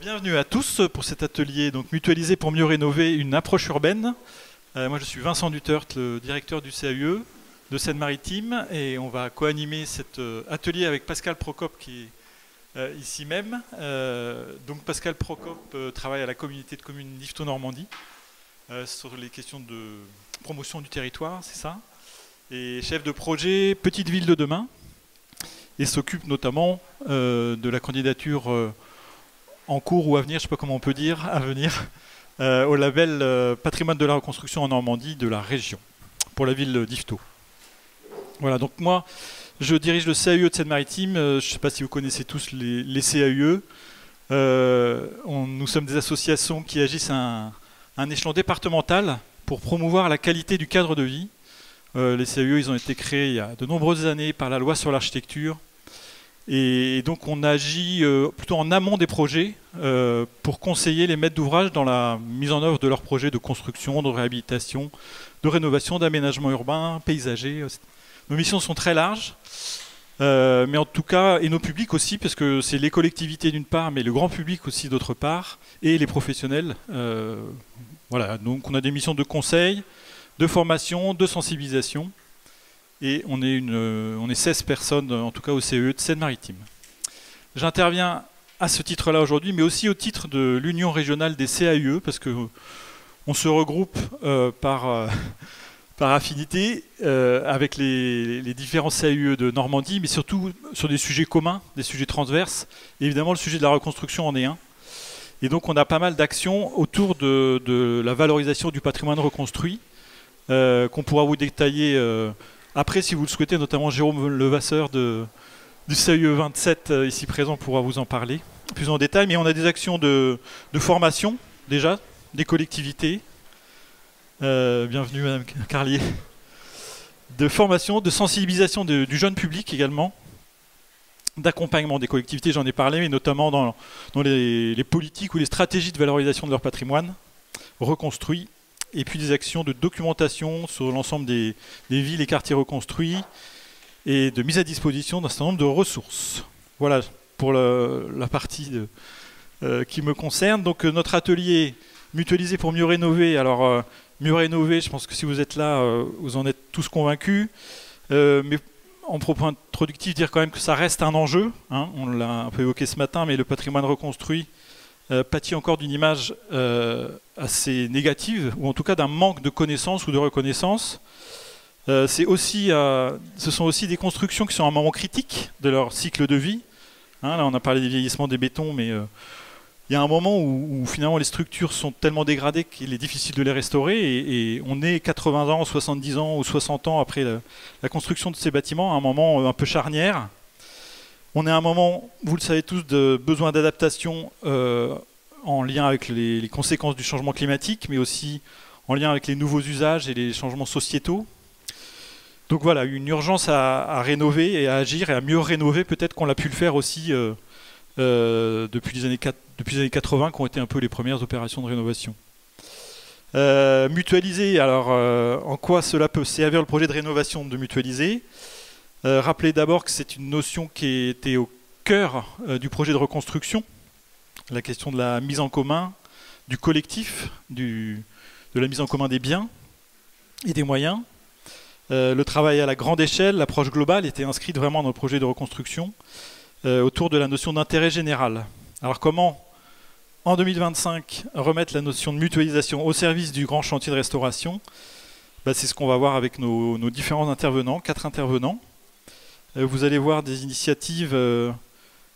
Bienvenue à tous pour cet atelier donc mutualiser pour mieux rénover une approche urbaine. Moi je suis Vincent Dutert, le directeur du CAUE de Seine-Maritime, et on va co-animer cet atelier avec Pascal Procope qui est ici même. Donc Pascal Procope travaille à la communauté de communes d'Yvetot-Normandie sur les questions de promotion du territoire, c'est ça, et chef de projet Petite Ville de demain, et s'occupe notamment de la candidature en cours ou à venir, je ne sais pas comment on peut dire, à venir, au label Patrimoine de la reconstruction en Normandie de la région, pour la ville d'Yvetot. Voilà, donc moi, je dirige le CAUE de Seine-Maritime. Je ne sais pas si vous connaissez tous les CAUE. Nous sommes des associations qui agissent à un échelon départemental pour promouvoir la qualité du cadre de vie. Les CAUE, ils ont été créés il y a de nombreuses années par la loi sur l'architecture. Et donc on agit plutôt en amont des projets pour conseiller les maîtres d'ouvrage dans la mise en œuvre de leurs projets de construction, de réhabilitation, de rénovation, d'aménagement urbain, paysager. Nos missions sont très larges, mais en tout cas, et nos publics aussi, parce que c'est les collectivités d'une part, mais le grand public aussi d'autre part, et les professionnels. Voilà, donc on a des missions de conseil, de formation, de sensibilisation. Et on est 16 personnes, en tout cas au CAUE de Seine-Maritime. J'interviens à ce titre-là aujourd'hui, mais aussi au titre de l'Union régionale des CAUE, parce qu'on se regroupe par affinité avec les différents CAUE de Normandie, mais surtout sur des sujets communs, des sujets transverses. Et évidemment, le sujet de la reconstruction en est un. Et donc on a pas mal d'actions autour de la valorisation du patrimoine reconstruit, qu'on pourra vous détailler après, si vous le souhaitez, notamment Jérôme Levasseur du CAUE 27 ici présent pourra vous en parler plus en détail. Mais on a des actions de formation déjà, des collectivités. Bienvenue Madame Carlier. De formation, de sensibilisation du jeune public également, d'accompagnement des collectivités, j'en ai parlé, mais notamment dans les politiques ou les stratégies de valorisation de leur patrimoine reconstruit. Et puis des actions de documentation sur l'ensemble des villes et quartiers reconstruits et de mise à disposition d'un certain nombre de ressources. Voilà pour la partie qui me concerne. Donc notre atelier mutualisé pour mieux rénover. Alors mieux rénover, je pense que si vous êtes là, vous en êtes tous convaincus. Mais en propos introductif, dire quand même que ça reste un enjeu. Hein, on l'a un peu évoqué ce matin, mais le patrimoine reconstruit pâtit encore d'une image assez négative, ou en tout cas d'un manque de connaissance ou de reconnaissance. Ce sont aussi des constructions qui sont à un moment critique de leur cycle de vie. Hein, là, on a parlé des vieillissements des bétons, mais il y a un moment où finalement les structures sont tellement dégradées qu'il est difficile de les restaurer, et on est 80 ans, 70 ans ou 60 ans après la construction de ces bâtiments, à un moment un peu charnière. On est à un moment, vous le savez tous, de besoin d'adaptation en lien avec les conséquences du changement climatique, mais aussi en lien avec les nouveaux usages et les changements sociétaux. Donc voilà, une urgence à rénover et à agir et à mieux rénover, peut-être qu'on l'a pu le faire aussi depuis les années 80, qui ont été un peu les premières opérations de rénovation. Mutualiser, alors en quoi cela peut servir le projet de rénovation de mutualiser? Rappelez d'abord que c'est une notion qui était au cœur du projet de reconstruction, la question de la mise en commun, du collectif, de la mise en commun des biens et des moyens. Le travail à la grande échelle, l'approche globale était inscrite vraiment dans le projet de reconstruction autour de la notion d'intérêt général. Alors comment, en 2025, remettre la notion de mutualisation au service du grand chantier de restauration? C'est ce qu'on va voir avec nos différents intervenants, 4 intervenants. Vous allez voir des initiatives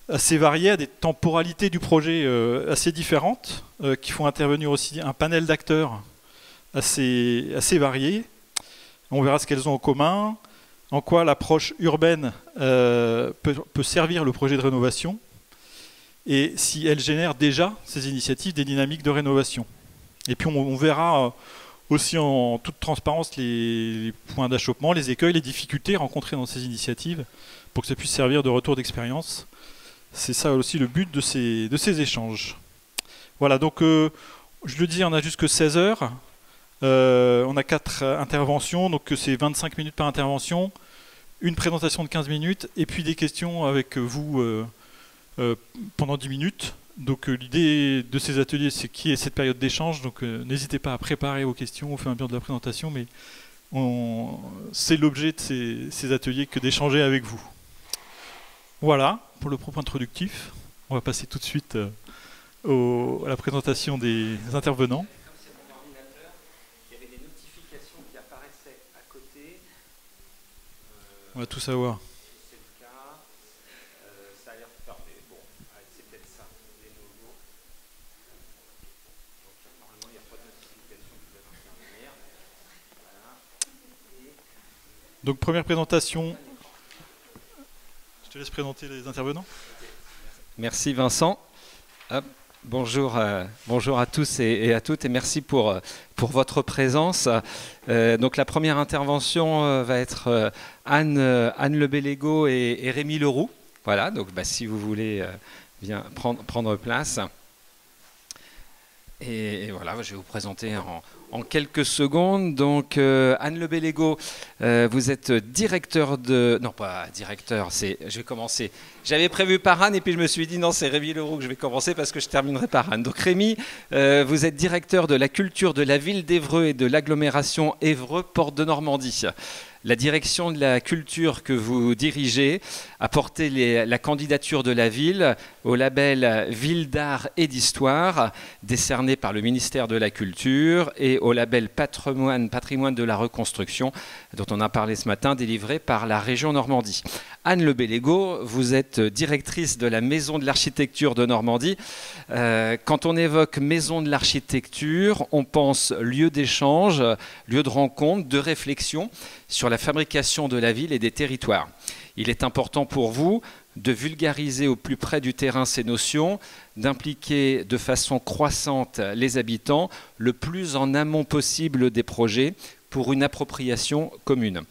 assez variées, à des temporalités du projet assez différentes, qui font intervenir aussi un panel d'acteurs assez variés. On verra ce qu'elles ont en commun, en quoi l'approche urbaine peut servir le projet de rénovation, et si elle génère déjà, ces initiatives, des dynamiques de rénovation. Et puis on verra aussi en toute transparence les points d'achoppement, les écueils, les difficultés rencontrées dans ces initiatives pour que ça puisse servir de retour d'expérience. C'est ça aussi le but de ces échanges. Voilà, donc je le dis, on a jusque 16 heures. On a 4 interventions, donc c'est 25 minutes par intervention, une présentation de 15 minutes et puis des questions avec vous pendant 10 minutes. Donc l'idée de ces ateliers, c'est qu'il y ait cette période d'échange. Donc n'hésitez pas à préparer vos questions au fur et à mesure de la présentation, mais c'est l'objet de ces ateliers que d'échanger avec vous. Voilà pour le propos introductif. On va passer tout de suite à la présentation des intervenants. On va tout savoir. Donc première présentation. Je te laisse présenter les intervenants. Merci Vincent. Hop. Bonjour, bonjour à tous et à toutes et merci pour votre présence. Donc la première intervention va être Anne Lebellego et Rémi Leroux. Voilà, donc si vous voulez bien prendre place. Et voilà, je vais vous présenter en quelques secondes. Donc Anne Lebellego, vous êtes directeur de... Non, pas directeur, je vais commencer. J'avais prévu par Anne et puis je me suis dit non, c'est Rémi Leroux que je vais commencer parce que je terminerai par Anne. Donc Rémi, vous êtes directeur de la culture de la ville d'Évreux et de l'agglomération Évreux-Porte de Normandie. La direction de la culture que vous dirigez a porté la candidature de la ville au label Ville d'art et d'histoire, décerné par le ministère de la Culture, et au label Patrimoine de la reconstruction, dont on a parlé ce matin, délivré par la région Normandie. Anne Lebellego, vous êtes directrice de la Maison de l'Architecture de Normandie. Quand on évoque Maison de l'Architecture, on pense lieu d'échange, lieu de rencontre, de réflexion sur la fabrication de la ville et des territoires. Il est important pour vous de vulgariser au plus près du terrain ces notions, d'impliquer de façon croissante les habitants le plus en amont possible des projets pour une appropriation commune.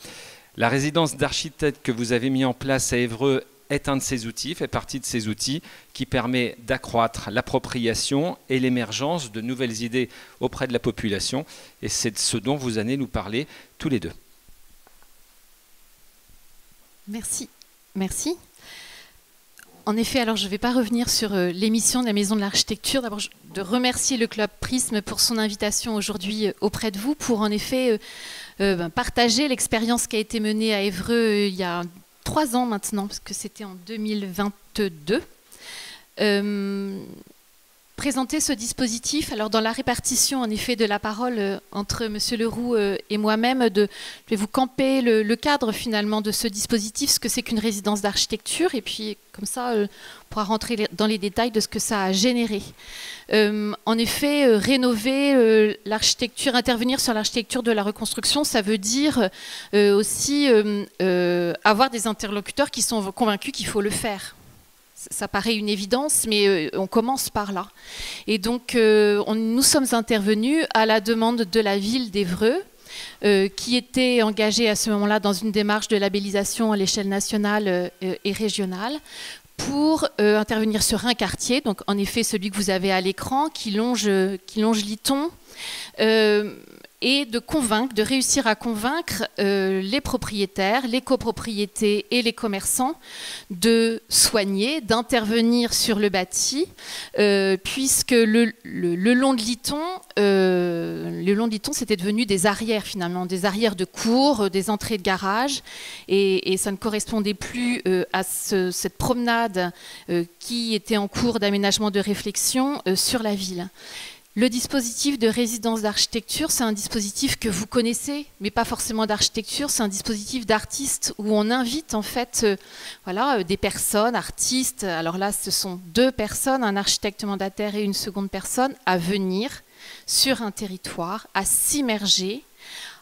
La résidence d'architecte que vous avez mis en place à Évreux est un de ces outils, fait partie de ces outils qui permet d'accroître l'appropriation et l'émergence de nouvelles idées auprès de la population. Et c'est de ce dont vous allez nous parler tous les deux. Merci. Merci. En effet, alors je ne vais pas revenir sur l'émission de la Maison de l'Architecture. D'abord, de remercier le Club Prisme pour son invitation aujourd'hui auprès de vous pour en effet partager l'expérience qui a été menée à Évreux il y a 3 ans maintenant, parce que c'était en 2022. Présenter ce dispositif. Alors dans la répartition en effet de la parole entre Monsieur Leroux et moi-même, je vais vous camper le cadre finalement de ce dispositif, ce que c'est qu'une résidence d'architecture, et puis comme ça on pourra rentrer dans les détails de ce que ça a généré. En effet, rénover l'architecture, intervenir sur l'architecture de la reconstruction, ça veut dire aussi avoir des interlocuteurs qui sont convaincus qu'il faut le faire. Ça paraît une évidence, mais on commence par là. Et donc, nous sommes intervenus à la demande de la ville d'Évreux, qui était engagée à ce moment-là dans une démarche de labellisation à l'échelle nationale et régionale, pour intervenir sur un quartier, donc en effet celui que vous avez à l'écran, qui longe Liton, et de réussir à convaincre les propriétaires, les copropriétés et les commerçants de soigner, d'intervenir sur le bâti, puisque le long de Liton, c'était devenu des arrières finalement, des arrières de cours, des entrées de garage, et ça ne correspondait plus à cette promenade qui était en cours d'aménagement de réflexion sur la ville. Le dispositif de résidence d'architecture, c'est un dispositif que vous connaissez, mais pas forcément d'architecture. C'est un dispositif d'artistes où on invite en fait des personnes, artistes. Alors là, ce sont 2 personnes, un architecte mandataire et une seconde personne, à venir sur un territoire, à s'immerger,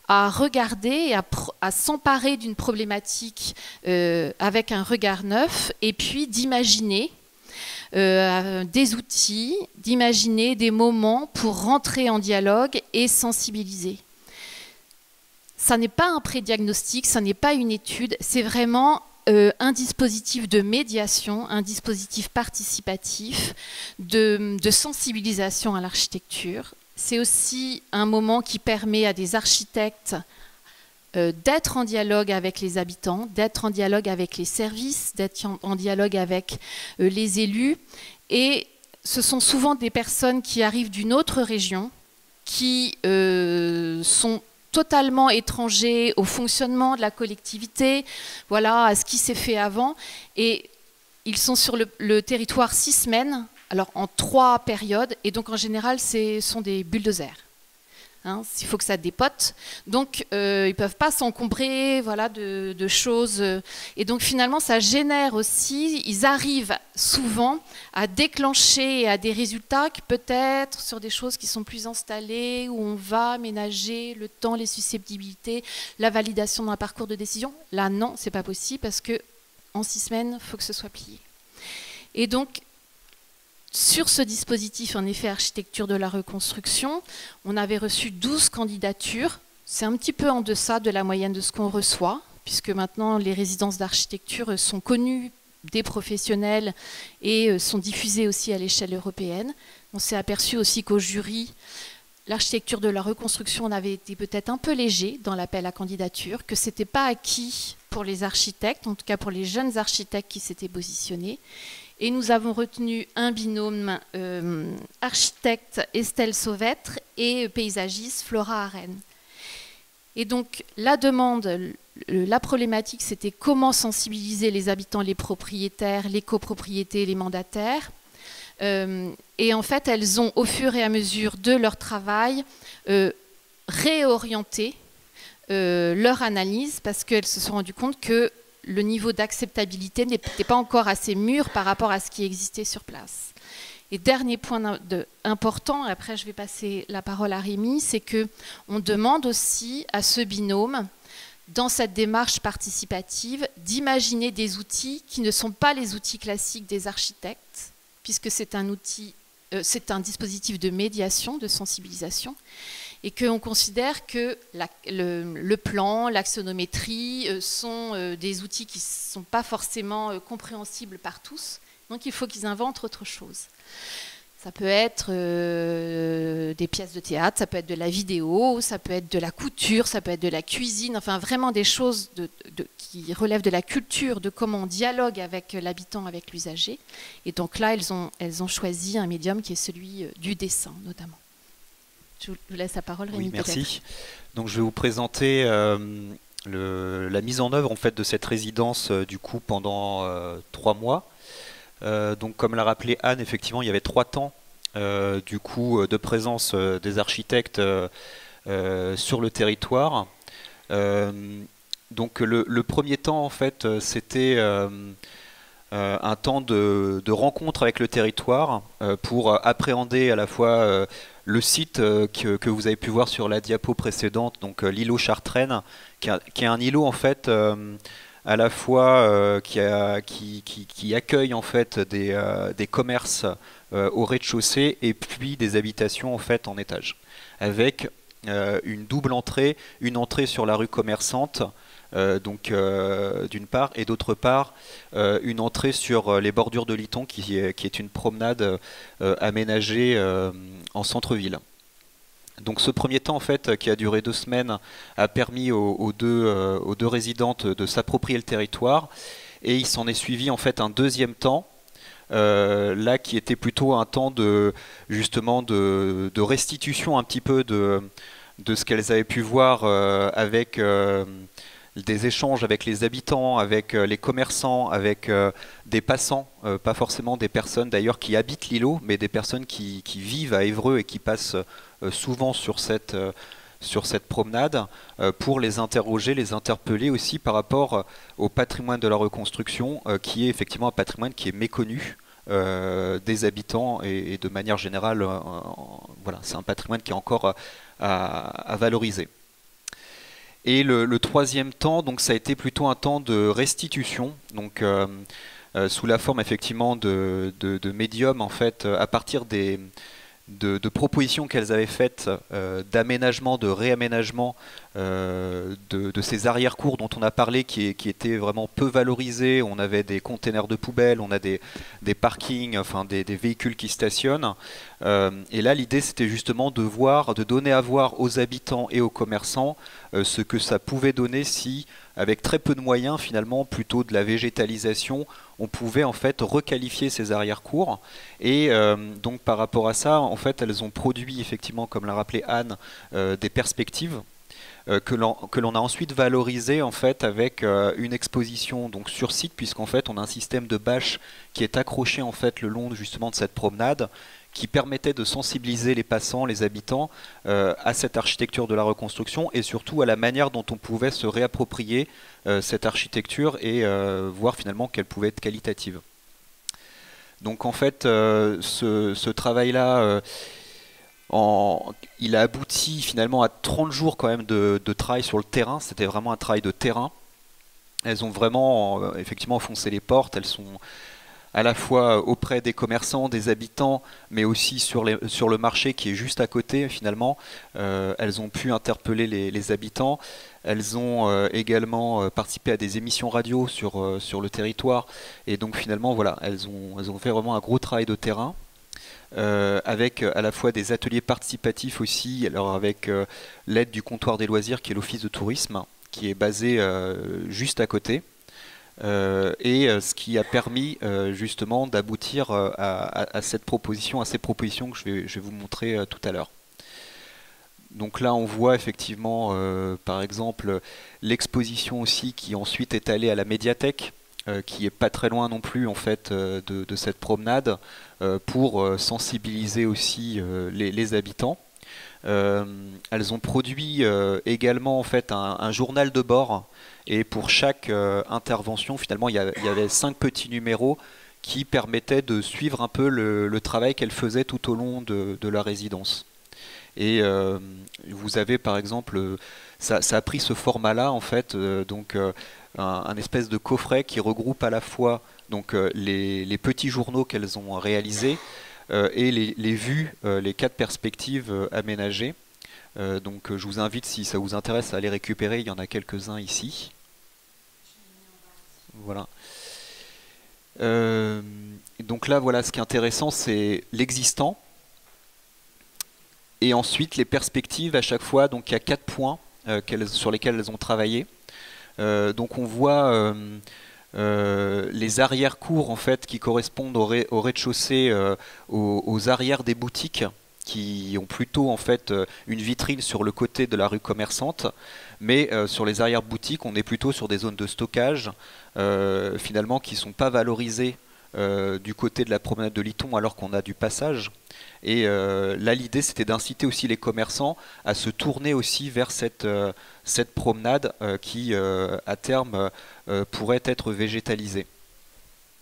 à regarder et à s'emparer d'une problématique avec un regard neuf, et puis d'imaginer des outils, d'imaginer des moments pour rentrer en dialogue et sensibiliser. Ça n'est pas un pré-diagnostic, ça n'est pas une étude, c'est vraiment un dispositif de médiation, un dispositif participatif de sensibilisation à l'architecture. C'est aussi un moment qui permet à des architectes d'être en dialogue avec les habitants, d'être en dialogue avec les services, d'être en dialogue avec les élus, et ce sont souvent des personnes qui arrivent d'une autre région, qui sont totalement étrangers au fonctionnement de la collectivité, voilà, à ce qui s'est fait avant. Et ils sont sur le territoire 6 semaines, alors en 3 périodes, et donc en général, ce sont des bulldozers. Hein, il faut que ça dépote. Donc, ils ne peuvent pas s'encombrer, voilà, de choses. Et donc, finalement, ça génère aussi, ils arrivent souvent à déclencher à des résultats qui peut-être sur des choses qui sont plus installées, où on va aménager le temps, les susceptibilités, la validation d'un parcours de décision. Là, non, ce n'est pas possible parce qu'en 6 semaines, il faut que ce soit plié. Et donc, sur ce dispositif, en effet, architecture de la reconstruction, on avait reçu 12 candidatures. C'est un petit peu en deçà de la moyenne de ce qu'on reçoit, puisque maintenant les résidences d'architecture sont connues des professionnels et sont diffusées aussi à l'échelle européenne. On s'est aperçu aussi qu'au jury, l'architecture de la reconstruction, on avait été peut-être un peu léger dans l'appel à candidature, que ce n'était pas acquis pour les architectes, en tout cas pour les jeunes architectes qui s'étaient positionnés. Et nous avons retenu un binôme architecte Estelle Sauvêtre et paysagiste Flora Arène. Et donc la demande, la problématique, c'était comment sensibiliser les habitants, les propriétaires, les copropriétés, les mandataires. Et en fait, elles ont, au fur et à mesure de leur travail, réorienté leur analyse parce qu'elles se sont rendues compte que le niveau d'acceptabilité n'était pas encore assez mûr par rapport à ce qui existait sur place. Et dernier point important, après je vais passer la parole à Rémi, c'est qu'on demande aussi à ce binôme, dans cette démarche participative, d'imaginer des outils qui ne sont pas les outils classiques des architectes, puisque c'est un dispositif de médiation, de sensibilisation, et qu'on considère que le plan, l'axonométrie sont des outils qui ne sont pas forcément compréhensibles par tous. Donc il faut qu'ils inventent autre chose. Ça peut être des pièces de théâtre, ça peut être de la vidéo, ça peut être de la couture, ça peut être de la cuisine, enfin vraiment des choses qui relèvent de la culture, de comment on dialogue avec l'habitant, avec l'usager. Et donc là, elles ont choisi un médium qui est celui du dessin notamment. Je vous laisse la parole, Rémi. Oui, merci. Donc, je vais vous présenter la mise en œuvre en fait, de cette résidence du coup pendant 3 mois. Donc, comme l'a rappelé Anne, effectivement, il y avait 3 temps du coup de présence des architectes sur le territoire. Donc, le premier temps, en fait, c'était un temps de rencontre avec le territoire pour appréhender à la fois le site que vous avez pu voir sur la diapo précédente, donc l'îlot Chartraine, qui est un îlot en fait à la fois qui accueille en fait des commerces au rez-de-chaussée et puis des habitations en fait en étage, avec une double entrée, une entrée sur la rue commerçante. D'une part, et d'autre part, une entrée sur les bordures de Liton qui est une promenade aménagée en centre-ville. Donc ce premier temps, en fait, qui a duré 2 semaines, a permis aux deux résidentes de s'approprier le territoire, et il s'en est suivi en fait un deuxième temps, là qui était plutôt un temps justement de restitution un petit peu de ce qu'elles avaient pu voir avec des échanges avec les habitants, avec les commerçants, avec des passants, pas forcément des personnes d'ailleurs qui habitent l'îlot, mais des personnes qui vivent à Évreux et qui passent souvent sur cette promenade, pour les interroger, les interpeller aussi par rapport au patrimoine de la reconstruction, qui est effectivement un patrimoine qui est méconnu des habitants et de manière générale, voilà, c'est un patrimoine qui est encore à valoriser. Et le troisième temps, donc, ça a été plutôt un temps de restitution, donc sous la forme effectivement de médium, en fait, à partir de propositions qu'elles avaient faites d'aménagement, de réaménagement de ces arrière-cours dont on a parlé qui étaient vraiment peu valorisés. On avait des containers de poubelles, on a des parkings, enfin des véhicules qui stationnent. Et là, l'idée, c'était justement de donner à voir aux habitants et aux commerçants ce que ça pouvait donner si, avec très peu de moyens, finalement, plutôt de la végétalisation, on pouvait en fait requalifier ces arrière-cours. Et donc par rapport à ça, en fait, elles ont produit effectivement, comme l'a rappelé Anne, des perspectives que l'on a ensuite valorisé en fait avec une exposition donc sur site, puisqu'en fait on a un système de bâches qui est accroché en fait le long justement de cette promenade, qui permettait de sensibiliser les passants, les habitants à cette architecture de la reconstruction et surtout à la manière dont on pouvait se réapproprier cette architecture et voir finalement qu'elle pouvait être qualitative. Donc en fait ce travail-là il a abouti finalement à 30 jours quand même de travail sur le terrain. C'était vraiment un travail de terrain. Elles ont vraiment effectivement foncé les portes. Elles sont à la fois auprès des commerçants, des habitants, mais aussi sur le marché qui est juste à côté finalement. Elles ont pu interpeller les habitants. Elles ont également participé à des émissions radio sur le territoire. Et donc finalement, voilà, elles ont fait vraiment un gros travail de terrain. Avec à la fois des ateliers participatifs aussi, alors avec l'aide du comptoir des loisirs qui est l'office de tourisme, qui est basé juste à côté, et ce qui a permis justement d'aboutir à cette proposition, à ces propositions que je vais vous montrer tout à l'heure. Donc là on voit effectivement par exemple l'exposition aussi qui ensuite est allée à la médiathèque, qui est pas très loin non plus en fait de cette promenade, pour sensibiliser aussi les habitants. Elles ont produit également en fait un journal de bord, et pour chaque intervention finalement il y avait 5 petits numéros qui permettaient de suivre un peu le travail qu'elles faisaient tout au long de la résidence. Et vous avez par exemple, ça a pris ce format-là en fait, donc un espèce de coffret qui regroupe à la fois donc les petits journaux qu'elles ont réalisés et les vues, les 4 perspectives aménagées. Donc je vous invite, si ça vous intéresse, à les récupérer. Il y en a quelques-uns ici. Voilà. Donc là, voilà, ce qui est intéressant, c'est l'existant. Et ensuite, les perspectives à chaque fois. Donc il y a 4 points sur lesquels elles ont travaillé. Donc on voit les arrière-cours en fait qui correspondent au rez-de-chaussée, aux arrières des boutiques, qui ont plutôt en fait une vitrine sur le côté de la rue commerçante, mais sur les arrière-boutiques on est plutôt sur des zones de stockage finalement qui ne sont pas valorisées du côté de la promenade de Liton alors qu'on a du passage. Et là l'idée c'était d'inciter aussi les commerçants à se tourner aussi vers cette promenade qui à terme pourrait être végétalisée.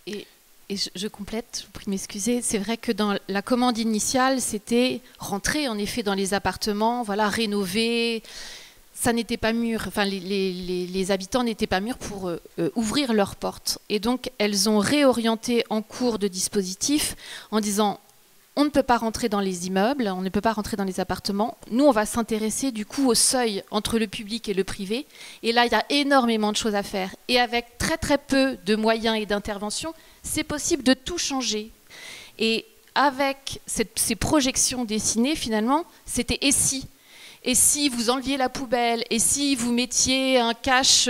Et je complète, je vous prie de m'excuser, c'est vrai que dans la commande initiale, c'était rentrer en effet dans les appartements, voilà, rénover. Ça n'était pas mûr, enfin les habitants n'étaient pas mûrs pour ouvrir leurs portes. Et donc elles ont réorienté en cours de dispositif en disant on ne peut pas rentrer dans les immeubles, on ne peut pas rentrer dans les appartements. Nous, on va s'intéresser du coup au seuil entre le public et le privé. Et là, il y a énormément de choses à faire. Et avec très très peu de moyens et d'intervention, c'est possible de tout changer. Et avec ces projections dessinées, finalement, c'était et si ? Et si vous enleviez la poubelle, et si vous mettiez un cache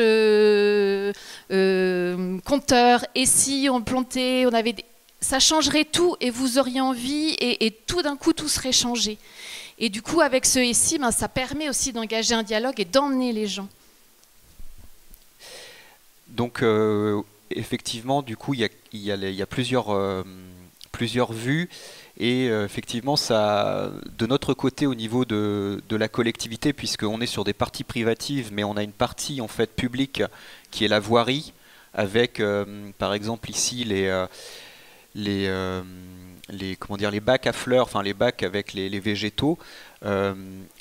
compteur, et si on plantait, on avait ça changerait tout et vous auriez envie et tout d'un coup tout serait changé. Et du coup avec ce SI, ben, ça permet aussi d'engager un dialogue et d'emmener les gens. Donc effectivement du coup il y a plusieurs vues. Et effectivement, ça, de notre côté, au niveau de la collectivité, puisqu'on est sur des parties privatives, mais on a une partie en fait publique qui est la voirie, avec par exemple ici les bacs à fleurs, enfin les bacs avec les végétaux.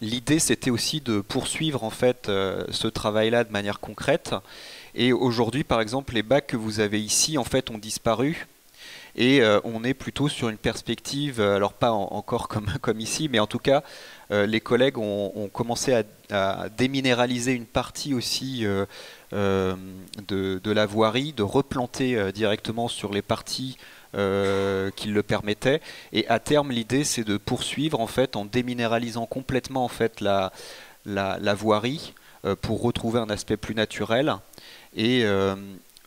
L'idée c'était aussi de poursuivre en fait ce travail-là de manière concrète. Et aujourd'hui, par exemple, les bacs que vous avez ici en fait ont disparu. Et on est plutôt sur une perspective, alors pas encore comme ici, mais en tout cas, les collègues ont commencé à déminéraliser une partie aussi de la voirie, de replanter directement sur les parties qui le permettaient. Et à terme, l'idée, c'est de poursuivre en fait en déminéralisant complètement en fait la voirie pour retrouver un aspect plus naturel. Et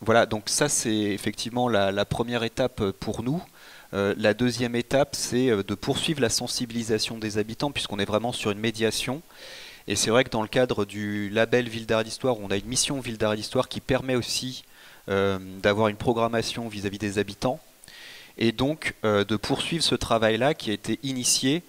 voilà, donc ça c'est effectivement la première étape pour nous. La deuxième étape, c'est de poursuivre la sensibilisation des habitants, puisqu'on est vraiment sur une médiation. Et c'est vrai que dans le cadre du label Ville d'Arrêt d'Histoire, on a une mission Ville d'Arrêt d'Histoire qui permet aussi d'avoir une programmation vis-à-vis des habitants. Et donc de poursuivre ce travail-là qui a été initié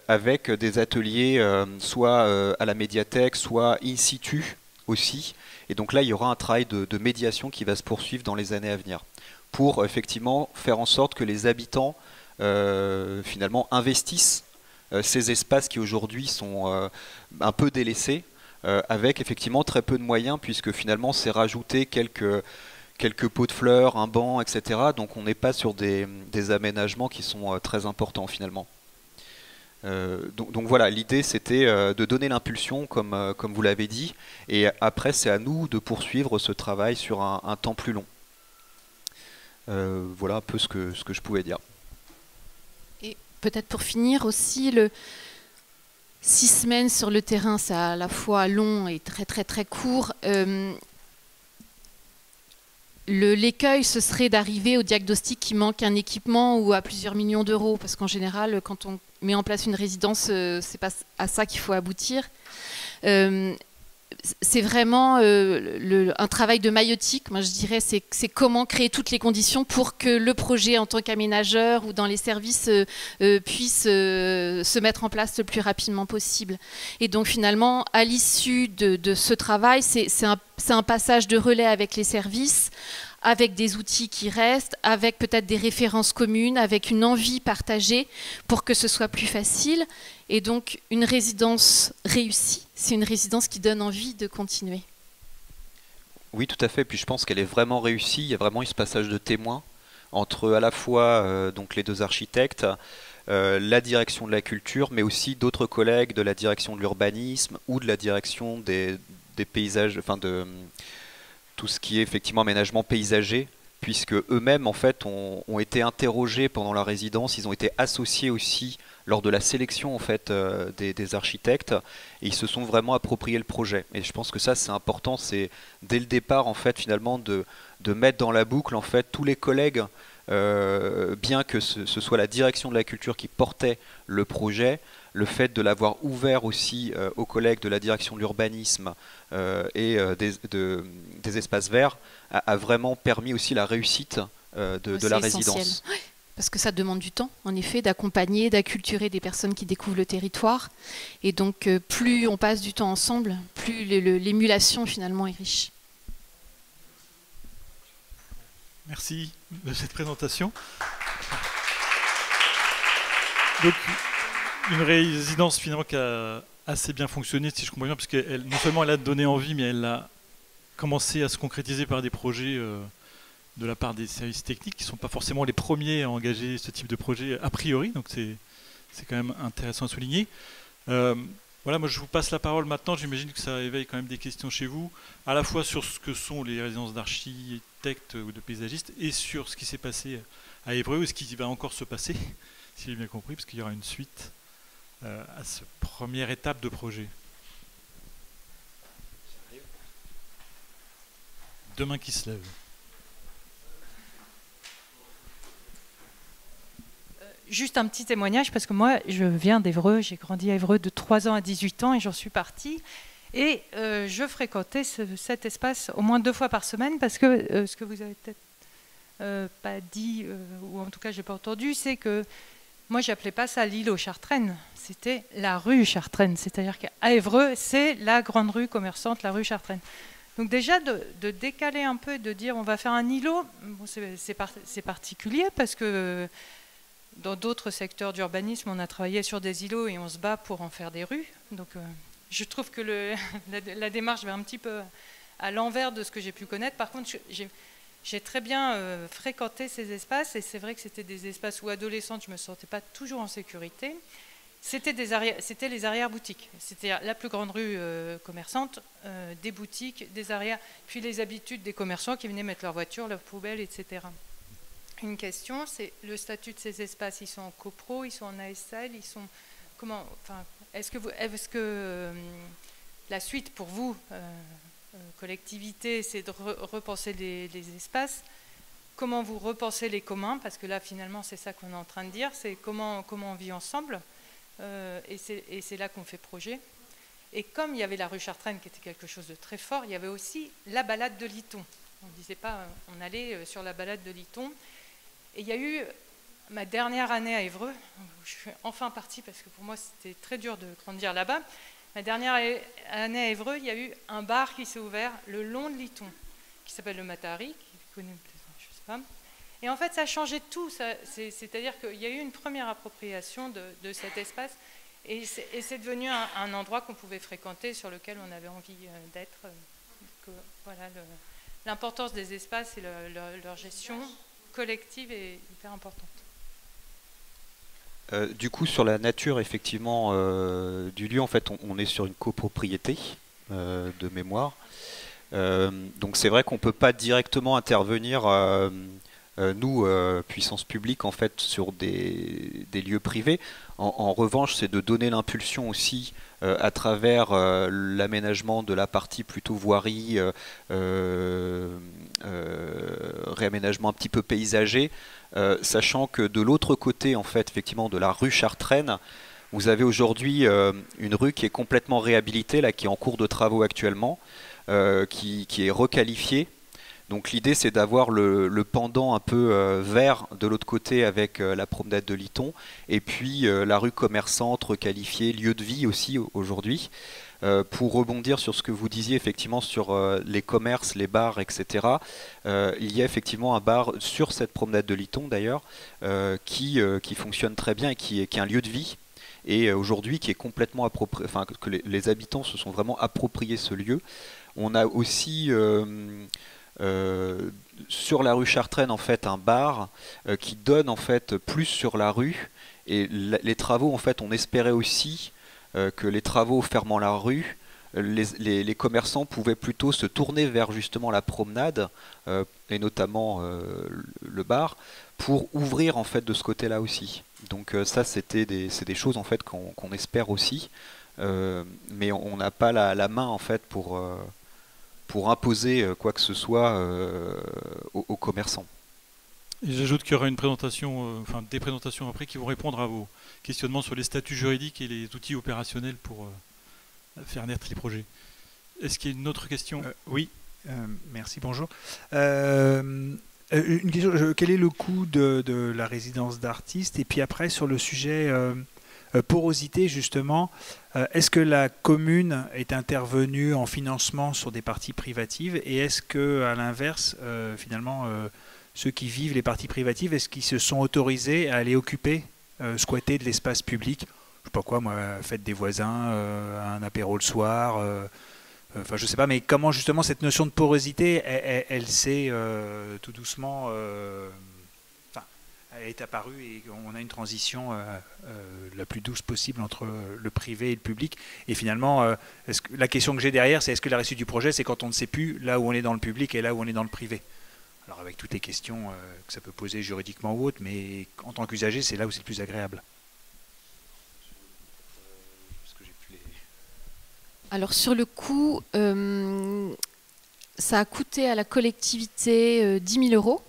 avec des ateliers soit à la médiathèque, soit in situ aussi. Et donc là, il y aura un travail de médiation qui va se poursuivre dans les années à venir pour effectivement faire en sorte que les habitants finalement investissent ces espaces qui aujourd'hui sont un peu délaissés avec effectivement très peu de moyens puisque finalement c'est rajouter quelques pots de fleurs, un banc, etc. Donc on n'est pas sur des aménagements qui sont très importants finalement. Donc voilà, l'idée c'était de donner l'impulsion comme vous l'avez dit, et après c'est à nous de poursuivre ce travail sur un temps plus long. Voilà un peu ce que je pouvais dire. Et peut-être pour finir aussi, 6 semaines sur le terrain, c'est à la fois long et très très très court. L'écueil, ce serait d'arriver au diagnostic qu'il manque un équipement ou à plusieurs millions d'euros, parce qu'en général, quand on met en place une résidence, c'est pas à ça qu'il faut aboutir. C'est vraiment un travail de maïeutique. Moi, je dirais, c'est comment créer toutes les conditions pour que le projet, en tant qu'aménageur ou dans les services, puisse se mettre en place le plus rapidement possible. Et donc, finalement, à l'issue de ce travail, c'est un passage de relais avec les services, avec des outils qui restent, avec peut-être des références communes, avec une envie partagée pour que ce soit plus facile. Et donc, une résidence réussie, c'est une résidence qui donne envie de continuer. Oui, tout à fait. Puis je pense qu'elle est vraiment réussie. Il y a vraiment eu ce passage de témoin entre à la fois donc les deux architectes, la direction de la culture, mais aussi d'autres collègues de la direction de l'urbanisme ou de la direction des paysages, enfin de tout ce qui est effectivement aménagement paysager, puisque eux-mêmes en fait ont été interrogés pendant la résidence, ils ont été associés aussi lors de la sélection en fait des architectes, et ils se sont vraiment appropriés le projet. Et je pense que ça c'est important, c'est dès le départ en fait finalement de mettre dans la boucle en fait tous les collègues, bien que ce soit la direction de la culture qui portait le projet, le fait de l'avoir ouvert aussi aux collègues de la direction de l'urbanisme et des espaces verts a vraiment permis aussi la réussite de la résidence. Oui, parce que ça demande du temps, en effet, d'accompagner, d'acculturer des personnes qui découvrent le territoire. Et donc, plus on passe du temps ensemble, plus l'émulation finalement est riche. Merci de cette présentation. Donc, une résidence finalement qui a assez bien fonctionné, si je comprends bien, parce que non seulement elle a donné envie, mais elle a commencé à se concrétiser par des projets de la part des services techniques, qui ne sont pas forcément les premiers à engager ce type de projet a priori, donc c'est quand même intéressant à souligner. Voilà, moi je vous passe la parole maintenant, j'imagine que ça éveille quand même des questions chez vous, à la fois sur ce que sont les résidences d'architectes ou de paysagistes, et sur ce qui s'est passé à Évreux, et ce qui va encore se passer, si j'ai bien compris, parce qu'il y aura une suite à cette première étape de projet. Deux mains qui se lèvent. Juste un petit témoignage, parce que moi, je viens d'Évreux, j'ai grandi à Évreux de 3 ans à 18 ans et j'en suis partie. Et je fréquentais cet espace au moins 2 fois par semaine, parce que ce que vous avez peut-être pas dit, ou en tout cas, j'ai pas entendu, c'est que moi, j'appelais pas ça l'île aux Chartraines, c'était la rue Chartraine. C'est-à-dire qu'à Évreux, c'est la grande rue commerçante, la rue Chartraine. Donc déjà, de décaler un peu, de dire on va faire un îlot, bon, c'est particulier parce que dans d'autres secteurs d'urbanisme, on a travaillé sur des îlots et on se bat pour en faire des rues. Donc je trouve que la démarche va un petit peu à l'envers de ce que j'ai pu connaître. Par contre, j'ai très bien fréquenté ces espaces, et c'est vrai que c'était des espaces où, adolescente, je ne me sentais pas toujours en sécurité. C'était les arrière-boutiques. C'était la plus grande rue commerçante, des boutiques, des arrières, puis les habitudes des commerçants qui venaient mettre leurs voitures, leurs poubelles, etc. Une question, c'est le statut de ces espaces. Ils sont en copro, ils sont en ASL, ils sont... Comment, enfin, est-ce que la suite pour vous, collectivité, c'est de repenser les espaces? Comment vous repensez les communs? Parce que là, finalement, c'est ça qu'on est en train de dire, c'est comment on vit ensemble. Et c'est là qu'on fait projet. Et comme il y avait la rue Chartraine qui était quelque chose de très fort, il y avait aussi la balade de Liton. On ne disait pas, on allait sur la balade de Liton. Et il y a eu ma dernière année à Évreux, où je suis enfin partie parce que pour moi c'était très dur de grandir là-bas. Ma dernière année à Évreux, il y a eu un bar qui s'est ouvert le long de Liton, qui s'appelle le Matari, qui est connu peut-être, je ne sais pas. Et en fait, ça a changé tout. C'est-à-dire qu'il y a eu une première appropriation de cet espace, et c'est devenu un endroit qu'on pouvait fréquenter, sur lequel on avait envie d'être. Voilà, l'importance des espaces et leur gestion collective est hyper importante. Du coup, sur la nature, effectivement, du lieu, en fait, on est sur une copropriété de mémoire. Donc c'est vrai qu'on ne peut pas directement intervenir, nous, puissance publique, en fait, sur des lieux privés. En revanche, c'est de donner l'impulsion aussi à travers l'aménagement de la partie plutôt voirie, réaménagement un petit peu paysager, sachant que de l'autre côté, en fait, effectivement, de la rue Chartraine, vous avez aujourd'hui une rue qui est complètement réhabilitée, là, qui est en cours de travaux actuellement, qui est requalifiée. Donc l'idée, c'est d'avoir le pendant un peu vert de l'autre côté avec la promenade de Liton, et puis la rue commerçante requalifiée, lieu de vie aussi aujourd'hui. Pour rebondir sur ce que vous disiez effectivement sur les commerces, les bars, etc. Il y a effectivement un bar sur cette promenade de Liton d'ailleurs qui fonctionne très bien et qui est un lieu de vie. Et aujourd'hui qui est complètement approprié, enfin que les habitants se sont vraiment appropriés ce lieu. On a aussi sur la rue Chartraine en fait un bar qui donne en fait plus sur la rue, et les travaux en fait on espérait aussi que les travaux fermant la rue, les commerçants pouvaient plutôt se tourner vers justement la promenade et notamment le bar pour ouvrir en fait de ce côté-là aussi. Donc ça c'est des choses en fait qu'on espère aussi, mais on n'a pas la main en fait pour imposer quoi que ce soit aux commerçants. Et j'ajoute qu'il y aura une présentation, enfin des présentations après qui vont répondre à vos questionnements sur les statuts juridiques et les outils opérationnels pour faire naître les projets. Est-ce qu'il y a une autre question? Oui, merci, bonjour. Une question, quel est le coût de la résidence d'artistes? Et puis après, sur le sujet porosité, justement, est-ce que la commune est intervenue en financement sur des parties privatives? Et est-ce que, à l'inverse, finalement, ceux qui vivent les parties privatives, est-ce qu'ils se sont autorisés à aller occuper, squatter de l'espace public? Je sais pas quoi, moi, fête des voisins, un apéro le soir, enfin je sais pas, mais comment justement cette notion de porosité, elle s'est tout doucement, enfin, elle est apparue et on a une transition la plus douce possible entre le privé et le public. Et finalement, la question que j'ai derrière, c'est est-ce que la réussite du projet, c'est quand on ne sait plus là où on est dans le public et là où on est dans le privé? Alors avec toutes les questions que ça peut poser juridiquement ou autre, mais en tant qu'usager, c'est là où c'est le plus agréable. Alors sur le coût, ça a coûté à la collectivité 10 000 €,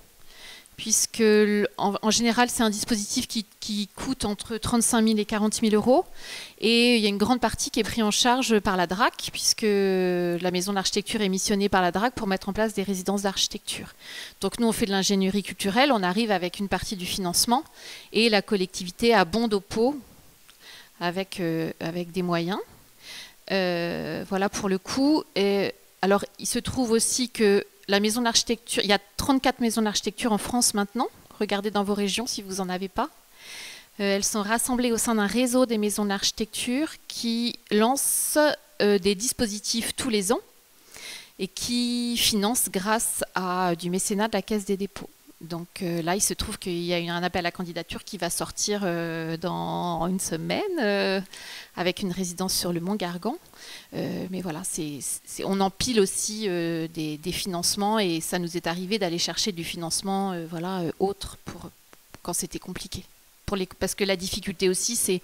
puisque en général c'est un dispositif qui coûte entre 35 000 et 40 000 €, et il y a une grande partie qui est prise en charge par la DRAC, puisque la maison d'architecture est missionnée par la DRAC pour mettre en place des résidences d'architecture. Donc nous on fait de l'ingénierie culturelle, on arrive avec une partie du financement, et la collectivité abonde au pot avec des moyens. Voilà pour le coût. Et alors, il se trouve aussi que la maison d'architecture, il y a 34 maisons d'architecture en France maintenant. Regardez dans vos régions si vous n'en avez pas. Elles sont rassemblées au sein d'un réseau des maisons d'architecture qui lance des dispositifs tous les ans. et qui finance grâce à du mécénat de la Caisse des dépôts. Donc là, il se trouve qu'il y a eu un appel à candidature qui va sortir dans une semaine avec une résidence sur le Mont Gargan. Mais voilà, on empile aussi des financements et ça nous est arrivé d'aller chercher du financement autre quand c'était compliqué. Parce que la difficulté aussi, c'est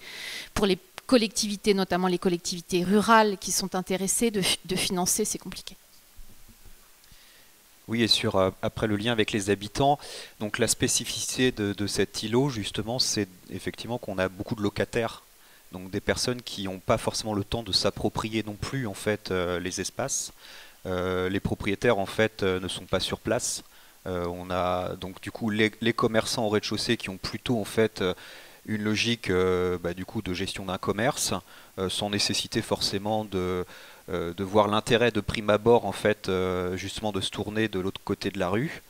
pour les collectivités, notamment les collectivités rurales qui sont intéressées de financer, c'est compliqué. Oui, et après le lien avec les habitants, donc la spécificité de cet îlot, justement, c'est effectivement qu'on a beaucoup de locataires, donc des personnes qui n'ont pas forcément le temps de s'approprier non plus en fait les espaces. Les propriétaires en fait ne sont pas sur place. On a donc du coup les commerçants au rez-de-chaussée qui ont plutôt en fait une logique du coup de gestion d'un commerce, sans nécessiter forcément de voir l'intérêt de prime abord en fait justement de se tourner de l'autre côté de la rue,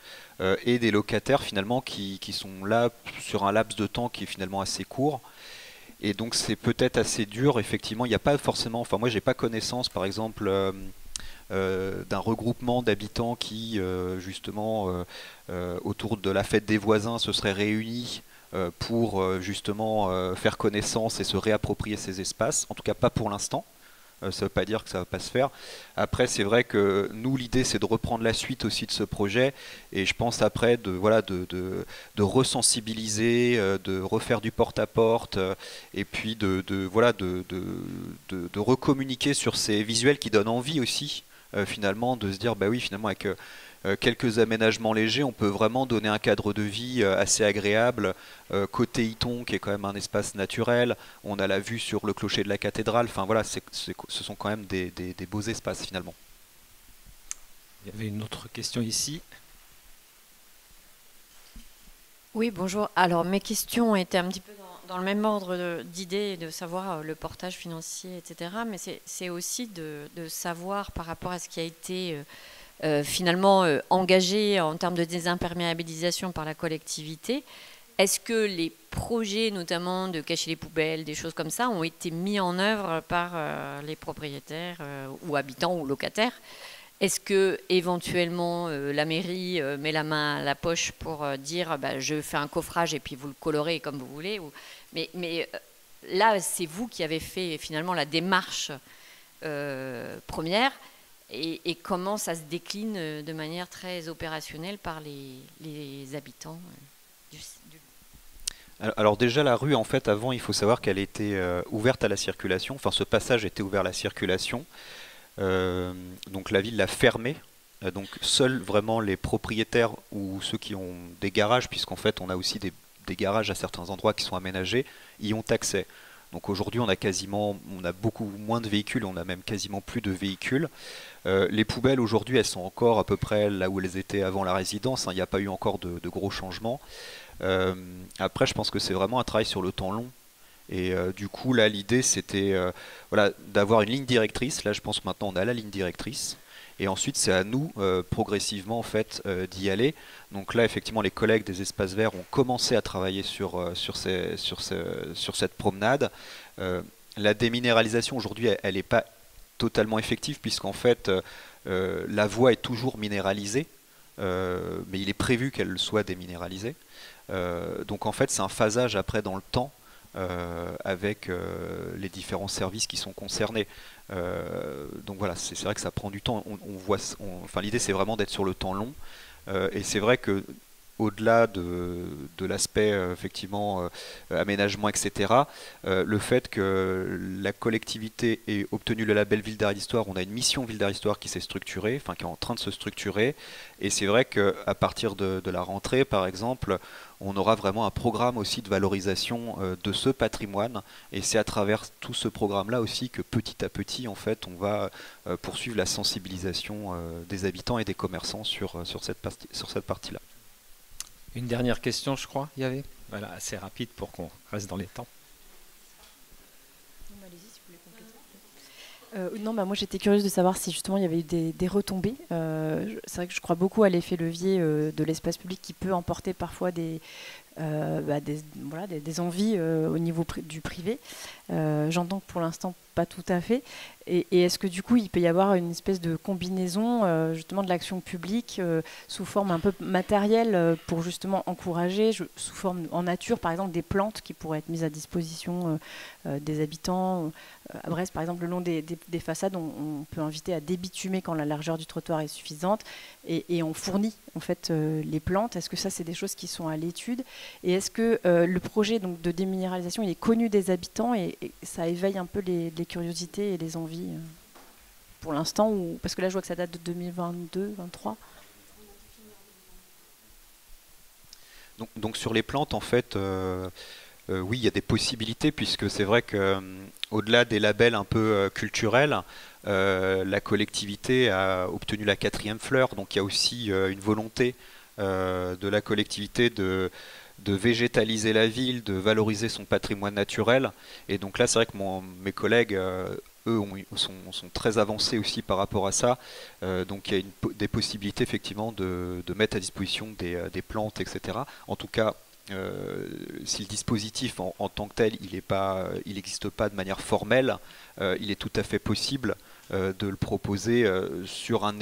et des locataires finalement qui sont là sur un laps de temps qui est finalement assez court, et donc c'est peut-être assez dur effectivement. Il n'y a pas forcément, enfin moi j'ai pas connaissance par exemple d'un regroupement d'habitants qui justement autour de la fête des voisins se seraient réunis pour justement faire connaissance et se réapproprier ces espaces, en tout cas pas pour l'instant. Ça ne veut pas dire que ça ne va pas se faire. Après, c'est vrai que nous, l'idée, c'est de reprendre la suite aussi de ce projet. Et je pense après de resensibiliser, de refaire du porte-à-porte, et puis de recommuniquer sur ces visuels qui donnent envie aussi, finalement, de se dire, bah oui, finalement, avec quelques aménagements légers, on peut vraiment donner un cadre de vie assez agréable. Côté Iton, qui est quand même un espace naturel, on a la vue sur le clocher de la cathédrale. Enfin voilà, ce sont quand même des beaux espaces finalement. Il y avait une autre question ici. Oui, bonjour. Alors mes questions étaient un petit peu dans le même ordre d'idées, de savoir le portage financier, etc. Mais c'est aussi de savoir par rapport à ce qui a été finalement engagé en termes de désimperméabilisation par la collectivité. Est-ce que les projets, notamment de cacher les poubelles, des choses comme ça, ont été mis en œuvre par les propriétaires ou habitants ou locataires? Est-ce que éventuellement la mairie met la main à la poche pour dire je fais un coffrage et puis vous le colorez comme vous voulez, mais là c'est vous qui avez fait finalement la démarche première, et comment ça se décline de manière très opérationnelle par les habitants du... Alors déjà la rue en fait avant il faut savoir qu'elle était ouverte à la circulation, enfin ce passage était ouvert à la circulation, donc la ville l'a fermé, donc seuls vraiment les propriétaires ou ceux qui ont des garages, puisqu'en fait on a aussi des garages à certains endroits qui sont aménagés, y ont accès. Donc aujourd'hui on a beaucoup moins de véhicules, on a même quasiment plus de véhicules. Les poubelles aujourd'hui elles sont encore à peu près là où elles étaient avant la résidence, il n'y a pas eu encore de gros changements. Après je pense que c'est vraiment un travail sur le temps long, et du coup là l'idée c'était d'avoir une ligne directrice. Là je pense que maintenant on a la ligne directrice, et ensuite c'est à nous progressivement en fait d'y aller. Donc là effectivement les collègues des espaces verts ont commencé à travailler sur cette promenade. La déminéralisation aujourd'hui elle n'est pas totalement effective, puisqu'en fait la voie est toujours minéralisée, mais il est prévu qu'elle soit déminéralisée. Donc en fait c'est un phasage après dans le temps avec les différents services qui sont concernés. Donc voilà, c'est vrai que ça prend du temps. Enfin l'idée c'est vraiment d'être sur le temps long, et c'est vrai que au-delà de l'aspect effectivement aménagement, etc., le fait que la collectivité ait obtenu le label Ville d'Art d'Histoire, on a une mission Ville d'Art d'Histoire qui s'est structurée, enfin qui est en train de se structurer, et c'est vrai qu'à partir de la rentrée, par exemple, on aura vraiment un programme aussi de valorisation de ce patrimoine, et c'est à travers tout ce programme-là aussi que petit à petit, en fait, on va poursuivre la sensibilisation des habitants et des commerçants sur cette partie-là. Une dernière question, je crois, il y avait. Voilà, assez rapide pour qu'on reste dans les temps. Non, moi j'étais curieuse de savoir si justement il y avait eu des retombées. C'est vrai que je crois beaucoup à l'effet levier de l'espace public qui peut emporter parfois des des envies au niveau du privé. J'entends que pour l'instant pas tout à fait. Et est-ce que du coup il peut y avoir une espèce de combinaison justement de l'action publique sous forme un peu matérielle pour justement encourager, sous forme en nature par exemple, des plantes qui pourraient être mises à disposition des habitants. À Brest par exemple, le long des façades, on peut inviter à débitumer quand la largeur du trottoir est suffisante et on fournit en fait les plantes. Est-ce que ça c'est des choses qui sont à l'étude? Et est-ce que le projet donc, de déminéralisation il est connu des habitants et ça éveille un peu les curiosités et les envies pour l'instant, parce que là je vois que ça date de 2022-2023. Donc sur les plantes, en fait, oui, il y a des possibilités, puisque c'est vrai que au-delà des labels un peu culturels, la collectivité a obtenu la 4e fleur, donc il y a aussi une volonté de la collectivité de végétaliser la ville, de valoriser son patrimoine naturel. Et donc là, c'est vrai que mes collègues, eux, sont très avancés aussi par rapport à ça. Donc il y a des possibilités effectivement de mettre à disposition des plantes, etc. En tout cas, si le dispositif en tant que tel, il n'existe pas de manière formelle, il est tout à fait possible de le proposer sur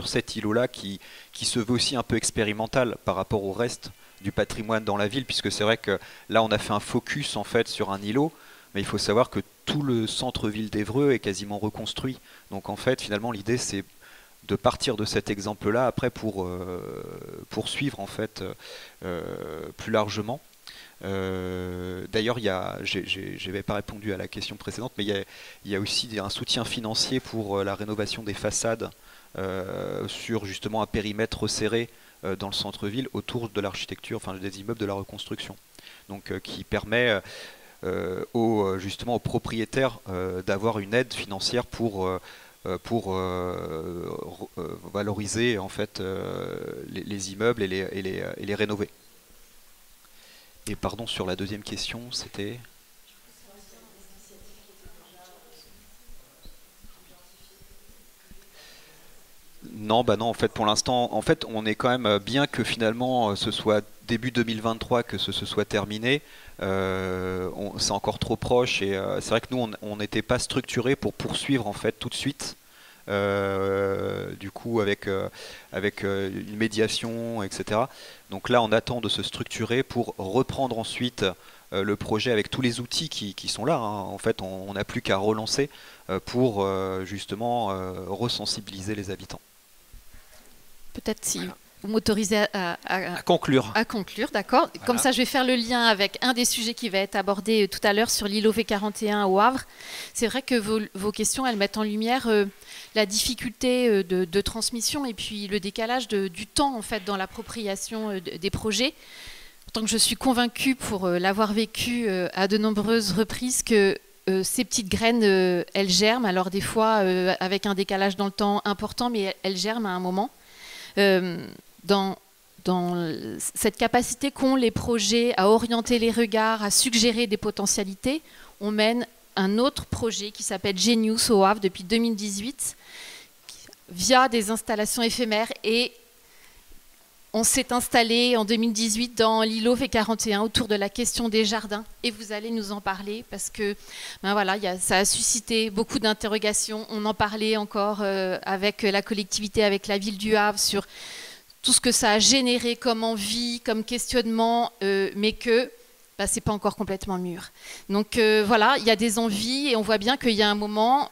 cet îlot-là qui se veut aussi un peu expérimental par rapport au reste du patrimoine dans la ville, puisque c'est vrai que là on a fait un focus en fait sur un îlot, mais il faut savoir que tout le centre-ville d'Évreux est quasiment reconstruit. Donc en fait finalement l'idée c'est de partir de cet exemple-là après pour poursuivre en fait plus largement. D'ailleurs, je n'avais pas répondu à la question précédente, mais il y a aussi un soutien financier pour la rénovation des façades sur justement un périmètre resserré dans le centre-ville autour de l'architecture, enfin des immeubles de la reconstruction. Donc qui permet justement aux propriétaires d'avoir une aide financière pour valoriser en fait les immeubles et les rénover. Et pardon, sur la deuxième question, c'était... Non, bah non, en fait, pour l'instant, en fait, on est quand même bien que finalement ce soit début 2023 que ce soit terminé. C'est encore trop proche et c'est vrai que nous, on n'était pas structuré pour poursuivre en fait tout de suite. Du coup, avec une médiation, etc. Donc là, on attend de se structurer pour reprendre ensuite le projet avec tous les outils qui sont là. Hein. En fait, on n'a plus qu'à relancer pour justement resensibiliser les habitants. Peut-être si vous m'autorisez à conclure. À conclure, d'accord. Voilà. Comme ça, je vais faire le lien avec un des sujets qui va être abordé tout à l'heure sur l'îlot V41 au Havre. C'est vrai que vos questions, elles mettent en lumière la difficulté de transmission et puis le décalage du temps en fait dans l'appropriation des projets. Tant que je suis convaincue, pour l'avoir vécu à de nombreuses reprises, que ces petites graines, elles germent. Alors des fois avec un décalage dans le temps important, mais elles germent à un moment. Dans cette capacité qu'ont les projets à orienter les regards, à suggérer des potentialités, on mène un autre projet qui s'appelle Genius au Havre depuis 2018, via des installations éphémères. Et on s'est installé en 2018 dans l'îlot V41 autour de la question des jardins. Et vous allez nous en parler parce que voilà, ça a suscité beaucoup d'interrogations. On en parlait encore avec la collectivité, avec la ville du Havre sur tout ce que ça a généré comme envie, comme questionnement, mais que c'est pas encore complètement mûr. Donc voilà, il y a des envies et on voit bien qu'il y a un moment,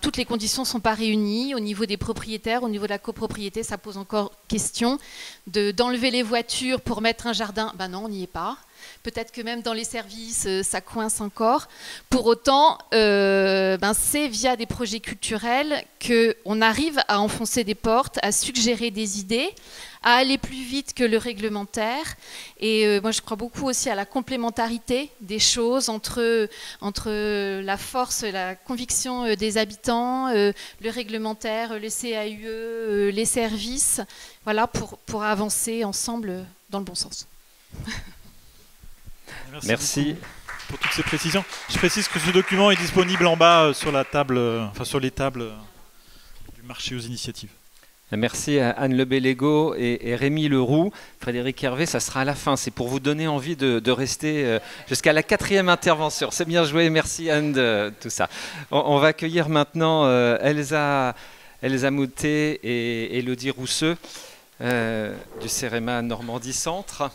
toutes les conditions ne sont pas réunies au niveau des propriétaires, au niveau de la copropriété, ça pose encore question d'enlever les voitures pour mettre un jardin. Non, on n'y est pas. Peut-être que même dans les services, ça coince encore. Pour autant, c'est via des projets culturels qu'on arrive à enfoncer des portes, à suggérer des idées, à aller plus vite que le réglementaire. Et moi, je crois beaucoup aussi à la complémentarité des choses entre la force, la conviction des habitants, le réglementaire, le CAUE, les services, voilà, pour avancer ensemble dans le bon sens. Merci pour toutes ces précisions. Je précise que ce document est disponible en bas sur la table, sur les tables du marché aux initiatives. Merci à Anne Lebellego et Rémi Leroux. Frédéric Hervé, ça sera à la fin. C'est pour vous donner envie de rester jusqu'à la 4e intervention. C'est bien joué. Merci Anne de tout ça. On va accueillir maintenant Elsa Moutet et Élodie Rousseux du CEREMA Normandie Centre.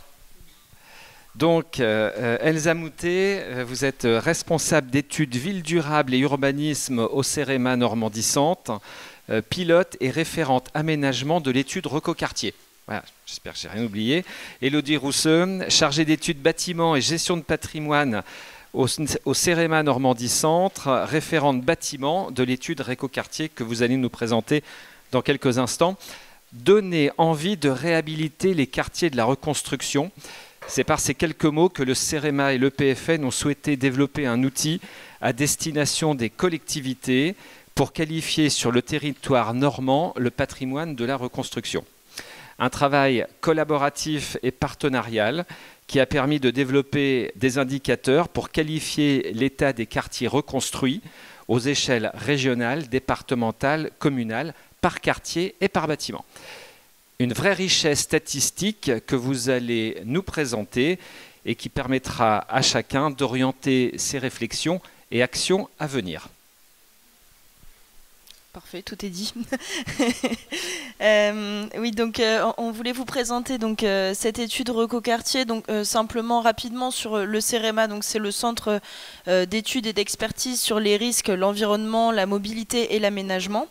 Donc, Elsa Moutet, vous êtes responsable d'études ville durable et urbanisme au CEREMA Normandie Centre, pilote et référente aménagement de l'étude Recocartier. Voilà, j'espère que je n'ai rien oublié. Élodie Rousseux, chargée d'études bâtiments et gestion de patrimoine au CEREMA Normandie Centre, référente bâtiment de l'étude Recocartier que vous allez nous présenter dans quelques instants. Donner envie de réhabiliter les quartiers de la reconstruction. C'est par ces quelques mots que le CEREMA et l'EPFN ont souhaité développer un outil à destination des collectivités pour qualifier sur le territoire normand le patrimoine de la reconstruction. Un travail collaboratif et partenarial qui a permis de développer des indicateurs pour qualifier l'état des quartiers reconstruits aux échelles régionales, départementales, communales, par quartier et par bâtiment. Une vraie richesse statistique que vous allez nous présenter et qui permettra à chacun d'orienter ses réflexions et actions à venir. Parfait, tout est dit. Oui, donc on voulait vous présenter donc cette étude Recocartier, donc simplement rapidement sur le CEREMA, donc c'est le centre d'études et d'expertise sur les risques, l'environnement, la mobilité et l'aménagement.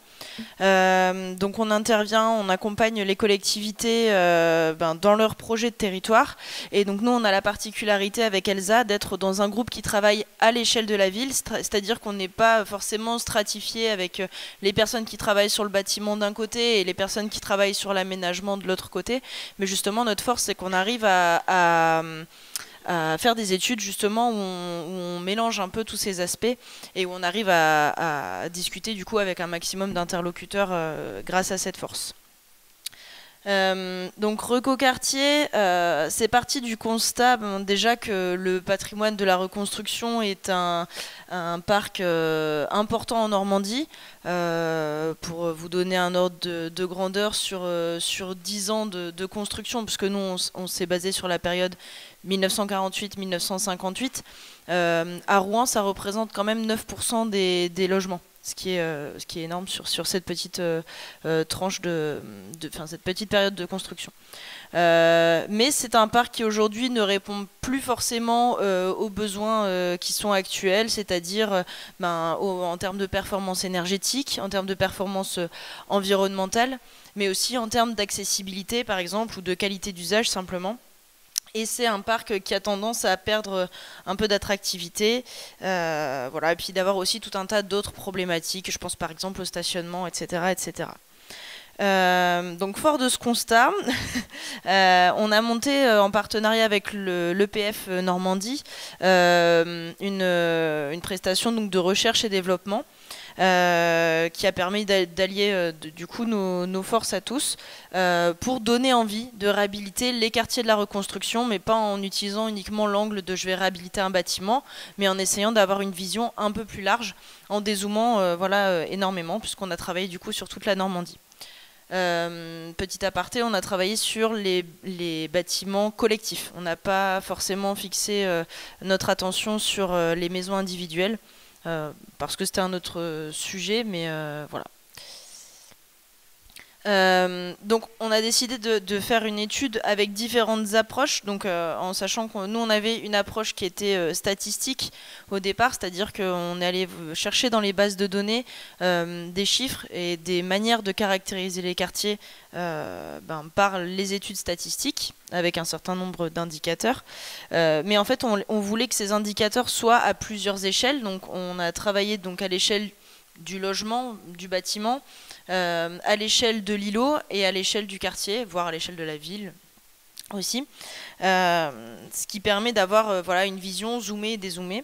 Donc on intervient, on accompagne les collectivités dans leurs projets de territoire, et donc nous on a la particularité avec Elsa d'être dans un groupe qui travaille à l'échelle de la ville, c'est-à-dire qu'on n'est pas forcément stratifié avec les personnes qui travaillent sur le bâtiment d'un côté et les personnes qui travaillent sur l'aménagement de l'autre côté, mais justement notre force c'est qu'on arrive à faire des études justement où on mélange un peu tous ces aspects et où on arrive à discuter du coup avec un maximum d'interlocuteurs grâce à cette force. Donc Recocartier, c'est parti du constat déjà que le patrimoine de la reconstruction est un parc important en Normandie. Pour vous donner un ordre de grandeur sur 10 ans de construction, puisque nous on s'est basé sur la période 1948-1958, à Rouen ça représente quand même 9% des logements. Ce qui est énorme sur cette petite tranche cette petite période de construction. Mais c'est un parc qui aujourd'hui ne répond plus forcément aux besoins qui sont actuels, c'est-à-dire en termes de performance énergétique, en termes de performance environnementale, mais aussi en termes d'accessibilité par exemple, ou de qualité d'usage simplement. Et c'est un parc qui a tendance à perdre un peu d'attractivité, voilà, et puis d'avoir aussi tout un tas d'autres problématiques, je pense par exemple au stationnement, etc. etc. Donc fort de ce constat, on a monté en partenariat avec l'EPF Normandie une prestation donc, de recherche et développement qui a permis d'allier du coup nos forces à tous pour donner envie de réhabiliter les quartiers de la reconstruction, mais pas en utilisant uniquement l'angle de je vais réhabiliter un bâtiment, mais en essayant d'avoir une vision un peu plus large, en dézoomant énormément, puisqu'on a travaillé du coup sur toute la Normandie. Petit aparté, on a travaillé sur les bâtiments collectifs. On n'a pas forcément fixé notre attention sur les maisons individuelles, parce que c'était un autre sujet, mais voilà. Donc on a décidé de faire une étude avec différentes approches, donc en sachant que nous on avait une approche qui était statistique au départ, c'est-à-dire qu'on est allé chercher dans les bases de données des chiffres et des manières de caractériser les quartiers par les études statistiques avec un certain nombre d'indicateurs, mais en fait on voulait que ces indicateurs soient à plusieurs échelles, donc on a travaillé donc à l'échelle du logement, du bâtiment, à l'échelle de l'îlot et à l'échelle du quartier, voire à l'échelle de la ville aussi, ce qui permet d'avoir voilà, une vision zoomée et dézoomée.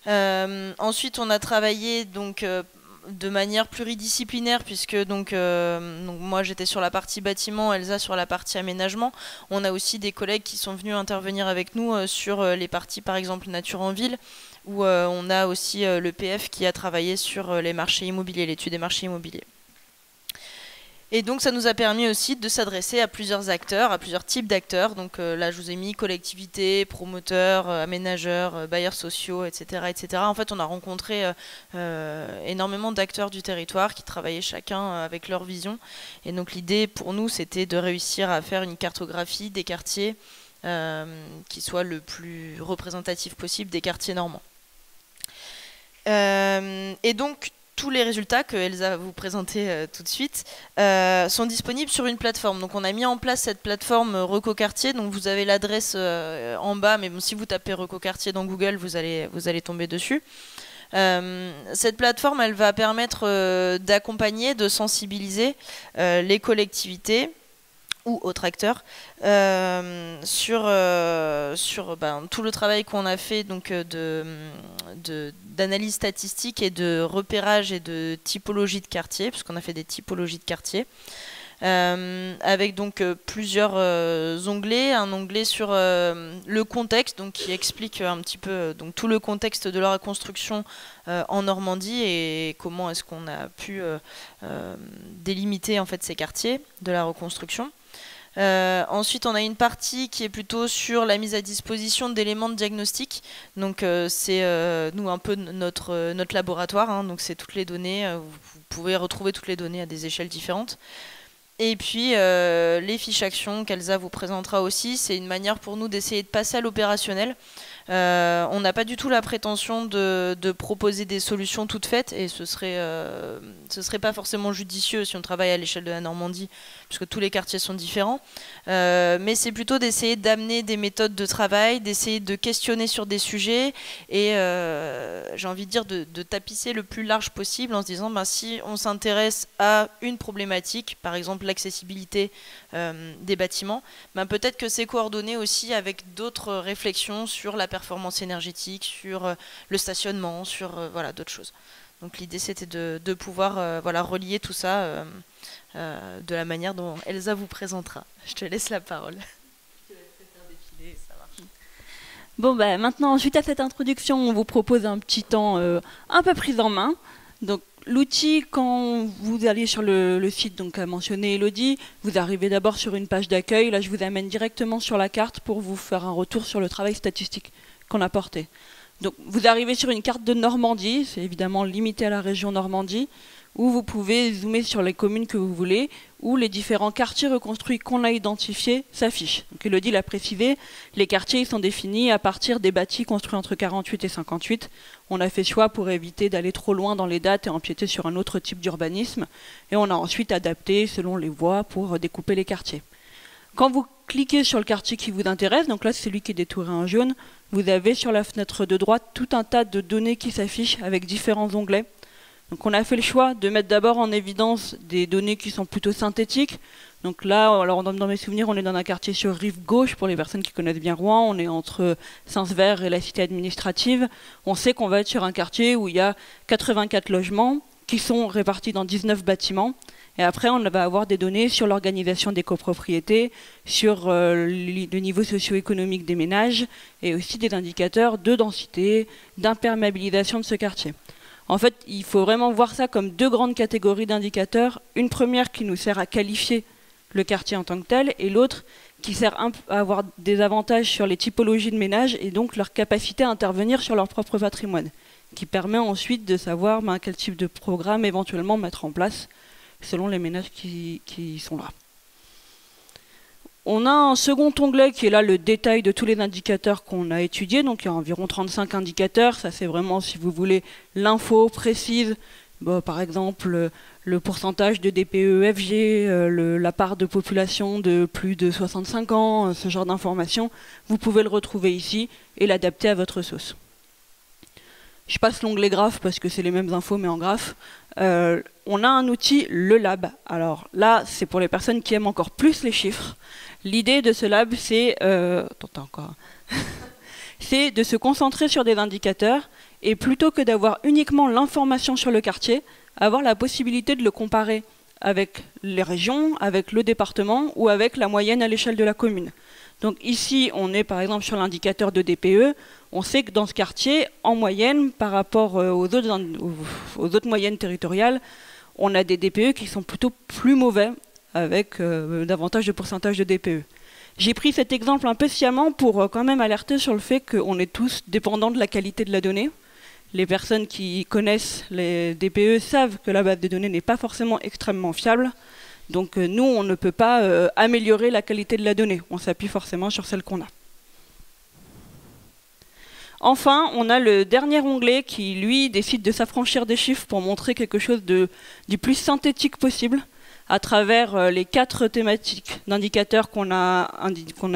Ensuite, on a travaillé donc, de manière pluridisciplinaire, puisque donc moi j'étais sur la partie bâtiment, Elsa sur la partie aménagement. On a aussi des collègues qui sont venus intervenir avec nous sur les parties par exemple nature en ville, où on a aussi le PF qui a travaillé sur les marchés immobiliers, l'étude des marchés immobiliers. Et donc ça nous a permis aussi de s'adresser à plusieurs acteurs, à plusieurs types d'acteurs. Donc là je vous ai mis collectivités, promoteurs, aménageurs, bailleurs sociaux, etc., etc. En fait on a rencontré énormément d'acteurs du territoire qui travaillaient chacun avec leur vision. Et donc l'idée pour nous c'était de réussir à faire une cartographie des quartiers qui soit le plus représentatif possible des quartiers normands. Et donc tous les résultats que Elsa va vous présenter tout de suite sont disponibles sur une plateforme. Donc on a mis en place cette plateforme Recoquartier. Donc vous avez l'adresse en bas, mais bon, si vous tapez Recoquartier dans Google, vous allez tomber dessus. Cette plateforme, elle va permettre d'accompagner, de sensibiliser les collectivités ou autres acteurs sur tout le travail qu'on a fait donc d'analyse statistique et de repérage et de typologie de quartier, puisqu'on a fait des typologies de quartier, avec donc plusieurs onglets, un onglet sur le contexte, donc qui explique un petit peu donc tout le contexte de la reconstruction en Normandie et comment est-ce qu'on a pu délimiter en fait ces quartiers de la reconstruction. Ensuite, on a une partie qui est plutôt sur la mise à disposition d'éléments de diagnostic. Donc, c'est nous un peu notre laboratoire. Hein, donc, c'est toutes les données. Vous pouvez retrouver toutes les données à des échelles différentes. Et puis, les fiches actions qu'Elsa vous présentera aussi, c'est une manière pour nous d'essayer de passer à l'opérationnel. On n'a pas du tout la prétention de proposer des solutions toutes faites et ce serait pas forcément judicieux si on travaille à l'échelle de la Normandie puisque tous les quartiers sont différents, mais c'est plutôt d'essayer d'amener des méthodes de travail, d'essayer de questionner sur des sujets et j'ai envie de dire de tapisser le plus large possible en se disant si on s'intéresse à une problématique, par exemple l'accessibilité des bâtiments, peut-être que c'est coordonné aussi avec d'autres réflexions sur la performance énergétique, sur le stationnement, sur d'autres choses. Donc l'idée c'était de pouvoir relier tout ça de la manière dont Elsa vous présentera. Je te laisse la parole. Je te laisserai faire défiler, ça marche. Bon maintenant, suite à cette introduction, on vous propose un petit temps un peu prise en main. Donc l'outil, quand vous allez sur le site donc, qu'a mentionné Elodie, vous arrivez d'abord sur une page d'accueil. Là, je vous amène directement sur la carte pour vous faire un retour sur le travail statistique qu'on a porté. Donc, vous arrivez sur une carte de Normandie, c'est évidemment limité à la région Normandie, où vous pouvez zoomer sur les communes que vous voulez, où les différents quartiers reconstruits qu'on a identifiés s'affichent. Donc Elodie l'a précisé, les quartiers ils sont définis à partir des bâtis construits entre 48 et 58. On a fait choix pour éviter d'aller trop loin dans les dates et empiéter sur un autre type d'urbanisme. Et on a ensuite adapté selon les voies pour découper les quartiers. Quand vous cliquez sur le quartier qui vous intéresse, donc là c'est celui qui est détouré en jaune, vous avez sur la fenêtre de droite tout un tas de données qui s'affichent avec différents onglets. Donc on a fait le choix de mettre d'abord en évidence des données qui sont plutôt synthétiques. Donc là, alors dans mes souvenirs, on est dans un quartier sur rive gauche, pour les personnes qui connaissent bien Rouen, on est entre Saint-Sever et la cité administrative. On sait qu'on va être sur un quartier où il y a 84 logements qui sont répartis dans 19 bâtiments. Et après, on va avoir des données sur l'organisation des copropriétés, sur le niveau socio-économique des ménages et aussi des indicateurs de densité, d'imperméabilisation de ce quartier. En fait, il faut vraiment voir ça comme deux grandes catégories d'indicateurs. Une première qui nous sert à qualifier le quartier en tant que tel, et l'autre qui sert à avoir des avantages sur les typologies de ménages et donc leur capacité à intervenir sur leur propre patrimoine, qui permet ensuite de savoir quel type de programme éventuellement mettre en place selon les ménages qui sont là. On a un second onglet qui est là le détail de tous les indicateurs qu'on a étudiés. Donc il y a environ 35 indicateurs. Ça c'est vraiment, si vous voulez, l'info précise. Par exemple, le pourcentage de DPE-FG, la part de population de plus de 65 ans, ce genre d'informations. Vous pouvez le retrouver ici et l'adapter à votre sauce. Je passe l'onglet graphe parce que c'est les mêmes infos mais en graphe. On a un outil, le lab. Alors là, c'est pour les personnes qui aiment encore plus les chiffres. L'idée de ce lab, c'est c'est de se concentrer sur des indicateurs et plutôt que d'avoir uniquement l'information sur le quartier, avoir la possibilité de le comparer avec les régions, avec le département ou avec la moyenne à l'échelle de la commune. Donc ici, on est par exemple sur l'indicateur de DPE. On sait que dans ce quartier, en moyenne, par rapport aux autres moyennes territoriales, on a des DPE qui sont plutôt plus mauvais, avec davantage de pourcentage de DPE. J'ai pris cet exemple un peu sciemment pour quand même alerter sur le fait qu'on est tous dépendants de la qualité de la donnée. Les personnes qui connaissent les DPE savent que la base de données n'est pas forcément extrêmement fiable. Donc nous, on ne peut pas améliorer la qualité de la donnée. On s'appuie forcément sur celle qu'on a. Enfin, on a le dernier onglet qui, lui, décide de s'affranchir des chiffres pour montrer quelque chose du plus synthétique possible à travers les 4 thématiques d'indicateurs qu'on a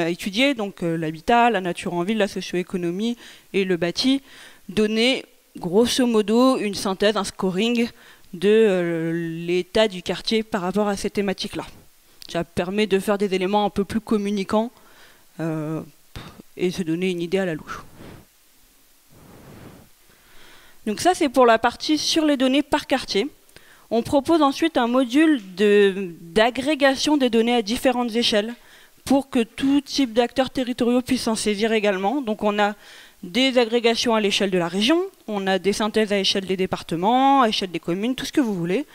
étudiés, donc l'habitat, la nature en ville, la socio-économie et le bâti, donner grosso modo une synthèse, un scoring de l'état du quartier par rapport à ces thématiques-là. Ça permet de faire des éléments un peu plus communicants et se donner une idée à la louche. Donc ça, c'est pour la partie sur les données par quartier. On propose ensuite un module d'agrégation des données à différentes échelles pour que tout type d'acteurs territoriaux puisse s'en saisir également. Donc on a des agrégations à l'échelle de la région, on a des synthèses à l'échelle des départements, à l'échelle des communes, tout ce que vous voulez.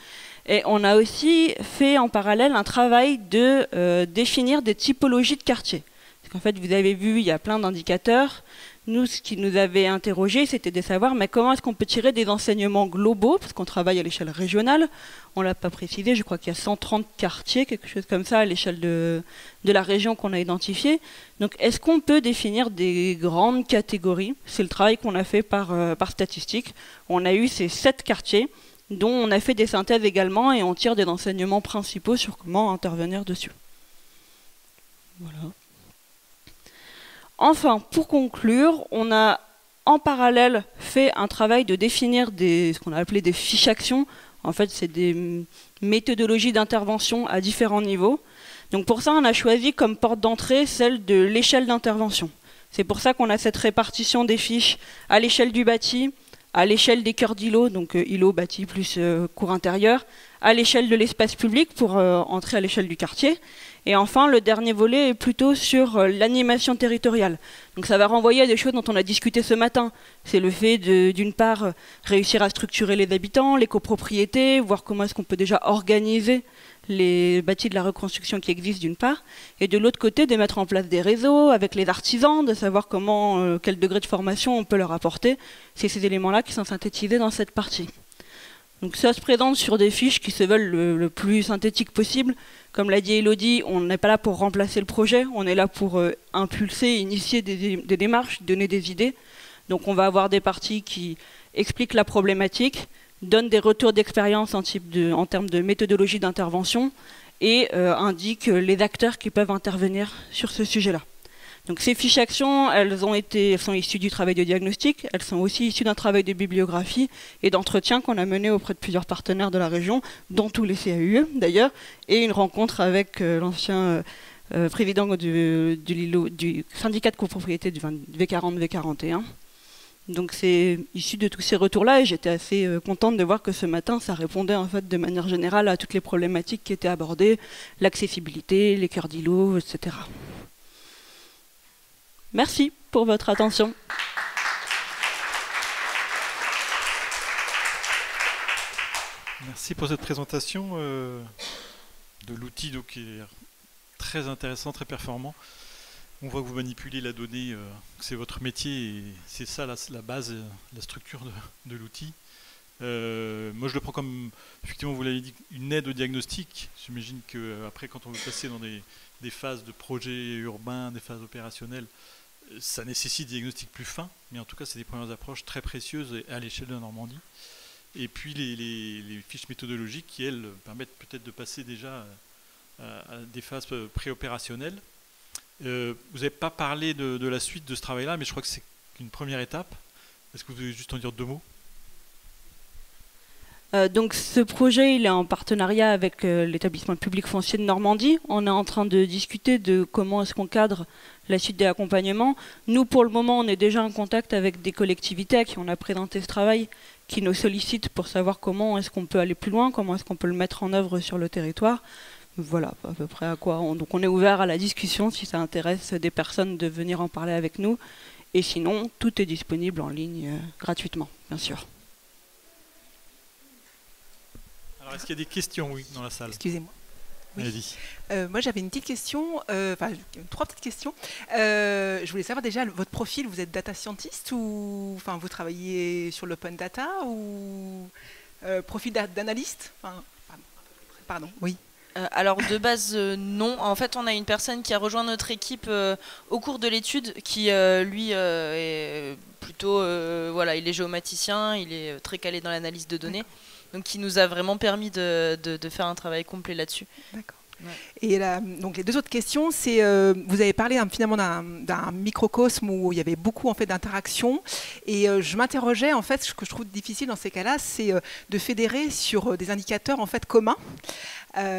Et on a aussi fait en parallèle un travail de définir des typologies de quartiers. Parce qu'en fait, vous avez vu, il y a plein d'indicateurs. Nous, ce qui nous avait interrogé, c'était de savoir mais comment est-ce qu'on peut tirer des enseignements globaux, parce qu'on travaille à l'échelle régionale. On ne l'a pas précisé, je crois qu'il y a 130 quartiers, quelque chose comme ça, à l'échelle de la région qu'on a identifiée. Donc, est-ce qu'on peut définir des grandes catégories? C'est le travail qu'on a fait par statistique. On a eu ces 7 quartiers, dont on a fait des synthèses également, et on tire des enseignements principaux sur comment intervenir dessus. Voilà. Enfin, pour conclure, on a en parallèle fait un travail de définir ce qu'on a appelé des fiches actions. En fait, c'est des méthodologies d'intervention à différents niveaux. Donc pour ça, on a choisi comme porte d'entrée celle de l'échelle d'intervention. C'est pour ça qu'on a cette répartition des fiches à l'échelle du bâti, à l'échelle des cœurs d'îlots, donc îlots, bâti plus cour intérieure, à l'échelle de l'espace public pour entrer à l'échelle du quartier. Et enfin, le dernier volet est plutôt sur l'animation territoriale. Donc ça va renvoyer à des choses dont on a discuté ce matin. C'est le fait d'une part réussir à structurer les habitants, les copropriétés, voir comment est-ce qu'on peut déjà organiser les bâtis de la reconstruction qui existent d'une part, et de l'autre côté de mettre en place des réseaux avec les artisans, de savoir comment, quel degré de formation on peut leur apporter. C'est ces éléments-là qui sont synthétisés dans cette partie. Donc ça se présente sur des fiches qui se veulent le plus synthétique possible. Comme l'a dit Elodie, on n'est pas là pour remplacer le projet, on est là pour impulser, initier des démarches, donner des idées. Donc on va avoir des parties qui expliquent la problématique, donnent des retours d'expérience en termes de méthodologie d'intervention et indiquent les acteurs qui peuvent intervenir sur ce sujet-là. Donc ces fiches actions, elles sont issues du travail de diagnostic, elles sont aussi issues d'un travail de bibliographie et d'entretien qu'on a mené auprès de plusieurs partenaires de la région, dont tous les CAUE d'ailleurs, et une rencontre avec l'ancien président du syndicat de copropriété du V40, V41. Donc c'est issu de tous ces retours-là et j'étais assez contente de voir que ce matin, ça répondait en fait de manière générale à toutes les problématiques qui étaient abordées, l'accessibilité, les cœurs d'îlots, etc. Merci pour votre attention. Merci pour cette présentation de l'outil qui est très intéressant, très performant. On voit que vous manipulez la donnée, c'est votre métier et c'est ça la base, la structure de l'outil. Moi je le prends comme, effectivement vous l'avez dit, une aide au diagnostic. J'imagine qu'après quand on veut passer dans des phases de projet urbain, des phases opérationnelles, ça nécessite des diagnostics plus fins, mais en tout cas c'est des premières approches très précieuses à l'échelle de Normandie. Et puis les fiches méthodologiques qui, elles, permettent peut-être de passer déjà à des phases préopérationnelles. Vous n'avez pas parlé de la suite de ce travail-là, mais je crois que c'est une première étape. Est-ce que vous voulez juste en dire 2 mots ? Donc ce projet, il est en partenariat avec l'établissement public foncier de Normandie. On est en train de discuter de comment est-ce qu'on cadre la suite de l'accompagnement. Nous, pour le moment, on est déjà en contact avec des collectivités à qui on a présenté ce travail, qui nous sollicitent pour savoir comment est-ce qu'on peut aller plus loin, comment est-ce qu'on peut le mettre en œuvre sur le territoire. Voilà, à peu près à quoi. Donc on est ouvert à la discussion si ça intéresse des personnes de venir en parler avec nous. Et sinon, tout est disponible en ligne gratuitement, bien sûr. Alors Est-ce qu'il y a des questions, oui, dans la salle? Excusez-moi. Oui. Allez-y. Moi, j'avais une petite question, enfin, 3 petites questions. Je voulais savoir déjà, votre profil, vous êtes data scientist ou enfin, vous travaillez sur l'open data ou profil d'analyste? Enfin, pardon, oui. Alors de base non. En fait on a une personne qui a rejoint notre équipe au cours de l'étude qui lui est plutôt voilà, il est géomaticien, il est très calé dans l'analyse de données, donc qui nous a vraiment permis de faire un travail complet là-dessus. D'accord. Ouais. Et là, donc les 2 autres questions, c'est vous avez parlé finalement d'un microcosme où il y avait beaucoup en fait d'interactions, et je m'interrogeais en fait, ce que je trouve difficile dans ces cas-là, c'est de fédérer sur des indicateurs en fait communs.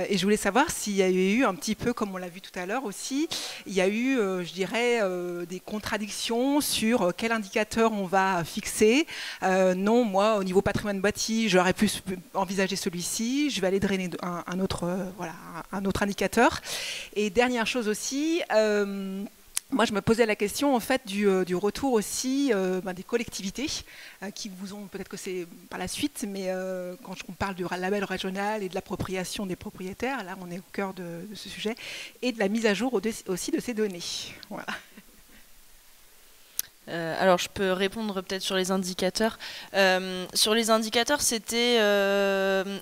Et je voulais savoir s'il y a eu un petit peu, comme on l'a vu tout à l'heure aussi, il y a eu, je dirais, des contradictions sur quel indicateur on va fixer. Non, moi, au niveau patrimoine bâti, j'aurais pu envisager celui-ci. Je vais aller drainer un autre, voilà, un autre indicateur. Et dernière chose aussi. Moi, je me posais la question en fait du retour aussi des collectivités qui vous ont, peut-être que c'est par la suite, mais quand on parle du label régional et de l'appropriation des propriétaires, là on est au cœur de ce sujet, et de la mise à jour aussi de ces données. Voilà. Alors je peux répondre peut-être sur les indicateurs. Sur les indicateurs, c'était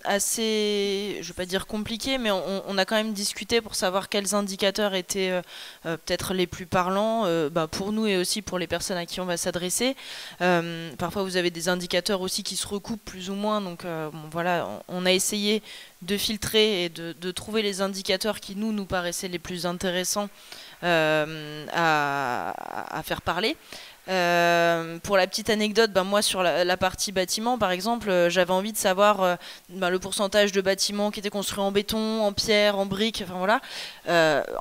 assez, je ne vais pas dire compliqué, mais on a quand même discuté pour savoir quels indicateurs étaient peut-être les plus parlants pour nous et aussi pour les personnes à qui on va s'adresser. Parfois vous avez des indicateurs aussi qui se recoupent plus ou moins, donc voilà, on a essayé de filtrer et de trouver les indicateurs qui nous paraissaient les plus intéressants à faire parler. Pour la petite anecdote, moi sur la partie bâtiment par exemple, j'avais envie de savoir le pourcentage de bâtiments qui étaient construits en béton, en pierre, en briques, enfin voilà.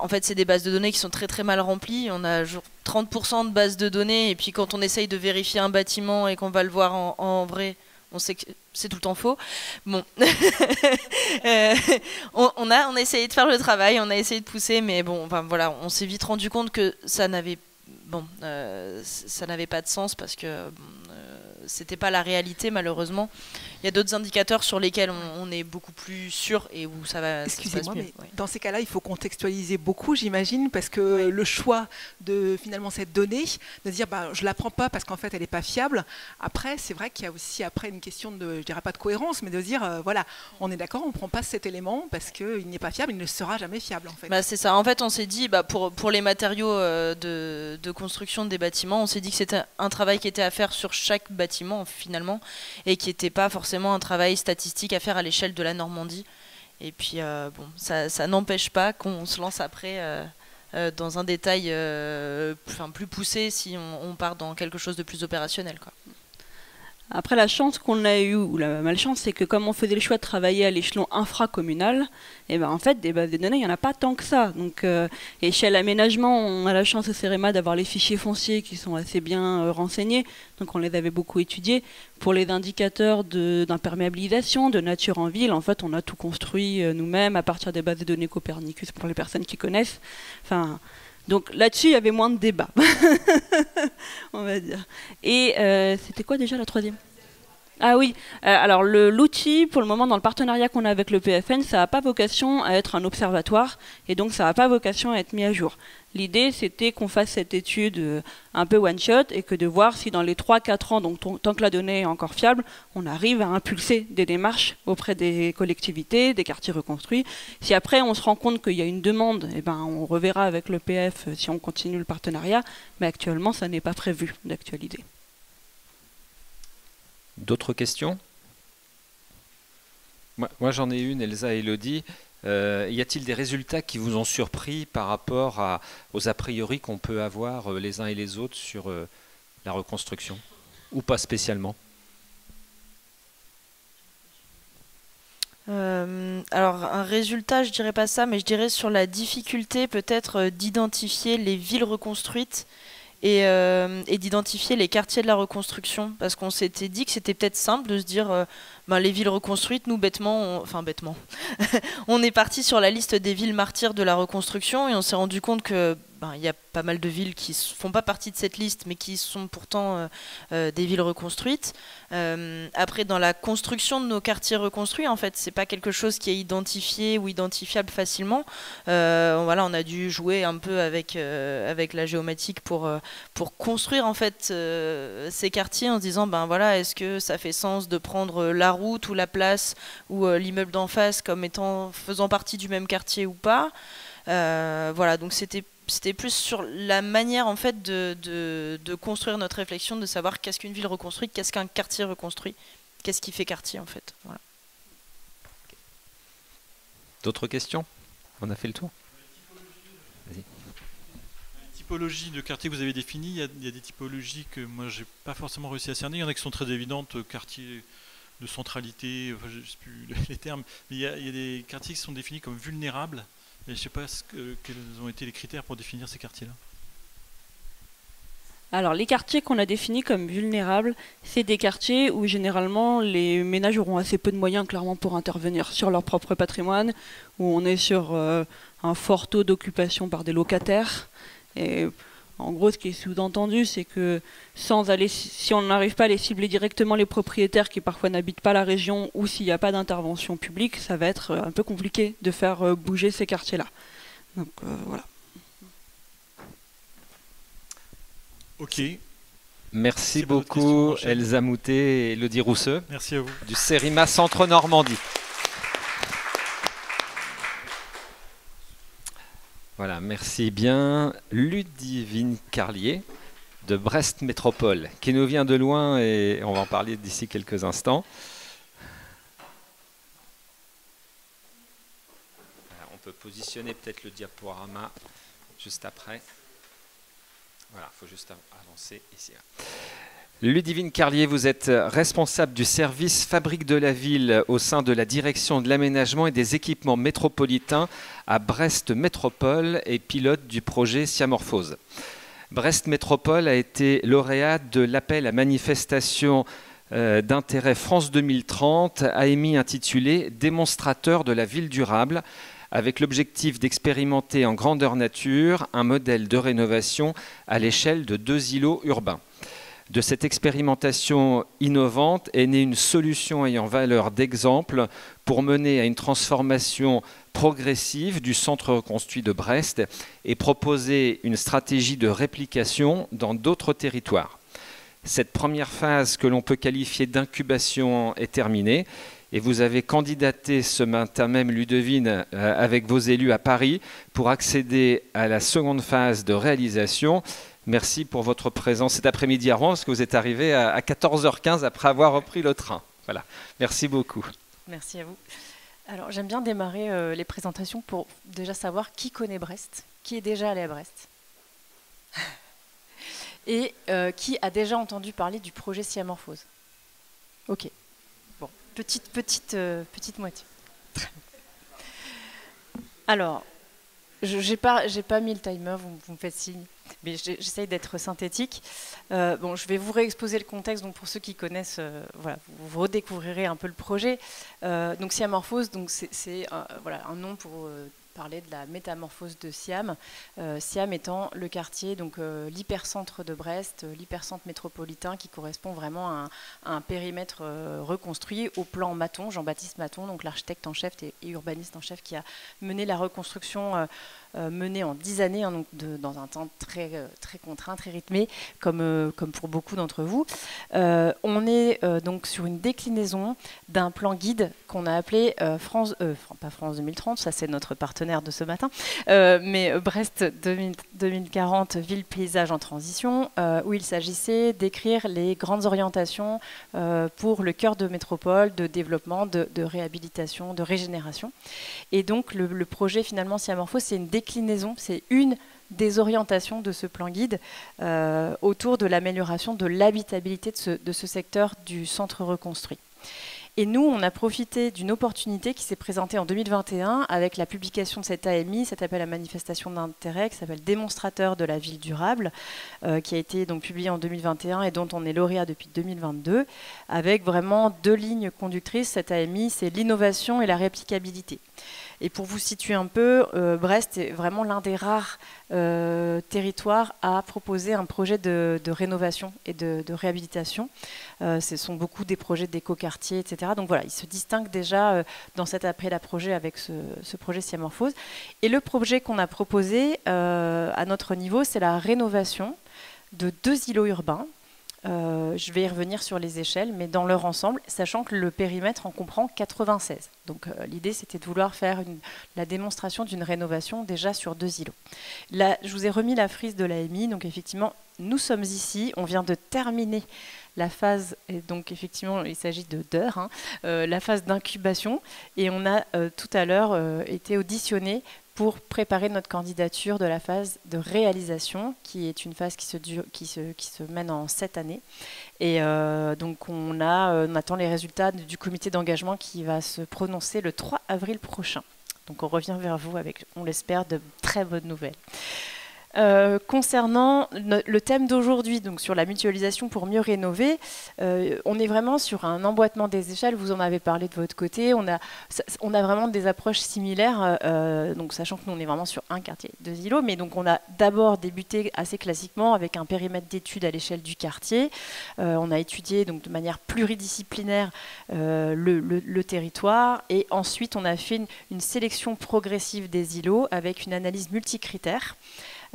En fait c'est des bases de données qui sont très très mal remplies, on a genre 30% de bases de données, et puis quand on essaye de vérifier un bâtiment et qu'on va le voir en vrai, on sait que c'est tout le temps faux. Bon, on a essayé de faire le travail, on a essayé de pousser, mais bon, enfin voilà, on s'est vite rendu compte que ça n'avait pas de sens parce que c'était pas la réalité malheureusement. Il y a d'autres indicateurs sur lesquels on est beaucoup plus sûr et où ça va. Excusez-moi, mais dans ces cas-là, il faut contextualiser beaucoup, j'imagine, parce que le choix de finalement cette donnée, de dire je la prends pas parce qu'en fait elle est pas fiable. Après, c'est vrai qu'il y a aussi après une question de, je dirais pas de cohérence, mais de dire voilà, on est d'accord, on prend pas cet élément parce qu'il n'est pas fiable, il ne sera jamais fiable en fait. C'est ça. En fait, on s'est dit pour les matériaux de construction des bâtiments, on s'est dit que c'était un travail qui était à faire sur chaque bâtiment finalement, et qui n'était pas forcément un travail statistique à faire à l'échelle de la Normandie. Et puis ça n'empêche pas qu'on se lance après dans un détail plus poussé si on part dans quelque chose de plus opérationnel, quoi. Après, la chance qu'on a eue, ou la malchance, c'est que comme on faisait le choix de travailler à l'échelon infracommunal, en fait, des bases de données, il n'y en a pas tant que ça. Donc, échelle aménagement, on a la chance au CEREMA d'avoir les fichiers fonciers qui sont assez bien renseignés, donc on les avait beaucoup étudiés. Pour les indicateurs d'imperméabilisation, de nature en ville, en fait, on a tout construit nous-mêmes à partir des bases de données Copernicus, pour les personnes qui connaissent. Enfin... Donc là-dessus, il y avait moins de débats, on va dire. Et c'était quoi déjà la troisième ? Ah oui, alors l'outil, pour le moment, dans le partenariat qu'on a avec le PFN, ça n'a pas vocation à être un observatoire, et donc ça n'a pas vocation à être mis à jour. L'idée, c'était qu'on fasse cette étude un peu one-shot, et que de voir si dans les 3-4 ans, donc tant que la donnée est encore fiable, on arrive à impulser des démarches auprès des collectivités, des quartiers reconstruits. Si après on se rend compte qu'il y a une demande, on reverra avec le PF si on continue le partenariat, mais actuellement, ça n'est pas prévu d'actualiser. D'autres questions ? Moi j'en ai une, Elsa et Elodie. Y a-t-il des résultats qui vous ont surpris par rapport aux a priori qu'on peut avoir les uns et les autres sur la reconstruction ? Ou pas spécialement ? Alors un résultat, je dirais pas ça, mais je dirais sur la difficulté peut-être d'identifier les villes reconstruites et d'identifier les quartiers de la reconstruction, parce qu'on s'était dit que c'était peut-être simple de se dire les villes reconstruites, nous bêtement, on est parti sur la liste des villes martyrs de la reconstruction, et on s'est rendu compte que il y a pas mal de villes qui ne font pas partie de cette liste, mais qui sont pourtant des villes reconstruites. Après, dans la construction de nos quartiers reconstruits, en fait, c'est pas quelque chose qui est identifié ou identifiable facilement. Voilà, on a dû jouer un peu avec la géomatique pour construire en fait ces quartiers en se disant, ben voilà, est-ce que ça fait sens de prendre la route ou la place ou l'immeuble d'en face comme faisant partie du même quartier ou pas. Voilà, donc c'était plus sur la manière en fait de construire notre réflexion, de savoir qu'est-ce qu'une ville reconstruite, qu'est-ce qu'un quartier reconstruit, qu'est-ce qui fait quartier en fait. Voilà. D'autres questions? On a fait le tour. Vas-y. La typologie de quartier que vous avez définie, il y a des typologies que moi j'ai pas forcément réussi à cerner. Il y en a qui sont très évidentes, quartier de centralité, enfin, je ne sais plus les termes, mais il y a des quartiers qui sont définis comme vulnérables. Et je ne sais pas quels ont été les critères pour définir ces quartiers-là. Alors, les quartiers qu'on a définis comme vulnérables, c'est des quartiers où généralement les ménages auront assez peu de moyens clairement pour intervenir sur leur propre patrimoine, où on est sur un fort taux d'occupation par des locataires. Et en gros, ce qui est sous-entendu, c'est que si on n'arrive pas à les cibler directement les propriétaires qui parfois n'habitent pas la région ou s'il n'y a pas d'intervention publique, ça va être un peu compliqué de faire bouger ces quartiers-là. Donc voilà. Ok. Merci beaucoup Elsa Moutet et Elodie Rousseux. Merci à vous. Du CERIMA Centre Normandie. Voilà, merci bien. Ludivine Carlier de Brest Métropole, qui nous vient de loin et on va en parler d'ici quelques instants. Voilà, on peut positionner peut-être le diaporama juste après. Voilà, il faut juste avancer ici. Ludivine Carlier, vous êtes responsable du service Fabrique de la Ville au sein de la direction de l'aménagement et des équipements métropolitains à Brest Métropole et pilote du projet Siamorphose. Brest Métropole a été lauréate de l'appel à manifestation d'intérêt France 2030, AMI intitulé « Démonstrateur de la ville durable », avec l'objectif d'expérimenter en grandeur nature un modèle de rénovation à l'échelle de 2 îlots urbains. De cette expérimentation innovante est née une solution ayant valeur d'exemple pour mener à une transformation progressive du centre reconstruit de Brest et proposer une stratégie de réplication dans d'autres territoires. Cette première phase que l'on peut qualifier d'incubation est terminée et vous avez candidaté ce matin même, Ludivine, avec vos élus à Paris pour accéder à la seconde phase de réalisation. Merci pour votre présence cet après-midi à Rouen, parce que vous êtes arrivé à 14h15 après avoir repris le train. Voilà. Merci beaucoup. Merci à vous. Alors, j'aime bien démarrer les présentations pour déjà savoir qui connaît Brest, qui est déjà allé à Brest, et qui a déjà entendu parler du projet Siamorphose. Ok. Bon, petite moitié. Alors, j'ai pas mis le timer, vous me faites signe. Mais j'essaye d'être synthétique. Bon, je vais vous réexposer le contexte. Donc pour ceux qui connaissent, voilà, vous redécouvrirez un peu le projet. Donc Siamorphose, donc c'est voilà, un nom pour parler de la métamorphose de Siam. Siam étant le quartier, donc l'hypercentre de Brest, l'hypercentre métropolitain qui correspond vraiment à un périmètre reconstruit au plan Maton, Jean-Baptiste Maton, donc l'architecte en chef et urbaniste en chef qui a mené la reconstruction menée en 10 années, hein, donc dans un temps très contraint, très rythmé, comme pour beaucoup d'entre vous. On est donc sur une déclinaison d'un plan guide qu'on a appelé pas France 2030, ça c'est notre partenaire de ce matin, mais Brest 2040, ville paysage en transition, où il s'agissait d'écrire les grandes orientations pour le cœur de métropole, de développement, de réhabilitation, de régénération. Et donc le projet finalement Siamorphose, c'est une déclinaison, c'est une des orientations de ce plan guide autour de l'amélioration de l'habitabilité de ce secteur du centre reconstruit. Et nous, on a profité d'une opportunité qui s'est présentée en 2021 avec la publication de cet AMI, cet appel à manifestation d'intérêt, qui s'appelle Démonstrateur de la ville durable, qui a été donc publié en 2021 et dont on est lauréat depuis 2022, avec vraiment 2 lignes conductrices. Cet AMI, c'est l'innovation et la réplicabilité. Et pour vous situer un peu, Brest est vraiment l'un des rares territoires à proposer un projet de rénovation et de réhabilitation. Ce sont beaucoup des projets d'écoquartier, etc. Donc voilà, il se distingue déjà dans cet appel à projet avec ce projet Siamorphose. Et le projet qu'on a proposé à notre niveau, c'est la rénovation de 2 îlots urbains. Je vais y revenir sur les échelles, mais dans leur ensemble, sachant que le périmètre en comprend 96. Donc l'idée, c'était de vouloir faire la démonstration d'une rénovation déjà sur 2 îlots. Là, je vous ai remis la frise de l'AMI, donc effectivement, nous sommes ici, on vient de terminer la phase, et donc effectivement, il s'agit d'heures, la phase d'incubation, et on a tout à l'heure été auditionné pour préparer notre candidature de la phase de réalisation, qui est une phase qui se mène en 7 années. Et donc on attend les résultats du comité d'engagement qui va se prononcer le 3 avril prochain. Donc on revient vers vous avec, on l'espère, de très bonnes nouvelles. Concernant le thème d'aujourd'hui, donc sur la mutualisation pour mieux rénover, on est vraiment sur un emboîtement des échelles. Vous en avez parlé de votre côté. On a vraiment des approches similaires, donc sachant que nous on est vraiment sur un quartier, 2 îlots, mais donc on a d'abord débuté assez classiquement avec un périmètre d'études à l'échelle du quartier. On a étudié donc de manière pluridisciplinaire le territoire, et ensuite on a fait une sélection progressive des îlots avec une analyse multicritère.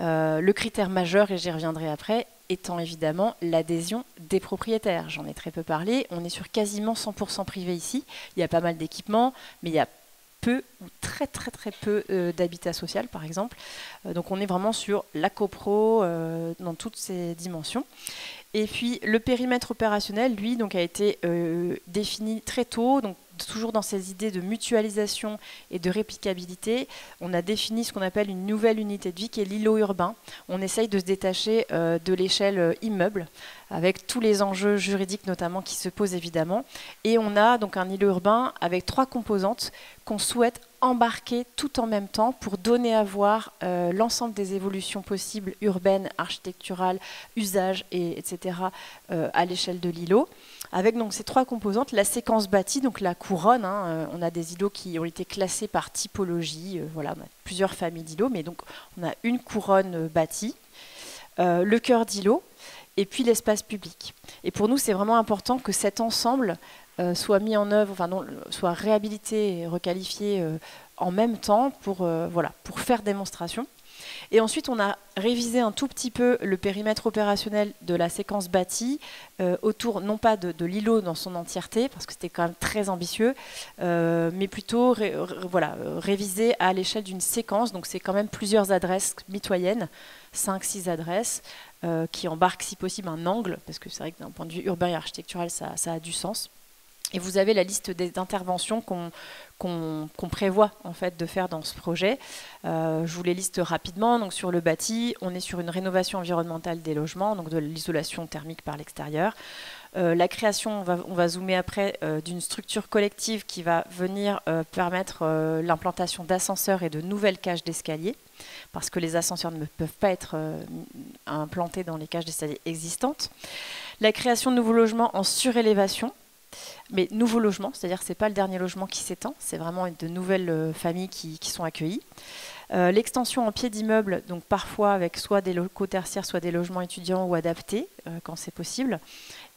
Le critère majeur, et j'y reviendrai après, étant évidemment l'adhésion des propriétaires. J'en ai très peu parlé. On est sur quasiment 100% privé ici. Il y a pas mal d'équipements, mais il y a peu ou très peu d'habitat social, par exemple. Donc on est vraiment sur la copro dans toutes ses dimensions. Et puis le périmètre opérationnel, lui, donc, a été défini très tôt, donc toujours dans ces idées de mutualisation et de réplicabilité. On a défini ce qu'on appelle une nouvelle unité de vie qui est l'îlot urbain. On essaye de se détacher de l'échelle immeuble, avec tous les enjeux juridiques notamment qui se posent évidemment. Et on a donc un îlot urbain avec 3 composantes qu'on souhaite embarquer tout en même temps pour donner à voir l'ensemble des évolutions possibles urbaines, architecturales, usages, etc. À l'échelle de l'îlot. Avec donc ces 3 composantes, la séquence bâtie, donc la couronne, on a des îlots qui ont été classés par typologie, voilà, on a plusieurs familles d'îlots, mais donc on a une couronne bâtie, le cœur d'îlot, et puis l'espace public. Et pour nous, c'est vraiment important que cet ensemble soit mis en œuvre, enfin non, soit réhabilité et requalifié en même temps pour faire démonstration. Et ensuite, on a révisé un tout petit peu le périmètre opérationnel de la séquence bâtie autour, non pas de l'îlot dans son entièreté, parce que c'était quand même très ambitieux, mais plutôt révisé à l'échelle d'une séquence. Donc c'est quand même plusieurs adresses mitoyennes, 5-6 adresses, qui embarquent si possible un angle, parce que c'est vrai que d'un point de vue urbain et architectural, ça a du sens. Et vous avez la liste d'interventions qu'on prévoit en fait de faire dans ce projet. Je vous les liste rapidement. Donc sur le bâti, on est sur une rénovation environnementale des logements, donc de l'isolation thermique par l'extérieur. La création, on va zoomer après, d'une structure collective qui va venir permettre l'implantation d'ascenseurs et de nouvelles cages d'escalier, parce que les ascenseurs ne peuvent pas être implantés dans les cages d'escalier existantes. La création de nouveaux logements en surélévation. Mais nouveaux logements, c'est-à-dire que ce n'est pas le dernier logement qui s'étend, c'est vraiment de nouvelles familles qui sont accueillies. L'extension en pied d'immeuble, donc parfois avec soit des locaux tertiaires, soit des logements étudiants ou adaptés, quand c'est possible.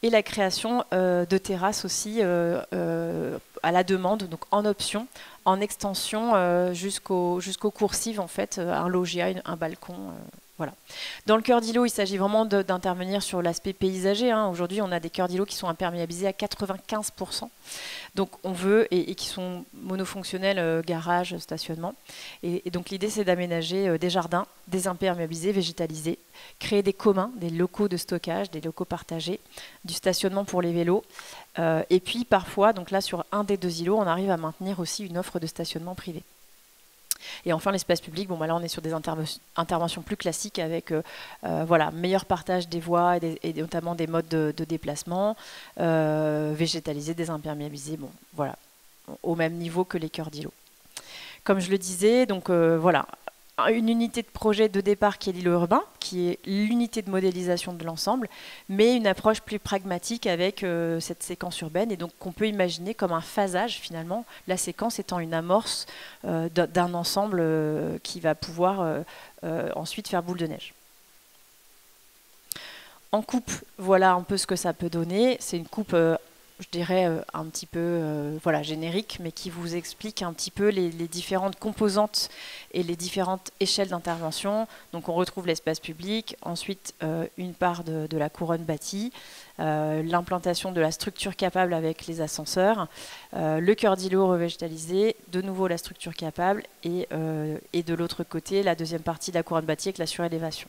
Et la création de terrasses aussi à la demande, donc en option, en extension jusqu'aux coursives, en fait, un loggia, un balcon. Voilà. Dans le cœur d'îlot, il s'agit vraiment d'intervenir sur l'aspect paysager. Aujourd'hui, on a des cœurs d'îlot qui sont imperméabilisés à 95%. Donc, on veut, et qui sont monofonctionnels, garage, stationnement. Et donc, l'idée, c'est d'aménager des jardins, désimperméabilisés, végétalisés, créer des communs, des locaux de stockage, des locaux partagés, du stationnement pour les vélos. Et puis, parfois, donc là, sur un des 2 îlots, on arrive à maintenir aussi une offre de stationnement privé. Et enfin, l'espace public, là on est sur des interventions plus classiques avec meilleur partage des voies et notamment des modes de déplacement, végétalisés, désimperméabilisés, au même niveau que les cœurs d'îlots. Comme je le disais, donc une unité de projet de départ qui est l'îlot urbain, qui est l'unité de modélisation de l'ensemble, mais une approche plus pragmatique avec cette séquence urbaine, et donc qu'on peut imaginer comme un phasage finalement, la séquence étant une amorce d'un ensemble qui va pouvoir ensuite faire boule de neige. En coupe, voilà un peu ce que ça peut donner. C'est une coupe, je dirais, un petit peu voilà, générique, mais qui vous explique un petit peu les différentes composantes et les différentes échelles d'intervention. Donc on retrouve l'espace public, ensuite une part de la couronne bâtie, l'implantation de la structure capable avec les ascenseurs, le cœur d'îlot revégétalisé, de nouveau la structure capable, et de l'autre côté, la deuxième partie de la couronne bâtie avec la surélévation.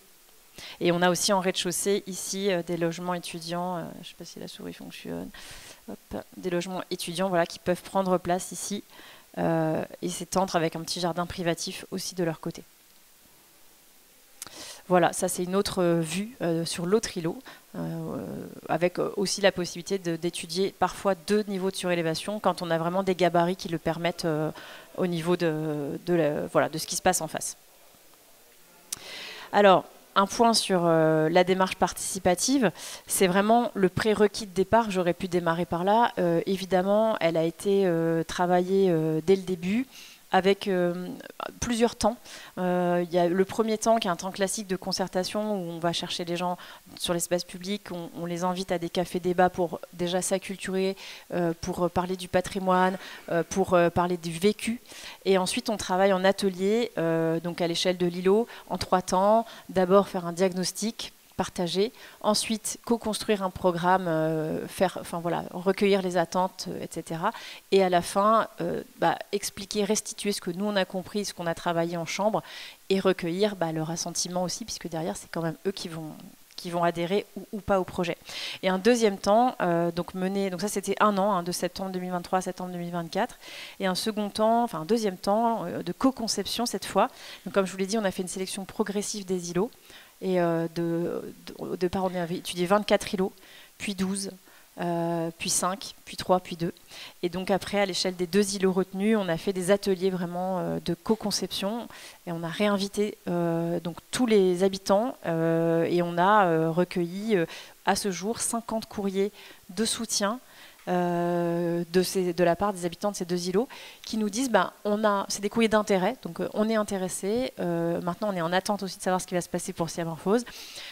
Et on a aussi en rez-de-chaussée ici des logements étudiants, je ne sais pas si la souris fonctionne, hop, des logements étudiants voilà, qui peuvent prendre place ici et s'étendre avec un petit jardin privatif aussi de leur côté. Voilà, ça c'est une autre vue sur l'autre îlot, avec aussi la possibilité d'étudier parfois 2 niveaux de surélévation quand on a vraiment des gabarits qui le permettent au niveau voilà, de ce qui se passe en face. Alors, un point sur la démarche participative, c'est vraiment le prérequis de départ. J'aurais pu démarrer par là. Évidemment, elle a été travaillée dès le début avec plusieurs temps. Il y a le premier temps qui est un temps classique de concertation où on va chercher les gens sur l'espace public, on les invite à des cafés-débats pour déjà s'acculturer, pour parler du patrimoine, pour parler du vécu. Et ensuite, on travaille en atelier, donc à l'échelle de l'îlot, en 3 temps. D'abord, faire un diagnostic partager, ensuite co-construire un programme, recueillir les attentes, etc. Et à la fin, expliquer, restituer ce que nous on a compris, ce qu'on a travaillé en chambre, et recueillir leur assentiment aussi, puisque derrière c'est quand même eux qui vont adhérer ou pas au projet. Et un deuxième temps, donc ça c'était 1 an, de septembre 2023 à septembre 2024, et un second temps, enfin un deuxième temps de co-conception cette fois. Donc comme je vous l'ai dit, on a fait une sélection progressive des îlots. Et au départ, on avait étudié 24 îlots, puis 12, puis 5, puis 3, puis 2. Et donc après, à l'échelle des 2 îlots retenus, on a fait des ateliers vraiment de co-conception. Et on a réinvité donc tous les habitants et on a recueilli à ce jour 50 courriers de soutien de la part des habitants de ces 2 îlots qui nous disent c'est des courriers d'intérêt, donc on est intéressé, maintenant on est en attente aussi de savoir ce qui va se passer pour Siamorphose.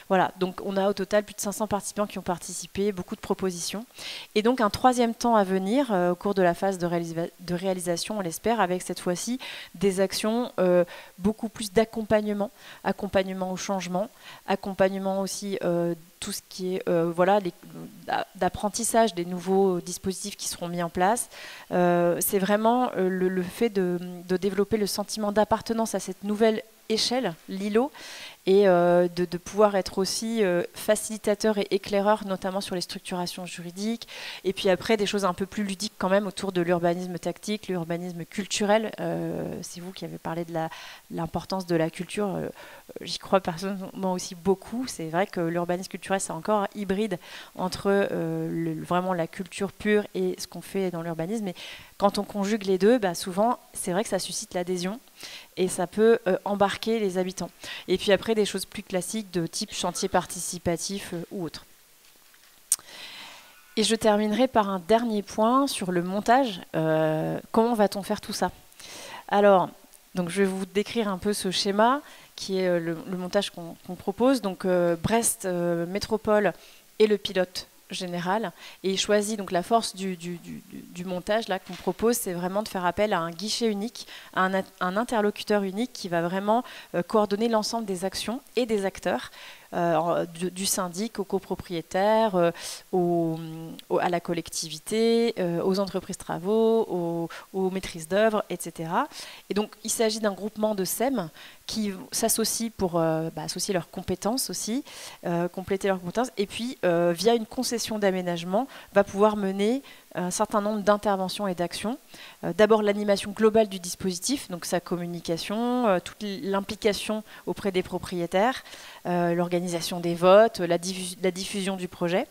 Voilà, donc on a au total plus de 500 participants qui ont participé, beaucoup de propositions, et donc un 3e temps à venir au cours de la phase de réalisation, on l'espère, avec cette fois-ci des actions beaucoup plus d'accompagnement au changement, accompagnement aussi tout ce qui est d'apprentissage des nouveaux dispositifs qui seront mis en place. C'est vraiment le fait de développer le sentiment d'appartenance à cette nouvelle échelle, l'îlot, et de pouvoir être aussi facilitateur et éclaireur, notamment sur les structurations juridiques, et puis après des choses un peu plus ludiques quand même autour de l'urbanisme tactique, l'urbanisme culturel. C'est vous qui avez parlé de l'importance de la culture, j'y crois personnellement aussi beaucoup. C'est vrai que l'urbanisme culturel, c'est encore un hybride entre vraiment la culture pure et ce qu'on fait dans l'urbanisme, mais quand on conjugue les deux, souvent c'est vrai que ça suscite l'adhésion et ça peut embarquer les habitants. Et puis après, des choses plus classiques de type chantier participatif ou autre. Et je terminerai par un dernier point sur le montage. Comment va-t-on faire tout ça? Alors, donc je vais vous décrire un peu ce schéma qui est le montage qu'on propose. Donc Brest Métropole est le pilote général, et il choisit donc la force du montage là qu'on propose, c'est vraiment de faire appel à un guichet unique, à un interlocuteur unique qui va vraiment coordonner l'ensemble des actions et des acteurs, du syndic aux copropriétaires, à la collectivité, aux entreprises travaux, aux maîtrises d'œuvre, etc. Et donc il s'agit d'un groupement de SEM qui s'associent pour associer leurs compétences aussi, compléter leurs compétences, et puis via une concession d'aménagement va pouvoir mener un certain nombre d'interventions et d'actions. D'abord l'animation globale du dispositif, donc sa communication, toute l'implication auprès des propriétaires, l'organisation des votes, la diffusion du projet.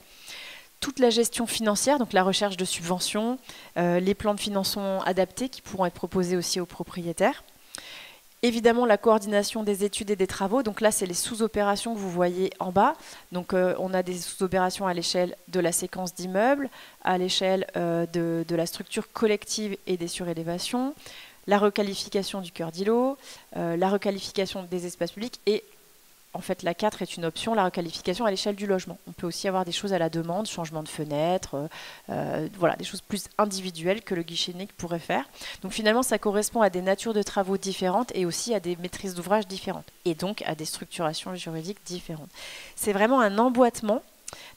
Toute la gestion financière, donc la recherche de subventions, les plans de financement adaptés qui pourront être proposés aussi aux propriétaires. Évidemment, la coordination des études et des travaux. Donc là, c'est les sous-opérations que vous voyez en bas. Donc on a des sous-opérations à l'échelle de la séquence d'immeubles, à l'échelle de la structure collective et des surélévations, la requalification du cœur d'îlot, la requalification des espaces publics et en fait, la 4 est une option, la requalification à l'échelle du logement. On peut aussi avoir des choses à la demande, changement de fenêtre, voilà, des choses plus individuelles que le guichet unique pourrait faire. Donc finalement, ça correspond à des natures de travaux différentes et aussi à des maîtrises d'ouvrage différentes, et donc à des structurations juridiques différentes. C'est vraiment un emboîtement.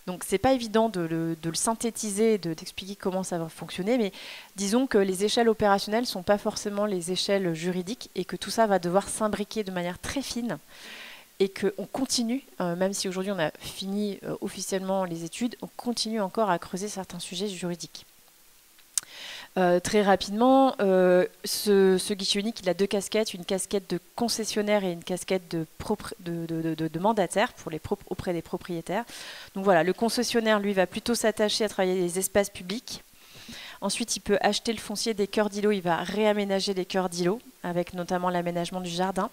Donc c'est pas évident de le synthétiser, d'expliquer comment ça va fonctionner, mais disons que les échelles opérationnelles ne sont pas forcément les échelles juridiques et que tout ça va devoir s'imbriquer de manière très fine. Et qu'on continue, même si aujourd'hui on a fini officiellement les études, on continue encore à creuser certains sujets juridiques. Très rapidement, ce guichet unique, il a 2 casquettes, une casquette de concessionnaire et une casquette de mandataire auprès des propriétaires. Donc voilà, le concessionnaire, lui, va plutôt s'attacher à travailler les espaces publics. Ensuite, il peut acheter le foncier des cœurs d'îlots, il va réaménager les cœurs d'îlots, avec notamment l'aménagement du jardin.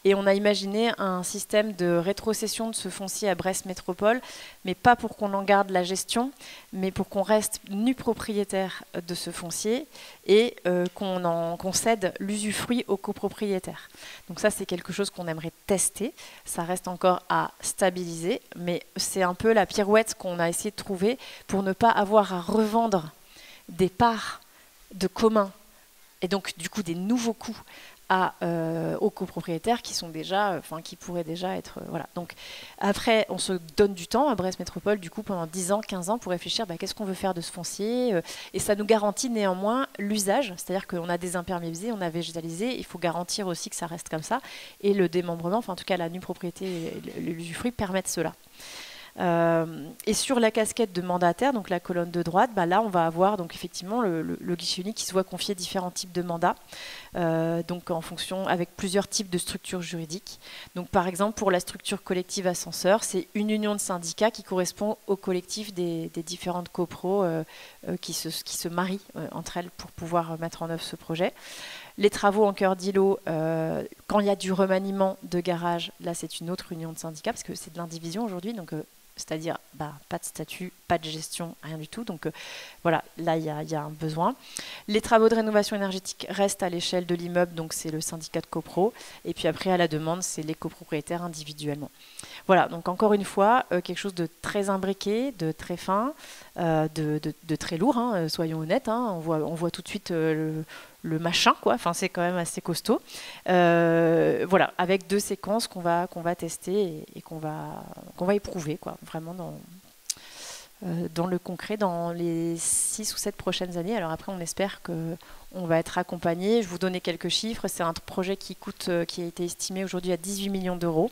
Et on a imaginé un système de rétrocession de ce foncier à Brest Métropole, mais pas pour qu'on en garde la gestion, mais pour qu'on reste nu propriétaire de ce foncier et qu'on cède l'usufruit aux copropriétaires. Donc ça, c'est quelque chose qu'on aimerait tester. Ça reste encore à stabiliser, mais c'est un peu la pirouette qu'on a essayé de trouver pour ne pas avoir à revendre des parts de commun et donc du coup des nouveaux coûts aux copropriétaires qui sont déjà, qui pourraient déjà être voilà. Donc après on se donne du temps à Brest Métropole du coup pendant 10 ans, 15 ans pour réfléchir qu'est-ce qu'on veut faire de ce foncier et ça nous garantit néanmoins l'usage, c'est-à-dire qu'on a désimperméabilisé, on a végétalisé, il faut garantir aussi que ça reste comme ça et le démembrement, en tout cas la nue propriété et l'usufruit permettent cela. Et sur la casquette de mandataire, donc la colonne de droite, là on va avoir donc effectivement le guichet unique qui se voit confier différents types de mandats, donc en fonction avec plusieurs types de structures juridiques. Donc par exemple pour la structure collective ascenseur, c'est une union de syndicats qui correspond au collectif des différentes copros qui se marient entre elles pour pouvoir mettre en œuvre ce projet. Les travaux en cœur d'îlot, quand il y a du remaniement de garage, là c'est une autre union de syndicats parce que c'est de l'indivision aujourd'hui, donc c'est-à-dire pas de statut, pas de gestion, rien du tout. Donc voilà, là il y a un besoin. Les travaux de rénovation énergétique restent à l'échelle de l'immeuble, donc c'est le syndicat de copro. Et puis après à la demande, c'est les copropriétaires individuellement. Voilà, donc encore une fois, quelque chose de très imbriqué, de très fin, de très lourd, soyons honnêtes. On voit tout de suite le machin, quoi. Enfin, c'est quand même assez costaud. Voilà, avec 2 séquences qu'on va tester et qu'on va éprouver, quoi, vraiment dans le concret dans les 6 ou 7 prochaines années. Alors après, on espère qu'on va être accompagné. Je vais vous donner quelques chiffres. C'est un projet qui a été estimé aujourd'hui à 18 millions d'euros,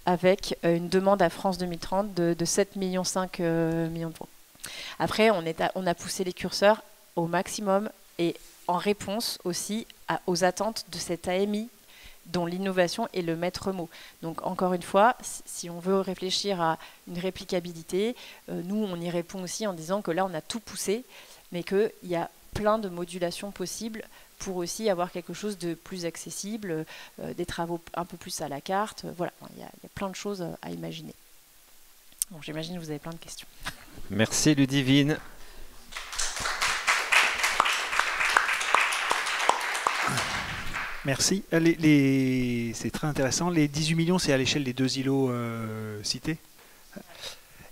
avec une demande à France 2030 de 7,5 millions d'euros. Après, on a poussé les curseurs au maximum et en réponse aussi aux attentes de cette AMI dont l'innovation est le maître mot. Donc encore une fois, si on veut réfléchir à une réplicabilité, nous on y répond aussi en disant que là on a tout poussé, mais qu'il y a plein de modulations possibles pour aussi avoir quelque chose de plus accessible, des travaux un peu plus à la carte. Voilà, il y a plein de choses à imaginer. Bon, j'imagine que vous avez plein de questions. Merci Ludivine. Merci. C'est très intéressant. Les 18 millions, c'est à l'échelle des 2 îlots cités.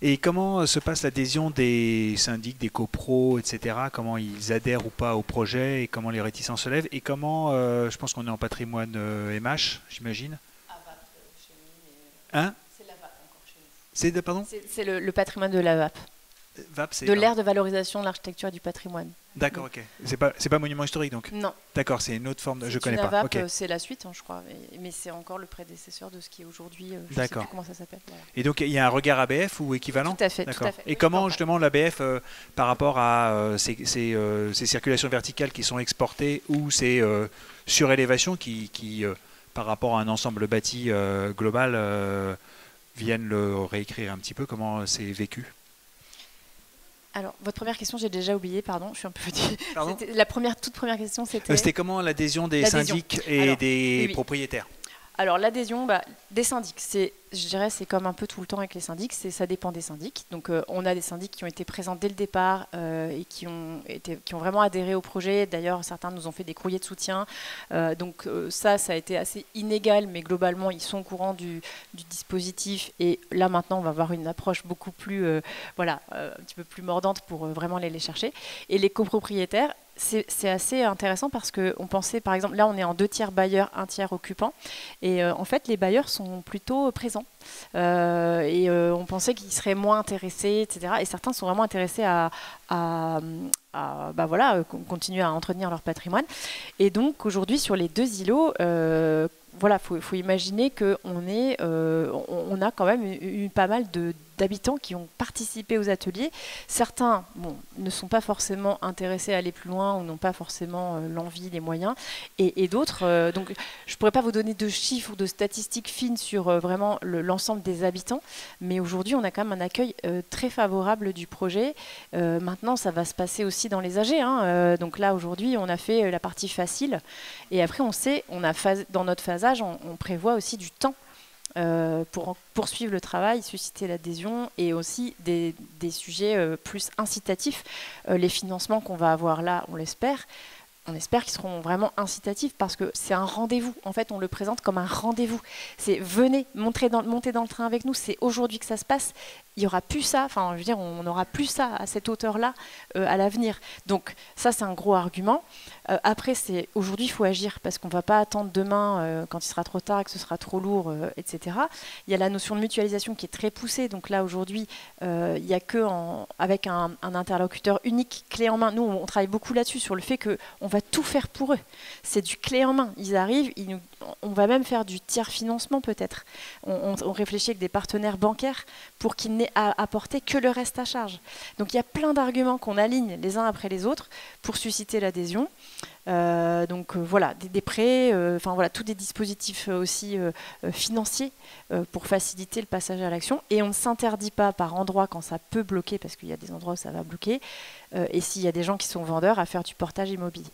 Et comment se passe l'adhésion des syndics, des copros, etc. Comment ils adhèrent ou pas au projet et comment les réticences se lèvent. Et comment, je pense qu'on est en patrimoine MH, j'imagine. Hein? C'est la VAP encore chez nous. Pardon? C'est le patrimoine de la VAP. VAP, c'est de l'ère de valorisation de l'architecture et du patrimoine. D'accord, ok. C'est pas monument historique donc. Non. D'accord, c'est une autre forme. Je connais pas. VAP, okay. C'est la suite, je crois, mais c'est encore le prédécesseur de ce qui est aujourd'hui. Je D'accord. sais plus comment ça s'appelle. Voilà. Et donc il y a un regard ABF ou équivalent? Tout à fait. D'accord. Tout à fait. Et comment justement l'ABF par rapport à ces circulations verticales qui sont exportées ou ces surélévations qui par rapport à un ensemble bâti global viennent le réécrire un petit peu? Comment c'est vécu? Alors, votre première question, j'ai déjà oublié, pardon, je suis un peu petite. Pardon La toute première question, c'était... C'était comment l'adhésion des syndics et Alors, des oui. propriétaires? Alors l'adhésion des syndics, je dirais c'est comme un peu tout le temps avec les syndics, ça dépend des syndics. Donc on a des syndics qui ont été présents dès le départ et qui ont vraiment adhéré au projet. D'ailleurs certains nous ont fait des courriers de soutien. Donc ça a été assez inégal, mais globalement ils sont au courant du dispositif. Et là maintenant on va avoir une approche beaucoup plus un petit peu plus mordante pour vraiment aller les chercher. Et les copropriétaires, c'est assez intéressant parce qu'on pensait, par exemple, là on est en 2 tiers bailleurs, 1 tiers occupants, et en fait les bailleurs sont plutôt présents. On pensait qu'ils seraient moins intéressés, etc. Et certains sont vraiment intéressés à continuer à entretenir leur patrimoine. Et donc aujourd'hui sur les 2 îlots, faut imaginer qu'on a quand même eu pas mal d'habitants qui ont participé aux ateliers. Certains ne sont pas forcément intéressés à aller plus loin ou n'ont pas forcément l'envie, les moyens. Et d'autres, donc je ne pourrais pas vous donner de chiffres ou de statistiques fines sur vraiment l'ensemble des habitants, mais aujourd'hui on a quand même un accueil très favorable du projet. Maintenant ça va se passer aussi dans les AG. Donc là aujourd'hui on a fait la partie facile et après dans notre phasage on prévoit aussi du temps pour poursuivre le travail, susciter l'adhésion et aussi des sujets plus incitatifs. Les financements qu'on va avoir là, on espère qu'ils seront vraiment incitatifs parce que c'est un rendez-vous. En fait, on le présente comme un rendez-vous. C'est venez, montez dans le train avec nous. C'est aujourd'hui que ça se passe. Il n'y aura plus ça. Enfin, je veux dire, on n'aura plus ça à cette hauteur-là à l'avenir. Donc, ça, c'est un gros argument. Après, aujourd'hui, il faut agir parce qu'on ne va pas attendre demain quand il sera trop tard, que ce sera trop lourd, etc. Il y a la notion de mutualisation qui est très poussée. Donc là, aujourd'hui, il n'y a avec un interlocuteur unique, clé en main. Nous, on travaille beaucoup là-dessus, sur le fait qu'on va tout faire pour eux. C'est du clé en main. Ils arrivent, on va même faire du tiers financement peut-être. On réfléchit avec des partenaires bancaires pour qu'ils n'aient à apporter que le reste à charge. Donc il y a plein d'arguments qu'on aligne les uns après les autres pour susciter l'adhésion. Des prêts, tous des dispositifs aussi financiers pour faciliter le passage à l'action. Et on ne s'interdit pas par endroit quand ça peut bloquer, parce qu'il y a des endroits où ça va bloquer, et s'il y a des gens qui sont vendeurs, à faire du portage immobilier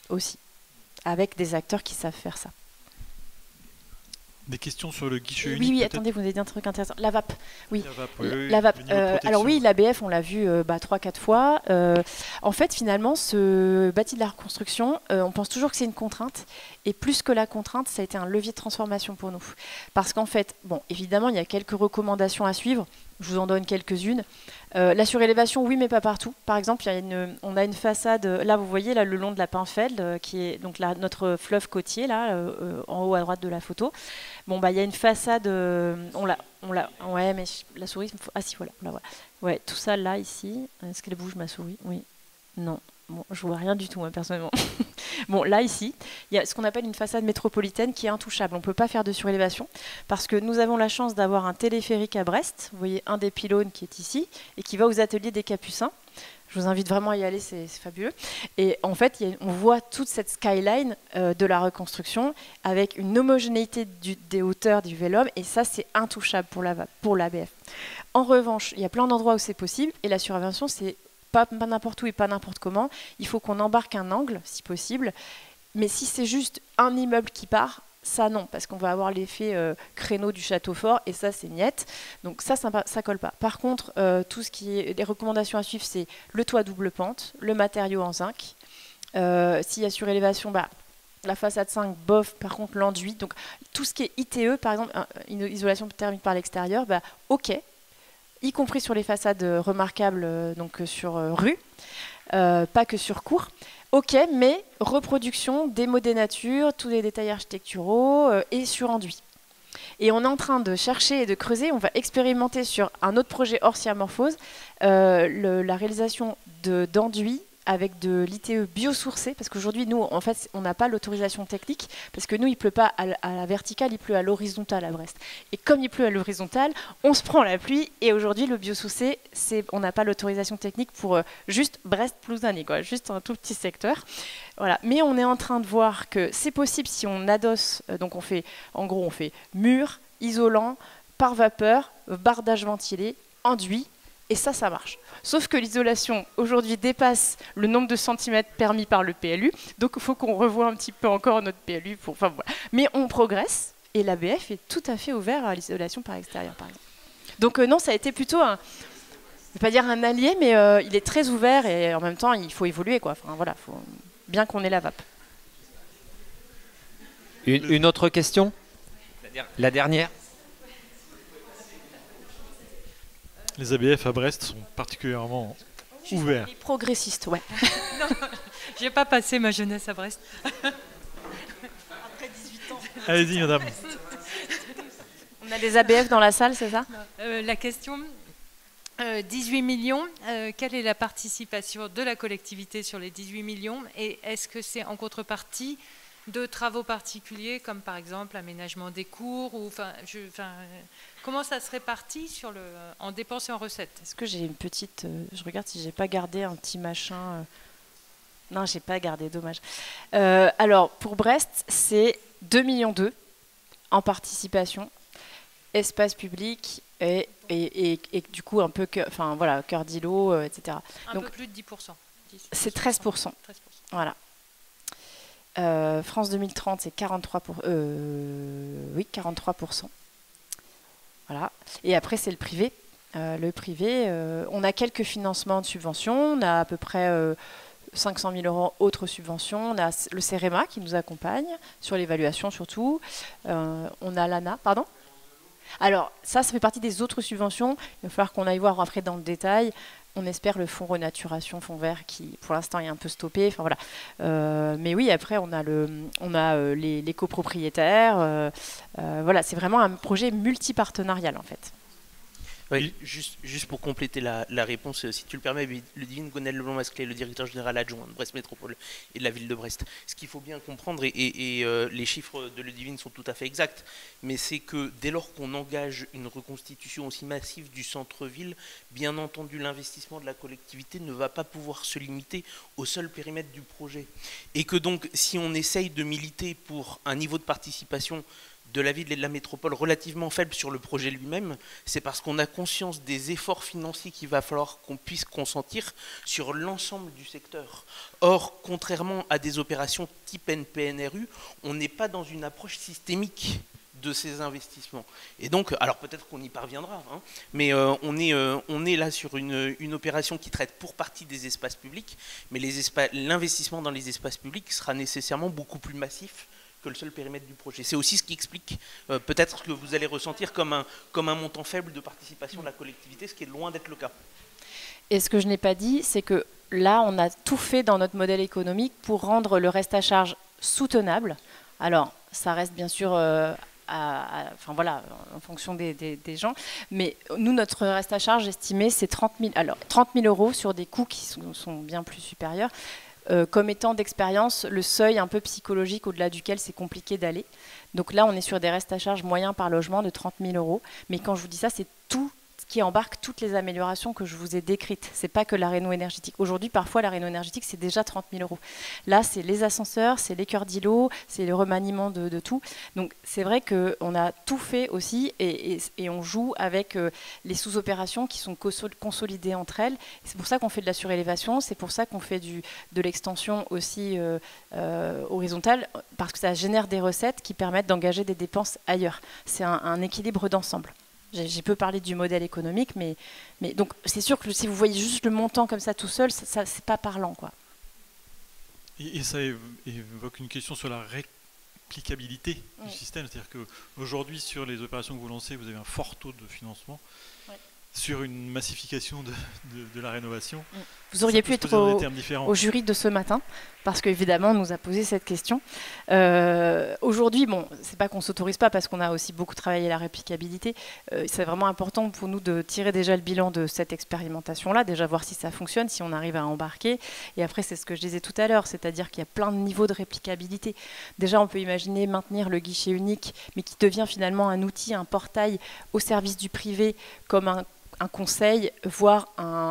aussi, avec des acteurs qui savent faire ça. Des questions sur le guichet unique? Oui, attendez, vous avez dit un truc intéressant. La VAP, oui. La VAP, alors oui, l'ABF, on l'a vu 3-4 fois. En fait, finalement, ce bâti de la reconstruction, on pense toujours que c'est une contrainte. Et plus que la contrainte, ça a été un levier de transformation pour nous. Parce qu'en fait, évidemment, il y a quelques recommandations à suivre. Je vous en donne quelques-unes. La surélévation, oui, mais pas partout. Par exemple, on a une façade, là, vous voyez, là, le long de la Pinfeld, qui est donc notre fleuve côtier, là, en haut à droite de la photo. Il y a une façade, ouais, mais la souris, si, voilà, on la voit. Ouais, tout ça, là, ici. Est-ce qu'elle bouge, ma souris? Oui. Non. Je vois rien du tout, moi, personnellement. Là, ici, il y a ce qu'on appelle une façade métropolitaine qui est intouchable. On ne peut pas faire de surélévation parce que nous avons la chance d'avoir un téléphérique à Brest. Vous voyez un des pylônes qui est ici et qui va aux ateliers des Capucins. Je vous invite vraiment à y aller, c'est fabuleux. Et en fait, on voit toute cette skyline de la reconstruction avec une homogénéité des hauteurs du Vélum. Et ça, c'est intouchable pour l'ABF. En revanche, il y a plein d'endroits où c'est possible. Et la surélévation, c'est pas n'importe où et pas n'importe comment. Il faut qu'on embarque un angle, si possible. Mais si c'est juste un immeuble qui part, ça non, parce qu'on va avoir l'effet créneau du château fort, et ça c'est niette. Donc ça colle pas. Par contre, tout ce qui est des recommandations à suivre, c'est le toit double pente, le matériau en zinc. S'il y a surélévation, la façade 5, bof, par contre l'enduit. Donc tout ce qui est ITE, par exemple, une isolation thermique par l'extérieur, ok. Y compris sur les façades remarquables, donc sur rue, pas que sur cour. Ok, mais reproduction, démo des natures, tous les détails architecturaux et sur enduit. Et on est en train de chercher et de creuser, on va expérimenter sur un autre projet hors Siamorphose, la réalisation d'enduit avec de l'ITE biosourcé, parce qu'aujourd'hui, nous, en fait, on n'a pas l'autorisation technique, parce que nous, il ne pleut pas à la verticale, il pleut à l'horizontale à Brest. Et comme il pleut à l'horizontale, on se prend la pluie, et aujourd'hui, le biosourcé, on n'a pas l'autorisation technique pour juste Brest-Plouzani, juste un tout petit secteur. Voilà. Mais on est en train de voir que c'est possible si on adosse, donc on fait mur, isolant, par vapeur, bardage ventilé, enduit, Et ça marche. Sauf que l'isolation, aujourd'hui, dépasse le nombre de centimètres permis par le PLU. Donc, il faut qu'on revoie un petit peu encore notre PLU. Enfin, voilà. Mais on progresse. Et l'ABF est tout à fait ouvert à l'isolation par extérieur, par exemple. Donc, non, ça a été plutôt je ne vais pas dire un allié, mais il est très ouvert. Et en même temps, il faut évoluer, quoi. Enfin, voilà, faut bien qu'on ait la vape. Une autre question? La dernière? Les ABF à Brest sont particulièrement ouverts. Les progressistes, ouais. Non, j'ai pas passé ma jeunesse à Brest. Après 18 ans. Allez-y, madame. On a des ABF dans la salle, c'est ça? La question, 18 millions, quelle est la participation de la collectivité sur les 18 millions? Et est-ce que c'est en contrepartie de travaux particuliers, comme par exemple l'aménagement des cours ou, comment ça se répartit en dépenses et en recettes? Est-ce que j'ai une petite... je regarde si j'ai pas gardé un petit machin... Non, j'ai pas gardé, dommage. Alors, pour Brest, c'est 2,2 millions en participation, espace public et du coup un peu cœur d'îlot, etc. Donc, peu plus de 10%. C'est 13%. Voilà. France 2030, c'est 43%. Oui, 43%. Voilà. Et après, c'est le privé. Le privé, on a quelques financements de subventions. On a à peu près 500 000 € autres subventions. On a le CEREMA qui nous accompagne sur l'évaluation surtout. On a l'ANA, pardon ? Alors, ça fait partie des autres subventions. Il va falloir qu'on aille voir après dans le détail. On espère le fonds renaturation, fonds vert, qui pour l'instant est un peu stoppé. Enfin, voilà. Mais oui, après, on a les copropriétaires. Voilà, c'est vraiment un projet multipartenarial, en fait. Oui, juste pour compléter la réponse, si tu le permets, Ludivine Gonel-Leblanc-Masclé, le directeur général adjoint de Brest Métropole et de la ville de Brest. Ce qu'il faut bien comprendre, et les chiffres de Ludivine sont tout à fait exacts, mais c'est que dès lors qu'on engage une reconstitution aussi massive du centre-ville, bien entendu l'investissement de la collectivité ne va pas pouvoir se limiter au seul périmètre du projet. Et que donc, si on essaye de militer pour un niveau de participation de la ville et de la métropole relativement faible sur le projet lui-même, c'est parce qu'on a conscience des efforts financiers qu'il va falloir qu'on puisse consentir sur l'ensemble du secteur. Or, contrairement à des opérations type NPNRU, on n'est pas dans une approche systémique de ces investissements. Et donc, alors peut-être qu'on y parviendra, hein, mais on est là sur une opération qui traite pour partie des espaces publics, mais l'investissement dans les espaces publics sera nécessairement beaucoup plus massif que le seul périmètre du projet. C'est aussi ce qui explique peut-être que vous allez ressentir comme un montant faible de participation de la collectivité, ce qui est loin d'être le cas. Et ce que je n'ai pas dit, c'est que là, on a tout fait dans notre modèle économique pour rendre le reste à charge soutenable. Alors, ça reste bien sûr enfin voilà, en fonction des gens. Mais nous, notre reste à charge estimé, c'est 30 000 € sur des coûts qui sont bien plus supérieurs. Comme étant d'expérience le seuil un peu psychologique au-delà duquel c'est compliqué d'aller. Donc là, on est sur des restes à charge moyens par logement de 30 000 €. Mais quand je vous dis ça, c'est tout qui embarque toutes les améliorations que je vous ai décrites. C'est pas que la réno énergétique. Aujourd'hui, parfois, la réno énergétique, c'est déjà 30 000 €. Là, c'est les ascenseurs, c'est les cœurs d'îlots, c'est le remaniement de tout. Donc, c'est vrai qu'on a tout fait aussi et on joue avec les sous-opérations qui sont consolidées entre elles. C'est pour ça qu'on fait de la surélévation, c'est pour ça qu'on fait de l'extension aussi horizontale, parce que ça génère des recettes qui permettent d'engager des dépenses ailleurs. C'est un équilibre d'ensemble. J'ai peu parlé du modèle économique, mais donc c'est sûr que si vous voyez juste le montant comme ça tout seul, ça c'est pas parlant, quoi. Et ça évoque une question sur la réapplicabilité du système, c'est-à-dire qu'aujourd'hui sur les opérations que vous lancez, vous avez un fort taux de financement. Sur une massification de la rénovation. Vous auriez pu être au jury de ce matin, parce qu'évidemment, on nous a posé cette question. Aujourd'hui, bon, c'est pas qu'on s'autorise pas, parce qu'on a aussi beaucoup travaillé la réplicabilité. C'est vraiment important pour nous de tirer déjà le bilan de cette expérimentation-là, déjà voir si ça fonctionne, si on arrive à embarquer. Et après, c'est ce que je disais tout à l'heure, c'est-à-dire qu'il y a plein de niveaux de réplicabilité. Déjà, on peut imaginer maintenir le guichet unique, mais qui devient finalement un outil, un portail au service du privé, comme un un conseil, voire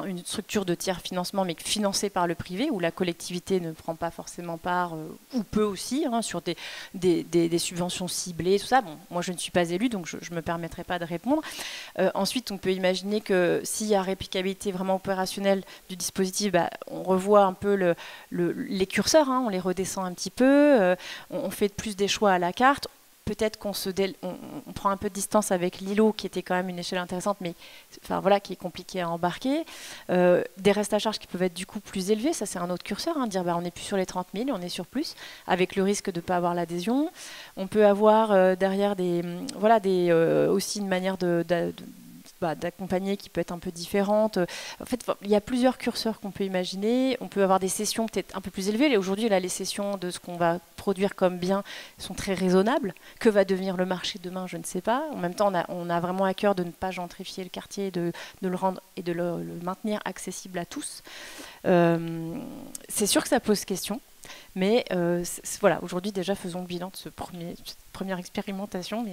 une structure de tiers financement, mais financée par le privé, où la collectivité ne prend pas forcément part, ou peut aussi, sur des subventions ciblées, tout ça. Bon, moi, je ne suis pas élue, donc je ne me permettrai pas de répondre. Ensuite, on peut imaginer que s'il y a réplicabilité vraiment opérationnelle du dispositif, on revoit un peu les curseurs, on les redescend un petit peu, on fait plus des choix à la carte. Peut-être qu'on on prend un peu de distance avec l'îlot, qui était quand même une échelle intéressante, mais qui est compliqué à embarquer. Des restes à charge qui peuvent être du coup plus élevés, ça c'est un autre curseur, dire on n'est plus sur les 30 000, on est sur plus, avec le risque de ne pas avoir l'adhésion. On peut avoir derrière aussi une manière d'accompagner qui peut être un peu différente. En fait, il y a plusieurs curseurs qu'on peut imaginer. On peut avoir des sessions peut-être un peu plus élevées. Aujourd'hui, les sessions de ce qu'on va produire comme bien sont très raisonnables. Que va devenir le marché demain, je ne sais pas. En même temps, on a vraiment à cœur de ne pas gentrifier le quartier, de le rendre et de le maintenir accessible à tous. C'est sûr que ça pose question. Mais aujourd'hui, déjà, faisons le bilan de cette première expérimentation.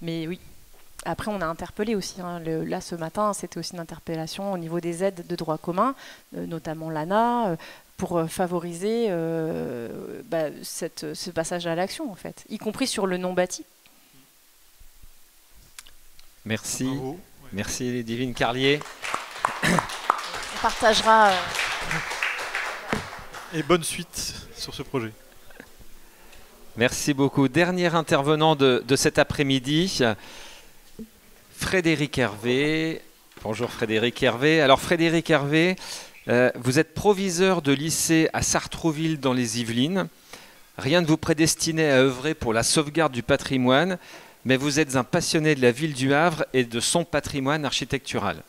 Mais oui. Après, on a interpellé aussi, là ce matin, c'était aussi une interpellation au niveau des aides de droit commun, notamment l'ANA, pour favoriser ce passage à l'action, en fait, y compris sur le non-bâti. Merci. Merci, Divine Carlier. On partagera... Et bonne suite sur ce projet. Merci beaucoup. Dernier intervenant de cet après-midi. Frédéric Hervé. Bonjour Frédéric Hervé. Alors Frédéric Hervé, vous êtes proviseur de lycée à Sartrouville dans les Yvelines. Rien ne vous prédestinait à œuvrer pour la sauvegarde du patrimoine, mais vous êtes un passionné de la ville du Havre et de son patrimoine architectural.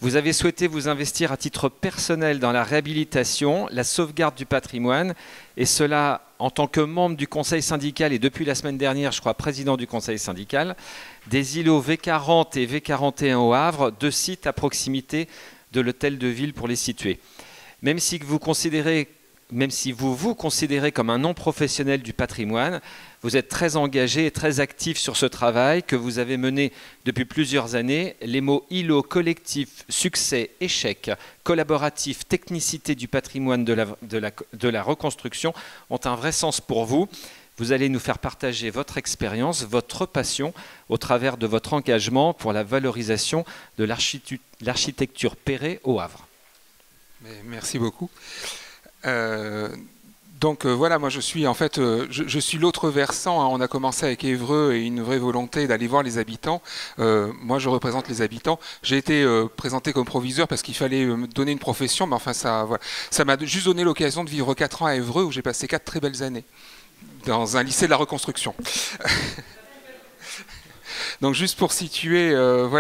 Vous avez souhaité vous investir à titre personnel dans la réhabilitation, la sauvegarde du patrimoine, et cela en tant que membre du conseil syndical et depuis la semaine dernière, je crois, président du conseil syndical, des îlots V40 et V41 au Havre, 2 sites à proximité de l'hôtel de ville pour les situer. Même si vous vous considérez comme un non-professionnel du patrimoine, vous êtes très engagé et très actif sur ce travail que vous avez mené depuis plusieurs années. Les mots îlot, collectif, succès, échec, collaboratif, technicité du patrimoine de la reconstruction ont un vrai sens pour vous. Vous allez nous faire partager votre expérience, votre passion au travers de votre engagement pour la valorisation de l'architecture Perret au Havre. Merci beaucoup. Donc voilà, moi je suis en fait, je suis l'autre versant. On a commencé avec Évreux et une vraie volonté d'aller voir les habitants. Moi je représente les habitants. J'ai été présenté comme proviseur parce qu'il fallait me donner une profession, mais enfin ça m'a juste donné l'occasion de vivre 4 ans à Évreux où j'ai passé 4 très belles années dans un lycée de la reconstruction. Donc juste pour situer,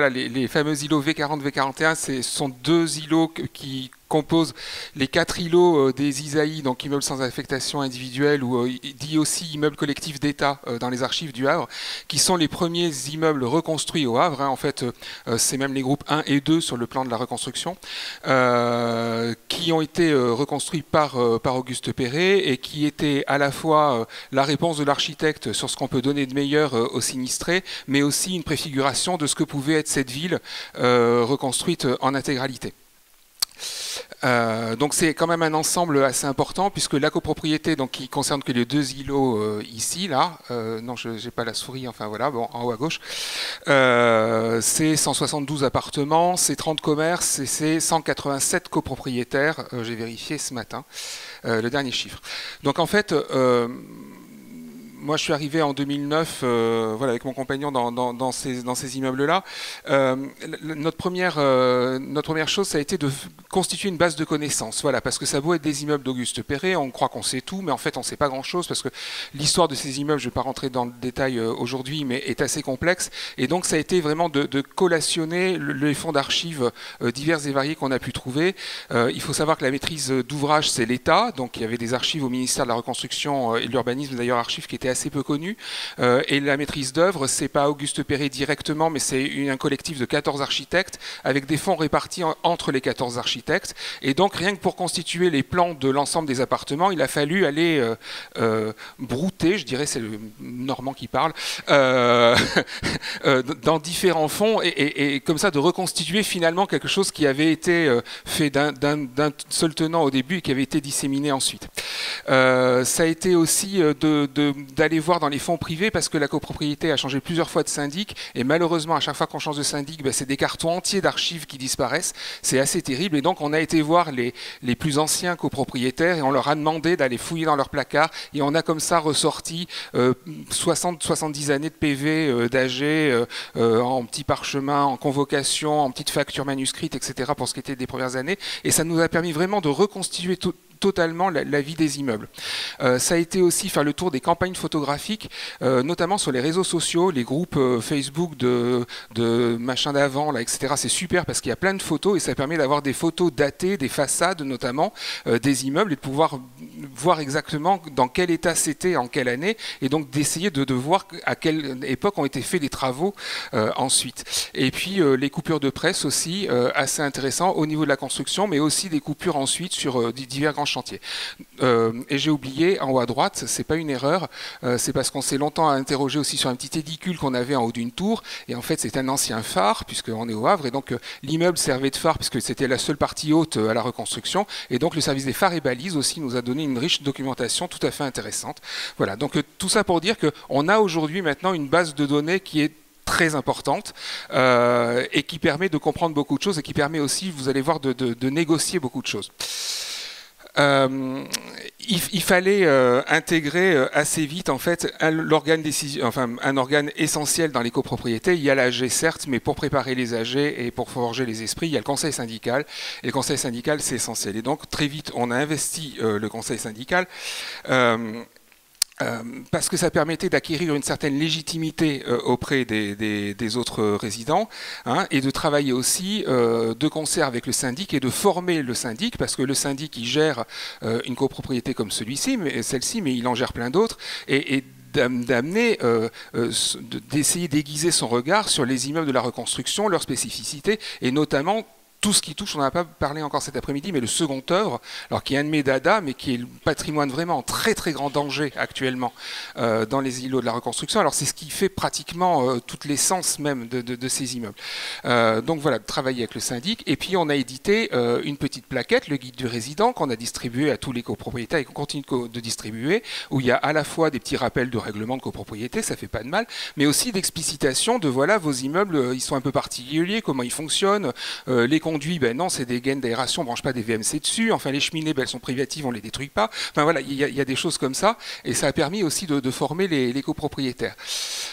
les fameux îlots V40, V41, ce sont 2 îlots qui composent les 4 îlots des Isaïes, donc immeubles sans affectation individuelle, ou dit aussi immeubles collectifs d'État dans les archives du Havre, qui sont les premiers immeubles reconstruits au Havre. En fait, c'est même les groupes 1 et 2 sur le plan de la reconstruction, qui ont été reconstruits par Auguste Perret et qui étaient à la fois la réponse de l'architecte sur ce qu'on peut donner de meilleur aux sinistrés, mais aussi une préfiguration de ce que pouvait être cette ville reconstruite en intégralité. Donc c'est quand même un ensemble assez important puisque la copropriété, donc qui concerne que les 2 îlots ici, là, non je n'ai pas la souris, enfin voilà, bon, en haut à gauche, c'est 172 appartements, c'est 30 commerces et c'est 187 copropriétaires, j'ai vérifié ce matin, le dernier chiffre. Donc en fait, moi, je suis arrivé en 2009 avec mon compagnon dans ces immeubles-là. Notre première chose, ça a été de constituer une base de connaissances. Voilà, parce que ça a beau être des immeubles d'Auguste Perret, on croit qu'on sait tout, mais en fait, on ne sait pas grand-chose, parce que l'histoire de ces immeubles, je ne vais pas rentrer dans le détail aujourd'hui, mais est assez complexe. Et donc, ça a été vraiment de collationner les fonds d'archives divers et variés qu'on a pu trouver. Il faut savoir que la maîtrise d'ouvrage, c'est l'État. Donc, il y avait des archives au ministère de la Reconstruction et de l'Urbanisme, d'ailleurs, archives qui étaient assez peu connu. Et la maîtrise d'œuvre, c'est pas Auguste Perret directement, mais c'est un collectif de 14 architectes avec des fonds répartis entre les 14 architectes. Et donc, rien que pour constituer les plans de l'ensemble des appartements, il a fallu aller brouter, je dirais, c'est le Normand qui parle, dans différents fonds et comme ça de reconstituer finalement quelque chose qui avait été fait d'un seul tenant au début et qui avait été disséminé ensuite. Ça a été aussi d'aller voir dans les fonds privés parce que la copropriété a changé plusieurs fois de syndic et malheureusement à chaque fois qu'on change de syndic, c'est des cartons entiers d'archives qui disparaissent. C'est assez terrible et donc on a été voir les plus anciens copropriétaires et on leur a demandé d'aller fouiller dans leurs placards et on a comme ça ressorti 60-70 années de PV d'AG en petits parchemins, en convocation, en petites factures manuscrites, etc. pour ce qui était des premières années et ça nous a permis vraiment de reconstituer totalement la vie des immeubles. Ça a été aussi faire le tour des campagnes photographiques, notamment sur les réseaux sociaux, les groupes Facebook de machin d'avant, là, etc. C'est super parce qu'il y a plein de photos et ça permet d'avoir des photos datées, des façades notamment, des immeubles et de pouvoir voir exactement dans quel état c'était, en quelle année, et donc d'essayer de voir à quelle époque ont été faits les travaux ensuite. Et puis les coupures de presse aussi, assez intéressant au niveau de la construction, mais aussi des coupures ensuite sur divers grands chantier. Et j'ai oublié, en haut à droite, c'est pas une erreur, c'est parce qu'on s'est longtemps interrogé aussi sur un petit édicule qu'on avait en haut d'une tour, et en fait c'est un ancien phare, puisqu'on est au Havre, et donc l'immeuble servait de phare, puisque c'était la seule partie haute à la reconstruction, et donc le service des phares et balises aussi nous a donné une riche documentation tout à fait intéressante. Voilà, donc tout ça pour dire qu'on a aujourd'hui maintenant une base de données qui est très importante et qui permet de comprendre beaucoup de choses, et qui permet aussi, vous allez voir, de négocier beaucoup de choses. Il fallait intégrer assez vite en fait un organe essentiel dans les copropriétés. Il y a l'AG certes, mais pour préparer les AG et pour forger les esprits, il y a le conseil syndical. Et le conseil syndical, c'est essentiel. Et donc très vite, on a investi le conseil syndical. Parce que ça permettait d'acquérir une certaine légitimité auprès des autres résidents, hein, et de travailler aussi de concert avec le syndic et de former le syndic, parce que le syndic il gère une copropriété comme celle-ci, mais il en gère plein d'autres, et d'amener, d'essayer d'aiguiser son regard sur les immeubles de la reconstruction, leurs spécificités, et notamment tout ce qui touche, on n'en a pas parlé encore cet après-midi, mais le second œuvre, alors qui est un de mes dadas, mais qui est le patrimoine vraiment en très très grand danger actuellement dans les îlots de la reconstruction. Alors c'est ce qui fait pratiquement toute l'essence même de ces immeubles. Donc voilà, travailler avec le syndic. Et puis on a édité une petite plaquette, le guide du résident, qu'on a distribué à tous les copropriétaires et qu'on continue de distribuer, où il y a à la fois des petits rappels de règlement de copropriété, ça fait pas de mal, mais aussi d'explicitation de voilà, vos immeubles, ils sont un peu particuliers, comment ils fonctionnent, les conduits, ben non, c'est des gaines d'aération, on ne branche pas des VMC dessus, enfin les cheminées, ben, elles sont privatives, on ne les détruit pas. Enfin voilà, il y a des choses comme ça, et ça a permis aussi de former les copropriétaires.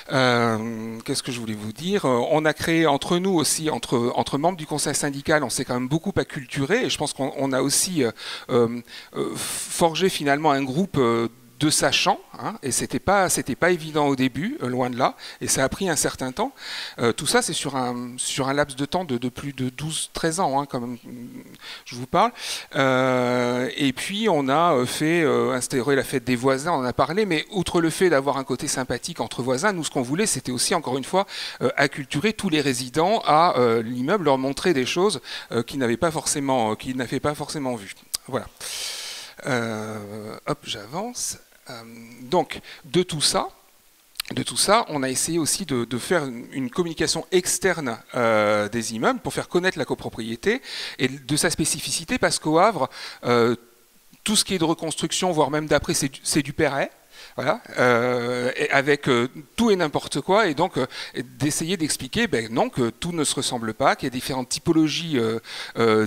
Qu'est-ce que je voulais vous dire? On a créé entre nous aussi, entre membres du conseil syndical, on s'est quand même beaucoup acculturé, et je pense qu'on a aussi forgé finalement un groupe de sachants, hein, et c'était pas évident au début, loin de là, et ça a pris un certain temps. Tout ça, c'est sur un laps de temps de plus de 12-13 ans, hein, comme je vous parle. Et puis, on a instauré la fête des voisins, on en a parlé, mais outre le fait d'avoir un côté sympathique entre voisins, nous, ce qu'on voulait, c'était aussi, encore une fois, acculturer tous les résidents à l'immeuble, leur montrer des choses qu'ils n'avaient pas forcément vues. Voilà. Hop, j'avance. Donc, de tout ça, on a essayé aussi de faire une communication externe des immeubles pour faire connaître la copropriété et de sa spécificité, parce qu'au Havre, tout ce qui est de reconstruction, voire même d'après, c'est du Perret. Voilà, avec tout et n'importe quoi, et donc d'essayer d'expliquer non, que tout ne se ressemble pas, qu'il y a différentes typologies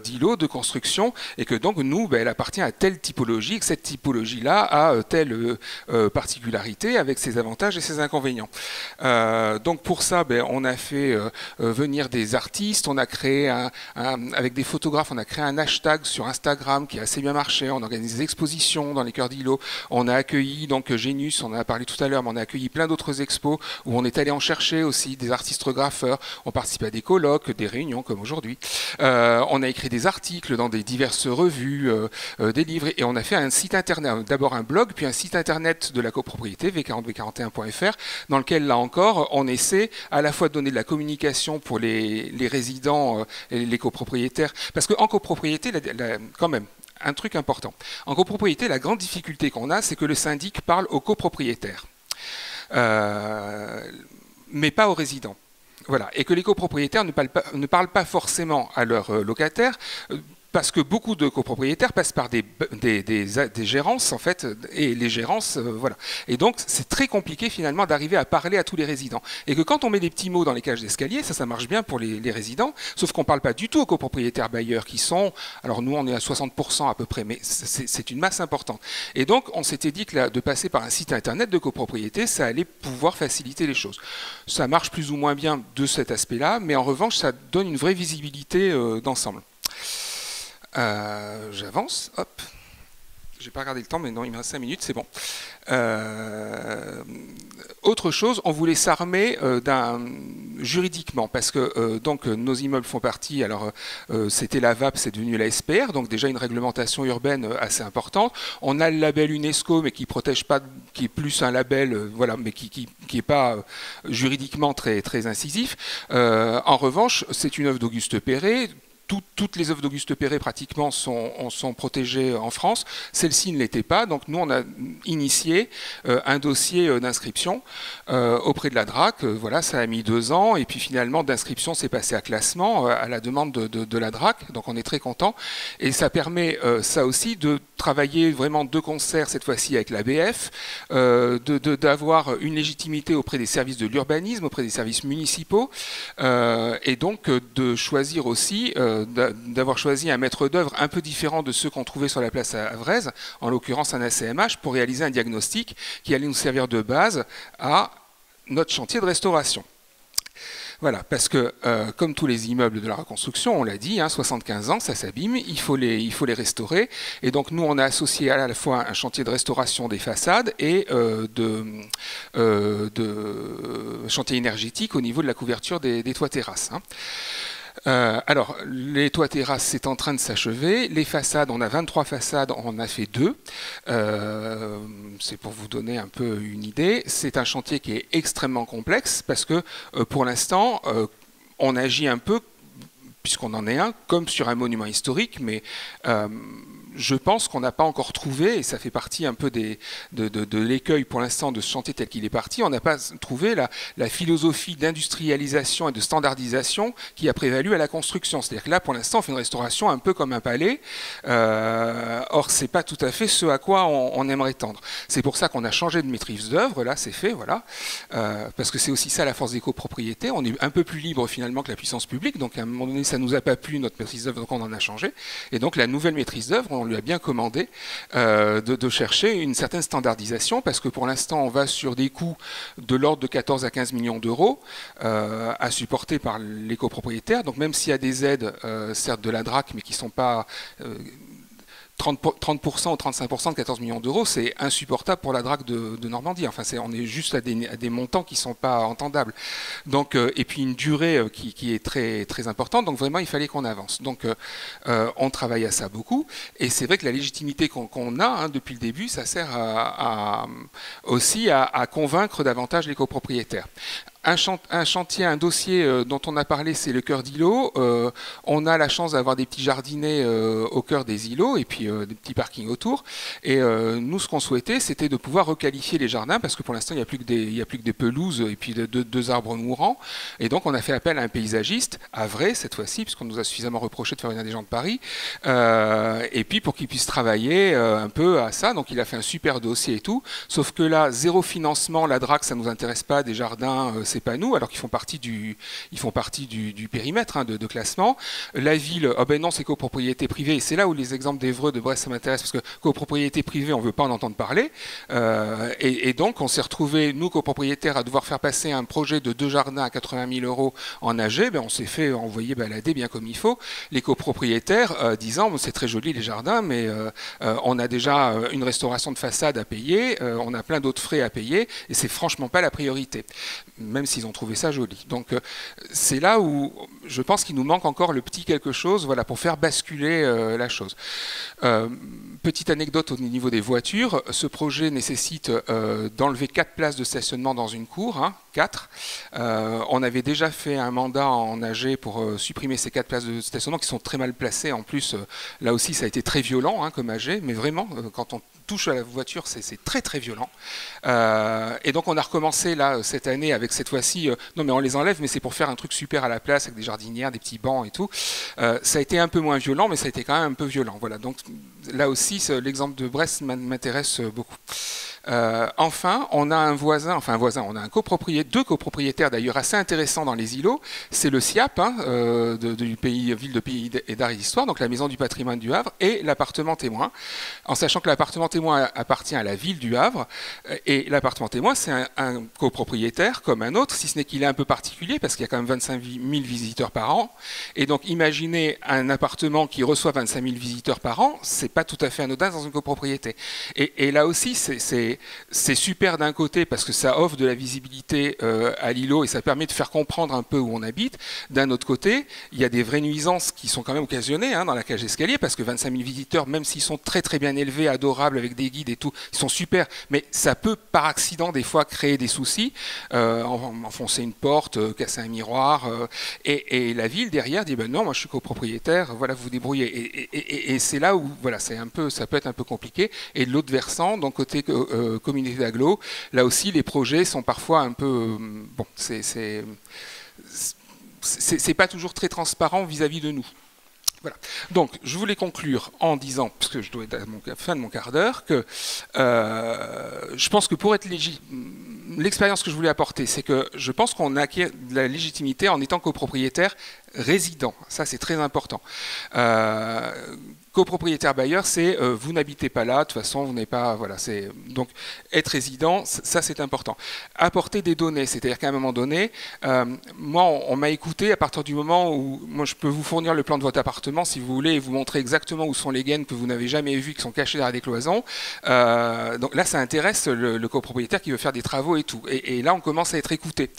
d'îlots, de construction, et que donc nous, elle appartient à telle typologie, que cette typologie-là a telle particularité, avec ses avantages et ses inconvénients. Donc pour ça, on a fait venir des artistes, on a créé avec des photographes, on a créé un hashtag sur Instagram qui a assez bien marché, on organise des expositions dans les cœurs d'îlots, on a accueilli donc Genius, on en a parlé tout à l'heure, mais on a accueilli plein d'autres expos où on est allé en chercher aussi des artistes graffeurs, on participe à des colloques, des réunions comme aujourd'hui. On a écrit des articles dans des diverses revues, des livres, et on a fait un site internet, d'abord un blog, puis un site internet de la copropriété, v40v41.fr, dans lequel, là encore, on essaie à la fois de donner de la communication pour les résidents et les copropriétaires, parce qu'en copropriété, quand même, un truc important. En copropriété, la grande difficulté qu'on a, c'est que le syndic parle aux copropriétaires, mais pas aux résidents. Voilà. Et que les copropriétaires ne parlent pas forcément à leurs locataires, parce que beaucoup de copropriétaires passent par des gérances, en fait, et les gérances, voilà. Et donc, c'est très compliqué, finalement, d'arriver à parler à tous les résidents. Et que quand on met des petits mots dans les cages d'escalier, ça marche bien pour les résidents, sauf qu'on ne parle pas du tout aux copropriétaires bailleurs, qui sont, alors nous, on est à 60% à peu près, mais c'est une masse importante. Et donc, on s'était dit que de passer par un site internet de copropriété, ça allait pouvoir faciliter les choses. Ça marche plus ou moins bien de cet aspect-là, mais en revanche, ça donne une vraie visibilité d'ensemble. J'avance, hop. J'ai pas regardé le temps, mais non, il me reste 5 minutes, c'est bon. Autre chose, on voulait s'armer juridiquement, parce que donc nos immeubles font partie, alors c'était la VAP, c'est devenu la SPR, donc déjà une réglementation urbaine assez importante. On a le label UNESCO, mais qui protège pas, qui est plus un label, voilà, mais qui est pas juridiquement très, très incisif. En revanche, c'est une œuvre d'Auguste Perret. Toutes les œuvres d'Auguste Perret pratiquement sont protégées en France. Celle-ci ne l'était pas, donc nous on a initié un dossier d'inscription auprès de la DRAC. Voilà, ça a mis 2 ans, et puis finalement d'inscription c'est passé à classement à la demande de la DRAC, donc on est très content. Et ça permet ça aussi de travailler vraiment de concert cette fois-ci avec l'ABF, d'avoir une légitimité auprès des services de l'urbanisme, auprès des services municipaux, et donc de choisir aussi d'avoir choisi un maître d'œuvre un peu différent de ceux qu'on trouvait sur la place à Vraise, en l'occurrence un ACMH, pour réaliser un diagnostic qui allait nous servir de base à notre chantier de restauration. Voilà, parce que comme tous les immeubles de la reconstruction, on l'a dit, 75 ans, ça s'abîme, il faut les restaurer. Et donc nous, on a associé à la fois un chantier de restauration des façades et de chantier énergétique au niveau de la couverture des toits terrasses. Alors, les toits terrasses, c'est en train de s'achever. Les façades, on a 23 façades, on en a fait 2. C'est pour vous donner un peu une idée. C'est un chantier qui est extrêmement complexe parce que, pour l'instant, on agit un peu, puisqu'on en est un, comme sur un monument historique, mais je pense qu'on n'a pas encore trouvé, et ça fait partie un peu de l'écueil pour l'instant de ce chantier tel qu'il est parti, on n'a pas trouvé la philosophie d'industrialisation et de standardisation qui a prévalu à la construction. C'est-à-dire que là, pour l'instant, on fait une restauration un peu comme un palais. Or, c'est pas tout à fait ce à quoi on aimerait tendre. C'est pour ça qu'on a changé de maîtrise d'œuvre, là, c'est fait, voilà. Parce que c'est aussi ça la force des copropriétés. On est un peu plus libre finalement que la puissance publique, donc à un moment donné, ça nous a pas plu, notre maîtrise d'œuvre, donc on en a changé. Et donc, la nouvelle maîtrise d'œuvre, on lui a bien commandé de chercher une certaine standardisation, parce que pour l'instant, on va sur des coûts de l'ordre de 14 à 15 millions d'euros à supporter par les copropriétaires. Donc même s'il y a des aides, certes de la DRAC, mais qui ne sont pas... 30% ou 35% de 14 millions d'euros, c'est insupportable pour la DRAC de Normandie. Enfin, on est juste à des montants qui ne sont pas entendables. Donc, et puis une durée qui est très, très importante. Donc vraiment, il fallait qu'on avance. Donc on travaille à ça beaucoup. Et c'est vrai que la légitimité qu'on a depuis le début, ça sert aussi à convaincre davantage les copropriétaires. Un chantier, un dossier dont on a parlé, c'est le cœur d'îlot. On a la chance d'avoir des petits jardinets au cœur des îlots et puis des petits parkings autour. Et nous, ce qu'on souhaitait, c'était de pouvoir requalifier les jardins, parce que pour l'instant, il n'y a plus que des pelouses et puis deux arbres mourants. Et donc, on a fait appel à un paysagiste, à Vraie cette fois-ci, puisqu'on nous a suffisamment reproché de faire une des gens de Paris. Et puis, pour qu'il puisse travailler un peu à ça. Donc, il a fait un super dossier et tout. Sauf que là, zéro financement, la DRAC, ça ne nous intéresse pas, des jardins, c'est pas nous, alors qu'ils font partie du périmètre hein, de classement. La ville, oh ben non, c'est copropriété privée. Et c'est là où les exemples d'Évreux, de Brest, ça m'intéresse, parce que copropriété privée, on veut pas en entendre parler. Et donc, on s'est retrouvés, nous, copropriétaires, à devoir faire passer un projet de 2 jardins à 80 000 € en AG. Ben, on s'est fait envoyer balader bien comme il faut. Les copropriétaires disant, bon, c'est très joli les jardins, mais on a déjà une restauration de façade à payer, on a plein d'autres frais à payer, et c'est franchement pas la priorité, même s'ils ont trouvé ça joli. Donc c'est là où je pense qu'il nous manque encore le petit quelque chose, voilà, pour faire basculer la chose. Petite anecdote au niveau des voitures, ce projet nécessite d'enlever 4 places de stationnement dans une cour, hein, 4. On avait déjà fait un mandat en AG pour supprimer ces 4 places de stationnement qui sont très mal placées. En plus, là aussi, ça a été très violent hein, comme AG, mais vraiment, quand on touche à la voiture, c'est très très violent. Et donc on a recommencé là cette année avec cette fois-ci, non mais on les enlève, mais c'est pour faire un truc super à la place avec des jardinières, des petits bancs et tout. Ça a été un peu moins violent, mais ça a été quand même un peu violent. Voilà. Donc là aussi, l'exemple de Brest m'intéresse beaucoup. Enfin, on a un voisin, on a un copropriétaire, 2 copropriétaires d'ailleurs assez intéressants dans les îlots. C'est le SIAP, hein, du ville de Pays et d'Art et d'Histoire, donc la Maison du Patrimoine du Havre, et l'appartement témoin, en sachant que l'appartement témoin appartient à la ville du Havre, et l'appartement témoin c'est un copropriétaire comme un autre, si ce n'est qu'il est un peu particulier parce qu'il y a quand même 25 000 visiteurs par an, et donc imaginez un appartement qui reçoit 25 000 visiteurs par an, c'est pas tout à fait anodin dans une copropriété. Et là aussi, c'est super d'un côté parce que ça offre de la visibilité à l'îlot et ça permet de faire comprendre un peu où on habite. D'un autre côté, il y a des vraies nuisances qui sont quand même occasionnées hein, dans la cage d'escalier parce que 25 000 visiteurs, même s'ils sont très très bien élevés, adorables avec des guides et tout, ils sont super, mais ça peut par accident des fois créer des soucis, enfoncer une porte, casser un miroir, et la ville derrière dit ben non, moi je suis copropriétaire, voilà, vous vous débrouillez. Et c'est là où voilà, ça peut être un peu compliqué. Et de l'autre versant, donc côté communauté d'agglo, là aussi les projets sont parfois un peu bon, c'est pas toujours très transparent vis-à-vis de nous. Voilà. Donc, je voulais conclure en disant, parce que je dois être à la fin de mon quart d'heure, que je pense que pour être l'expérience que je voulais apporter, c'est que je pense qu'on acquiert de la légitimité en étant copropriétaire résident. Ça, c'est très important. Copropriétaire bailleur, c'est vous n'habitez pas là, de toute façon, vous n'êtes pas. Voilà, c'est donc être résident, ça c'est important. Apporter des données, c'est-à-dire qu'à un moment donné, moi, on m'a écouté à partir du moment où moi je peux vous fournir le plan de votre appartement si vous voulez et vous montrer exactement où sont les gaines que vous n'avez jamais vues, qui sont cachées derrière des cloisons. Donc là, ça intéresse le copropriétaire qui veut faire des travaux et tout. Et là, on commence à être écouté.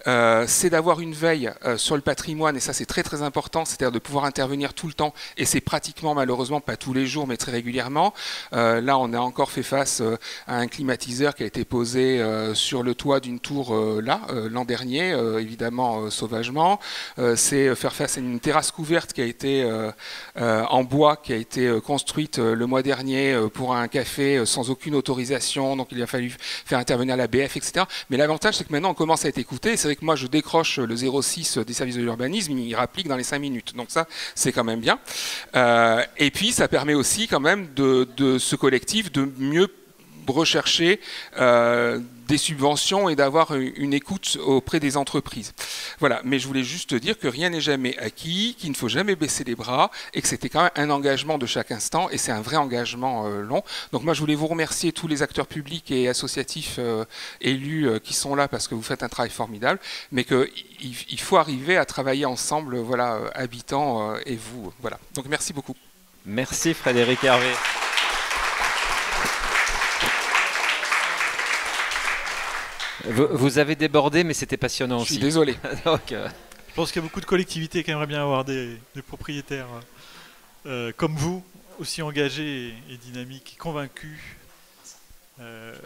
C'est d'avoir une veille sur le patrimoine, et ça c'est très très important, c'est-à-dire de pouvoir intervenir tout le temps, et c'est pratiquement malheureusement pas tous les jours mais très régulièrement. Là on a encore fait face à un climatiseur qui a été posé sur le toit d'une tour l'an dernier, évidemment sauvagement. C'est faire face à une terrasse couverte qui a été en bois, qui a été construite le mois dernier pour un café sans aucune autorisation, donc il a fallu faire intervenir la BF, etc. Mais l'avantage c'est que maintenant on commence à être écouté. C'est vrai que moi je décroche le 06 des services de l'urbanisme, il rapplique dans les 5 minutes, donc ça c'est quand même bien. Et puis ça permet aussi quand même de ce collectif de mieux rechercher des subventions et d'avoir une écoute auprès des entreprises. Voilà, mais je voulais juste dire que rien n'est jamais acquis, qu'il ne faut jamais baisser les bras et que c'était quand même un engagement de chaque instant et c'est un vrai engagement long. Donc moi je voulais vous remercier tous les acteurs publics et associatifs élus qui sont là parce que vous faites un travail formidable, mais qu'il faut arriver à travailler ensemble, voilà, habitants et vous. Voilà. Donc merci beaucoup. Merci Frédéric Hervé. Vous avez débordé, mais c'était passionnant aussi. Je suis désolé. Donc, je pense qu'il y a beaucoup de collectivités qui aimeraient bien avoir des propriétaires comme vous, aussi engagés et dynamiques, et convaincus.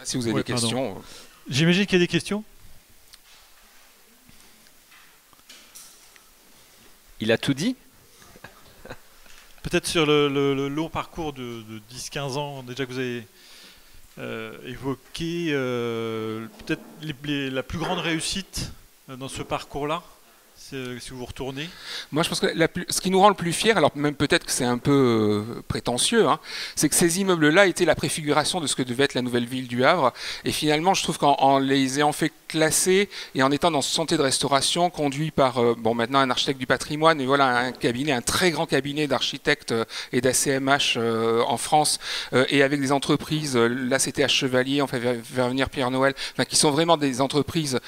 Si vous avez des questions. J'imagine qu'il y a des questions. Il a tout dit. Peut-être sur le long parcours de 10-15 ans déjà que vous avez évoqué, peut-être la plus grande réussite dans ce parcours-là, si vous retournez. Moi je pense que ce qui nous rend le plus fiers, alors même peut-être que c'est un peu prétentieux, hein, c'est que ces immeubles-là étaient la préfiguration de ce que devait être la nouvelle ville du Havre. Et finalement je trouve qu'en les ayant fait classé et en étant dans ce chantier de restauration conduit par maintenant un architecte du patrimoine et voilà un très grand cabinet d'architectes et d'ACMH en France et avec des entreprises, là c'était à Chevalier, on fait venir Pierre Noël, qui sont vraiment des entreprises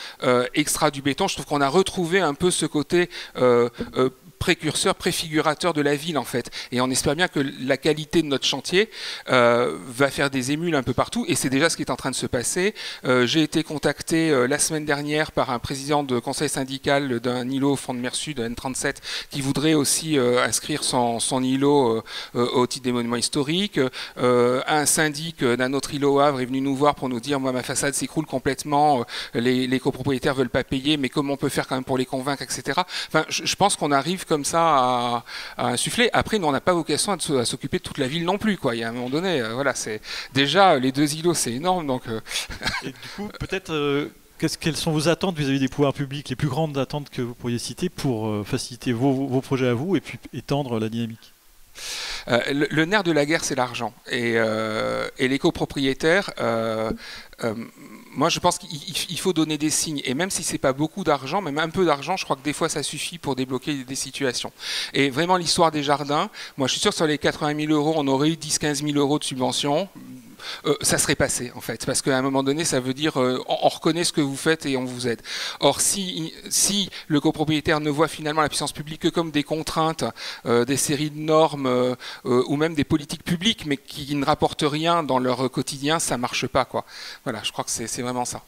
extra du béton. Je trouve qu'on a retrouvé un peu ce côté précurseur, préfigurateur de la ville en fait. Et on espère bien que la qualité de notre chantier va faire des émules un peu partout et c'est déjà ce qui est en train de se passer. J'ai été contacté la semaine dernière par un président de conseil syndical d'un îlot Front de Mer Sud, N37, qui voudrait aussi inscrire son îlot au titre des monuments historiques. Un syndic d'un autre îlot Havre est venu nous voir pour nous dire moi ma façade s'écroule complètement, les copropriétaires veulent pas payer, mais comment on peut faire quand même pour les convaincre, etc. Enfin, je pense qu'on arrive comme ça à insuffler. Après, nous, on n'a pas vocation à s'occuper de toute la ville non plus, quoi. Il y a un moment donné, voilà, c'est déjà les 2 îlots, c'est énorme. Donc, Et du coup, peut-être, quelles sont vos attentes vis-à-vis des pouvoirs publics, les plus grandes attentes que vous pourriez citer pour faciliter vos projets à vous et puis étendre la dynamique? Le nerf de la guerre, c'est l'argent. Et les copropriétaires, moi je pense qu'il faut donner des signes. Et même si c'est pas beaucoup d'argent, même un peu d'argent, je crois que des fois ça suffit pour débloquer des situations. Et vraiment l'histoire des jardins, moi je suis sûr que sur les 80 000 euros, on aurait eu 10-15 000 euros de subvention. Ça serait passé en fait, parce qu'à un moment donné ça veut dire on reconnaît ce que vous faites et on vous aide. Or si le copropriétaire ne voit finalement la puissance publique que comme des contraintes, des séries de normes ou même des politiques publiques mais qui ne rapportent rien dans leur quotidien, ça marche pas quoi. Voilà, je crois que c'est vraiment ça.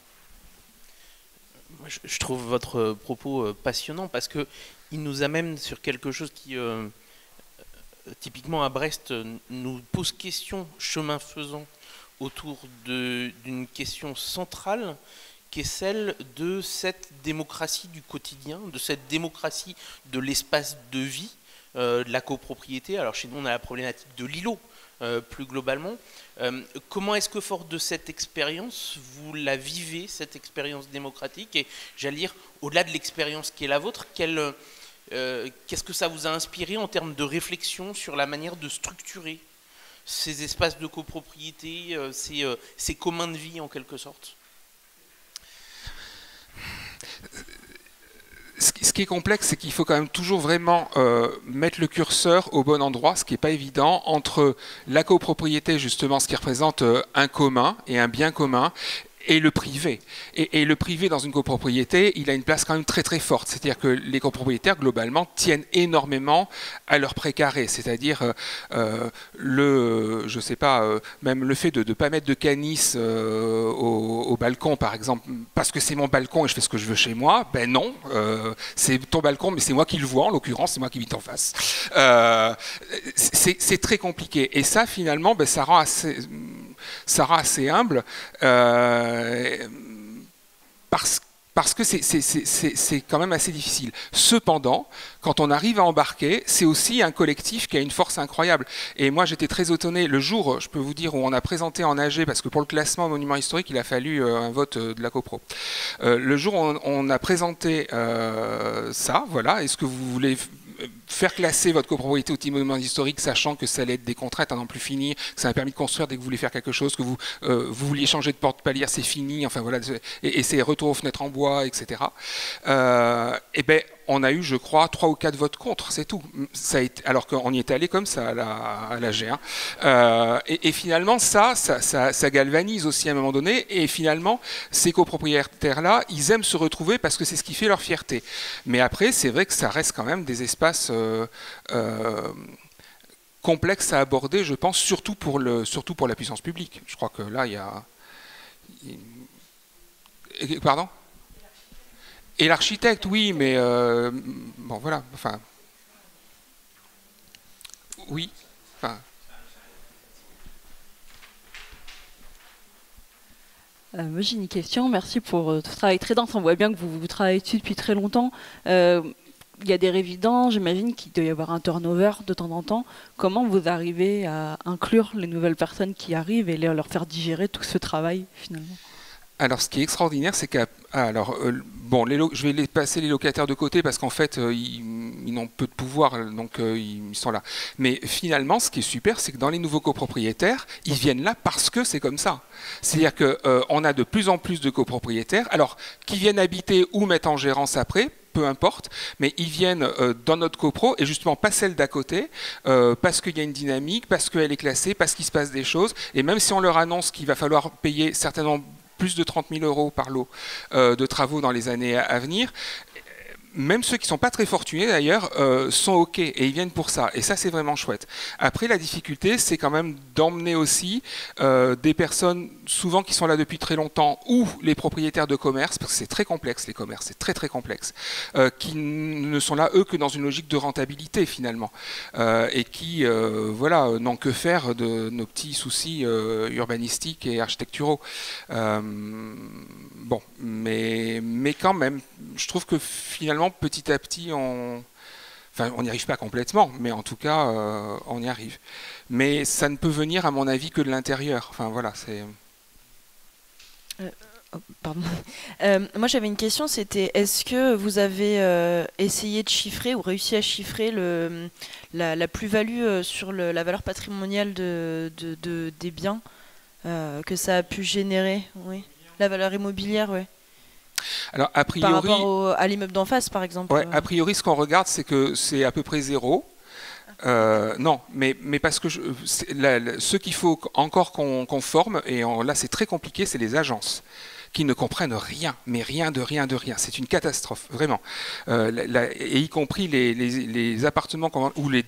Je trouve votre propos passionnant parce que il nous amène sur quelque chose qui typiquement à Brest nous pose question chemin faisant autour d'une question centrale qui est celle de cette démocratie du quotidien, de cette démocratie de l'espace de vie, de la copropriété. Alors chez nous on a la problématique de l'îlot plus globalement. Comment est-ce que fort de cette expérience, vous la vivez, cette expérience démocratique, et j'allais dire, au-delà de l'expérience qui est la vôtre, qu'est-ce que ça vous a inspiré en termes de réflexion sur la manière de structurer ces espaces de copropriété, ces communs de vie en quelque sorte? Ce qui est complexe, c'est qu'il faut quand même toujours vraiment mettre le curseur au bon endroit, ce qui n'est pas évident, entre la copropriété, justement, ce qui représente un commun et un bien commun, et le privé. Et le privé dans une copropriété, il a une place quand même très très forte. C'est-à-dire que les copropriétaires, globalement, tiennent énormément à leur pré-carré. C'est-à-dire, je sais pas, même le fait de ne pas mettre de canis au balcon, par exemple, parce que c'est mon balcon et je fais ce que je veux chez moi, ben non, c'est ton balcon, mais c'est moi qui le vois, en l'occurrence, c'est moi qui vis en face. C'est très compliqué. Et ça, finalement, ben, ça rend assez humble parce que c'est quand même assez difficile. Cependant, quand on arrive à embarquer, c'est aussi un collectif qui a une force incroyable. Et moi, j'étais très étonné le jour, je peux vous dire, où on a présenté en AG, parce que pour le classement monument historique, il a fallu un vote de la copro. Le jour où on a présenté ça, voilà, est-ce que vous voulez faire classer votre copropriété au titre monument historique, sachant que ça allait être des contraintes à n'en plus finir, que ça a permis de construire dès que vous voulez faire quelque chose, que vous vouliez changer de porte-palière, c'est fini, enfin voilà, et c'est retour aux fenêtres en bois, etc. Et ben on a eu, je crois, 3 ou 4 votes contre, c'est tout. Ça a été, alors qu'on y était allé comme ça à la G1. Et finalement, ça galvanise aussi à un moment donné. Et finalement, ces copropriétaires-là, ils aiment se retrouver parce que c'est ce qui fait leur fierté. Mais après, c'est vrai que ça reste quand même des espaces complexes à aborder, je pense, surtout pour la puissance publique. Je crois que là, il y a... Pardon ? Et l'architecte, oui, mais bon, voilà, enfin, oui, enfin. Moi, j'ai une question. Merci pour ce travail très dense. On voit bien que vous travaillez dessus depuis très longtemps. Il y a des résidents, j'imagine qu'il doit y avoir un turnover de temps en temps. Comment vous arrivez à inclure les nouvelles personnes qui arrivent et leur faire digérer tout ce travail, finalement ? Alors, ce qui est extraordinaire, c'est que, bon, je vais passer les locataires de côté parce qu'en fait, n'ont peu de pouvoir, donc ils sont là. Mais finalement, ce qui est super, c'est que dans les nouveaux copropriétaires, ils viennent là parce que c'est comme ça. C'est-à-dire qu'on a de plus en plus de copropriétaires, alors qui viennent habiter ou mettre en gérance après, peu importe, mais ils viennent dans notre copro et justement pas celle d'à côté, parce qu'il y a une dynamique, parce qu'elle est classée, parce qu'il se passe des choses, et même si on leur annonce qu'il va falloir payer certainement plus de 30 000 € par lot de travaux dans les années à venir, même ceux qui ne sont pas très fortunés d'ailleurs sont OK et ils viennent pour ça. Et ça, c'est vraiment chouette. Après, la difficulté, c'est quand même d'emmener aussi des personnes souvent qui sont là depuis très longtemps ou les propriétaires de commerce, parce que c'est très complexe les commerces, c'est très très complexe, qui ne sont là eux que dans une logique de rentabilité finalement et qui voilà, n'ont que faire de nos petits soucis urbanistiques et architecturaux. Bon, mais quand même, je trouve que finalement, petit à petit, on n'y arrive pas complètement, mais en tout cas, on y arrive. Mais ça ne peut venir, à mon avis, que de l'intérieur. Enfin, voilà, c'est... Pardon. Moi, j'avais une question, c'était est-ce que vous avez essayé de chiffrer ou réussi à chiffrer la plus-value sur la valeur patrimoniale des biens que ça a pu générer? Oui. La valeur immobilière, oui. Alors, a priori, par rapport à l'immeuble d'en face, par exemple. Ouais, a priori, ce qu'on regarde, c'est que c'est à peu près 0. Non, mais parce que ce qu'il faut encore qu'on forme, et là c'est très compliqué, c'est les agences qui ne comprennent rien, mais rien de rien de rien. C'est une catastrophe, vraiment. Et y compris les appartements ou les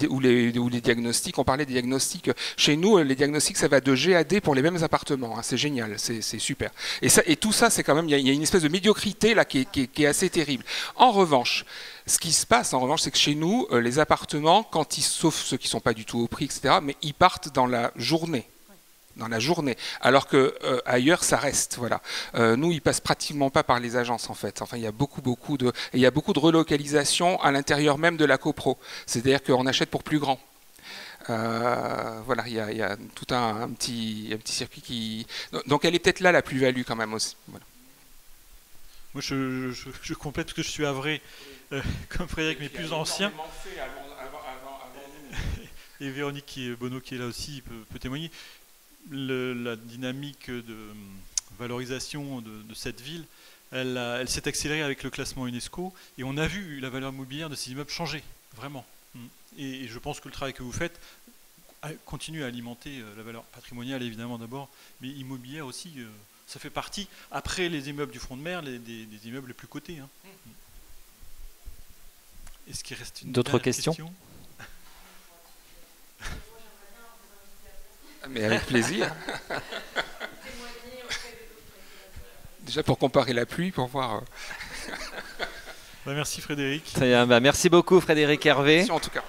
diagnostics. On parlait des diagnostics. Chez nous, les diagnostics, ça va de G à D pour les mêmes appartements. Hein. C'est génial, c'est super. Et tout ça, c'est quand même, il y a une espèce de médiocrité là qui est assez terrible. En revanche, ce qui se passe, c'est que chez nous, les appartements, sauf ceux qui ne sont pas du tout au prix, etc., mais ils partent dans la journée. Alors que ailleurs ça reste, voilà. Nous, ils passent pratiquement pas par les agences en fait. Enfin, il y a beaucoup de relocalisation à l'intérieur même de la copro. C'est-à-dire qu'on achète pour plus grand. Voilà, il y a tout un petit circuit qui. Donc, elle est peut-être là la plus-value quand même aussi. Voilà. Moi, je complète parce que je suis havré, comme Frédéric, mais plus ancien. Et Véronique Bonneau qui est là aussi peut témoigner. La dynamique de valorisation de cette ville, elle s'est accélérée avec le classement UNESCO et on a vu la valeur immobilière de ces immeubles changer, vraiment. Et je pense que le travail que vous faites continue à alimenter la valeur patrimoniale évidemment d'abord, mais immobilière aussi, ça fait partie, après les immeubles du front de mer, des immeubles les plus cotés. Hein. Est-ce qu'il reste une d'autres questions? Mais avec plaisir. Déjà pour comparer la pluie, pour voir. Merci Frédéric. Très bien, merci beaucoup Frédéric Hervé. En tout cas.